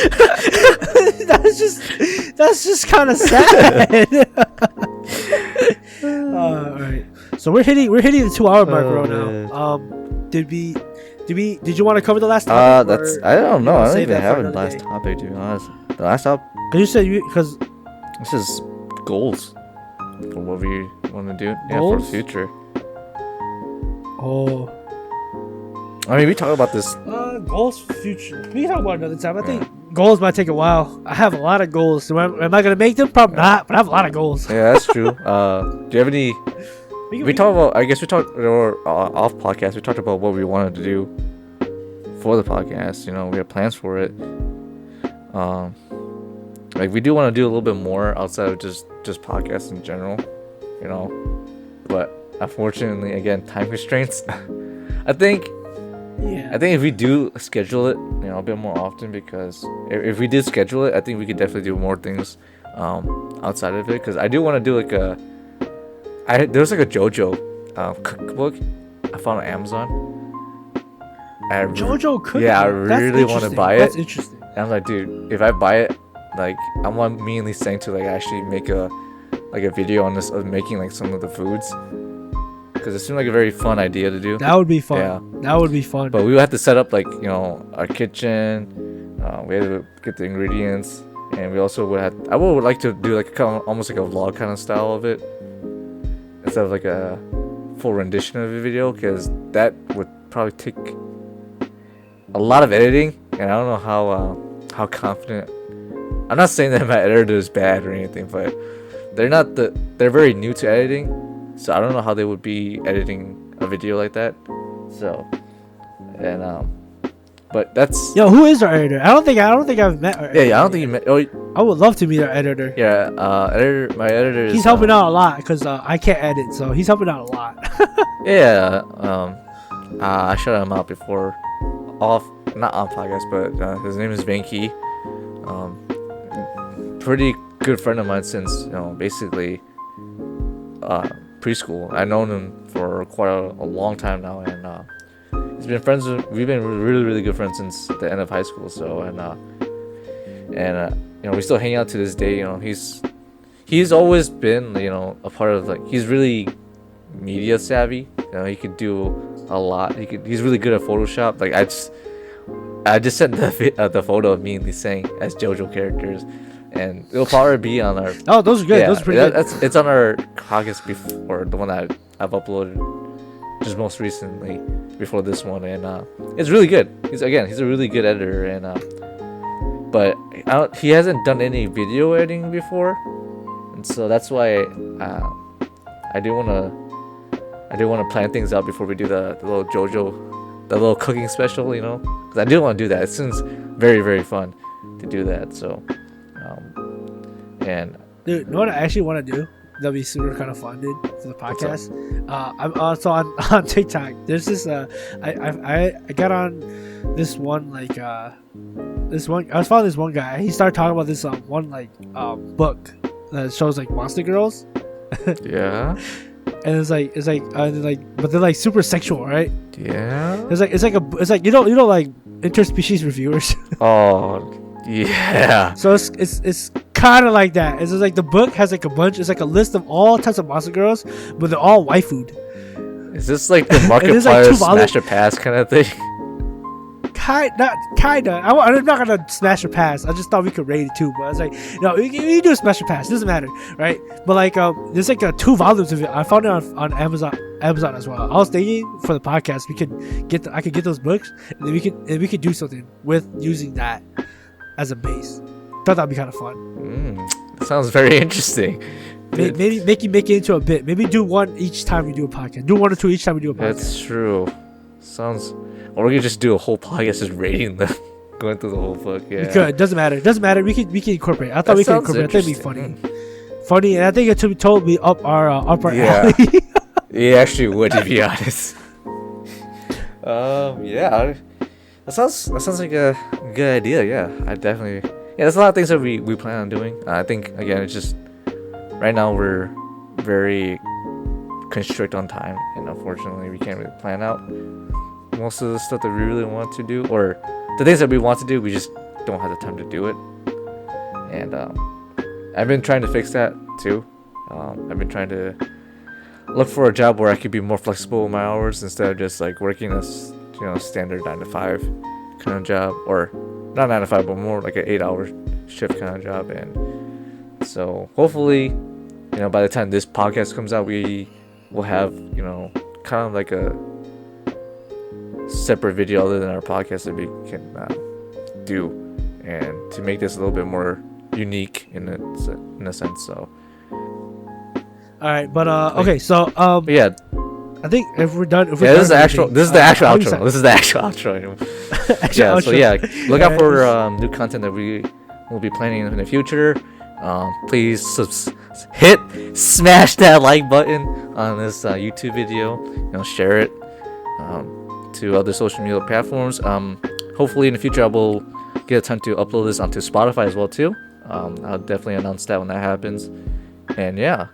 That's just kind of sad. All right. So we're hitting the 2 hour mark right now. Did you want to cover the last topic? I don't know. I don't even have a last topic, to be honest. The last topic. You said because this is goals for what we want to do. Yeah, for the future. Oh. I mean, we talk about this. Goals for future. We can talk about it another time. I think goals might take a while. I have a lot of goals. So am I gonna make them? Probably not. But I have a lot of goals. Yeah, that's true. Do you have any? We talked about. I guess we talked off podcast. We talked about what we wanted to do for the podcast. We have plans for it. Like we do want to do a little bit more outside of just podcasts in general. But unfortunately, again, time constraints. I think if we do schedule it, a bit more often, because if we did schedule it, I think we could definitely do more things outside of it. Because I do want to do like there's like a JoJo cookbook I found on Amazon. JoJo cookbook? Yeah, I really want to buy it. That's interesting. And I'm like, dude, if I buy it, like I'm immediately saying to like actually make a video on this of making like some of the foods. Because it seemed like a very fun idea to do. That would be fun. Yeah. That would be fun. But we would have to set up like our kitchen. We had to get the ingredients. and we also I would like to do like almost like a vlog kind of style of it, instead of like a full rendition of a video, because that would probably take a lot of editing, and I don't know how confident. I'm not saying that my editor is bad or anything, but they're very new to editing, so I don't know how they would be editing a video like that. So, and but that's Who is our editor? I don't think I've met our editor. I don't think you met. Oh, I would love to meet our editor. yeah. My editor is. He's helping out a lot because I can't edit, so he's helping out a lot. Yeah. I shouted him out before, not on podcast, but his name is Vang Kee. Pretty good friend of mine since basically preschool. I've known him for quite a long time now, and we've been really good friends since the end of high school. So we still hang out to this day. He's always been a part of, like, he's really media savvy. He could do a lot. He's really good at Photoshop. Like, I just sent the photo of me and Lee saying as JoJo characters, and it'll probably be on our. Oh, those are good. Those are pretty good. It's on our podcast before, the one that I've uploaded just most recently before this one, and it's really good. He's a really good editor, and but he hasn't done any video editing before, and so that's why I do want to plan things out before we do the little JoJo, the little cooking special, because I do want to do that. It seems very, very fun to do that. So, and dude, you know what I actually want to do? That'll be super kind of fun, dude, for the podcast. I'm also on TikTok. There's this I got on this one I was following this one guy. He started talking about this one book that shows like monster girls. yeah. And it's like but they're like super sexual, right? Yeah. It's like you know like interspecies reviewers. Oh yeah. So it's kind of like that. It's just like the book has like a bunch. It's like a list of all types of monster girls, but they're all waifu'd. Is this like the Markiplier like smash or pass kind of thing? Kinda. I'm not gonna smash or pass. I just thought we could rate it too, but I was like, you do a smash or pass. It doesn't matter, right? But like, there's like 2 volumes of it. I found it on Amazon as well. I was thinking for the podcast I could get those books, and then we could do something with using that as a base. Thought that'd be kind of fun. That sounds very interesting. Maybe make it into a bit. Maybe do one each time we do a podcast. Do 1 or 2 each time we do a podcast. That's true. Or we could just do a whole podcast just rating them, going through the whole book. Yeah. We could. Doesn't matter. We can incorporate. I thought we could incorporate. I think it'd be funny, and I think it would be totally up our alley. Yeah, actually would, to be honest. Yeah. That sounds like a good idea. Yeah, I definitely. Yeah, there's a lot of things that we plan on doing. I think again, it's just right now we're very constrict on time, and unfortunately, we can't really plan out most of the stuff that we really want to do, or the things that we want to do. We just don't have the time to do it, and I've been trying to fix that too. I've been trying to look for a job where I could be more flexible with my hours instead of just like working a standard 9 to 5 kind of job, or not 9 to 5, but more like an 8-hour shift kind of job. And so hopefully, by the time this podcast comes out, we will have kind of like a separate video other than our podcast that we can do, and to make this a little bit more unique in a sense. So all right, but okay, so yeah, I think if we're done, this is the actual outro. This is the actual outro. So yeah, look out for new content that we will be planning in the future. Please smash that like button on this YouTube video. Share it to other social media platforms. Hopefully in the future I will get a time to upload this onto Spotify as well too. I'll definitely announce that when that happens. And yeah,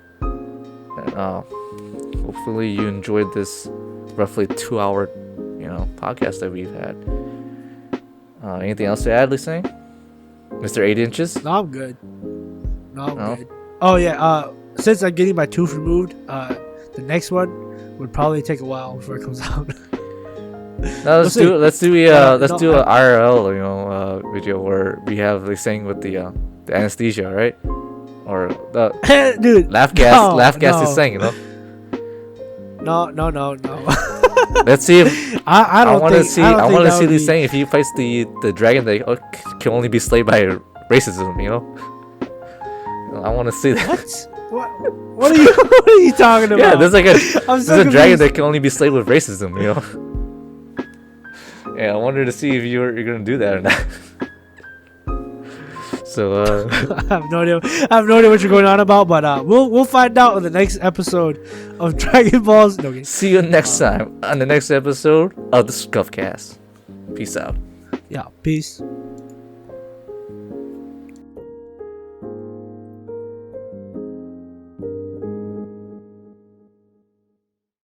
hopefully you enjoyed this roughly 2-hour podcast that we've had. Anything else to add, Lisang? Mr. 8 inches? No, I'm good. Good. Oh yeah, since I'm getting my tooth removed, the next one would probably take a while before it comes out. Let's do an IRL video where we have Lisang with the the anesthesia, right? Or the Dude, laugh gas is saying, you know. No. Let's see if I don't want to think. see. I want to see Lee saying if he fights the dragon that can only be slayed by racism. You know. I want to see that. What are you? What are you talking about? Yeah, there's like a dragon confused. that can only be slayed with racism. You know. Yeah, I wanted to see if you're gonna do that or not. So I have no idea. I have no idea what you're going on about, but we'll find out in the next episode of Dragon Balls. No, okay. see you next time on the next episode of the Scuffcast. Peace out. Yeah, peace.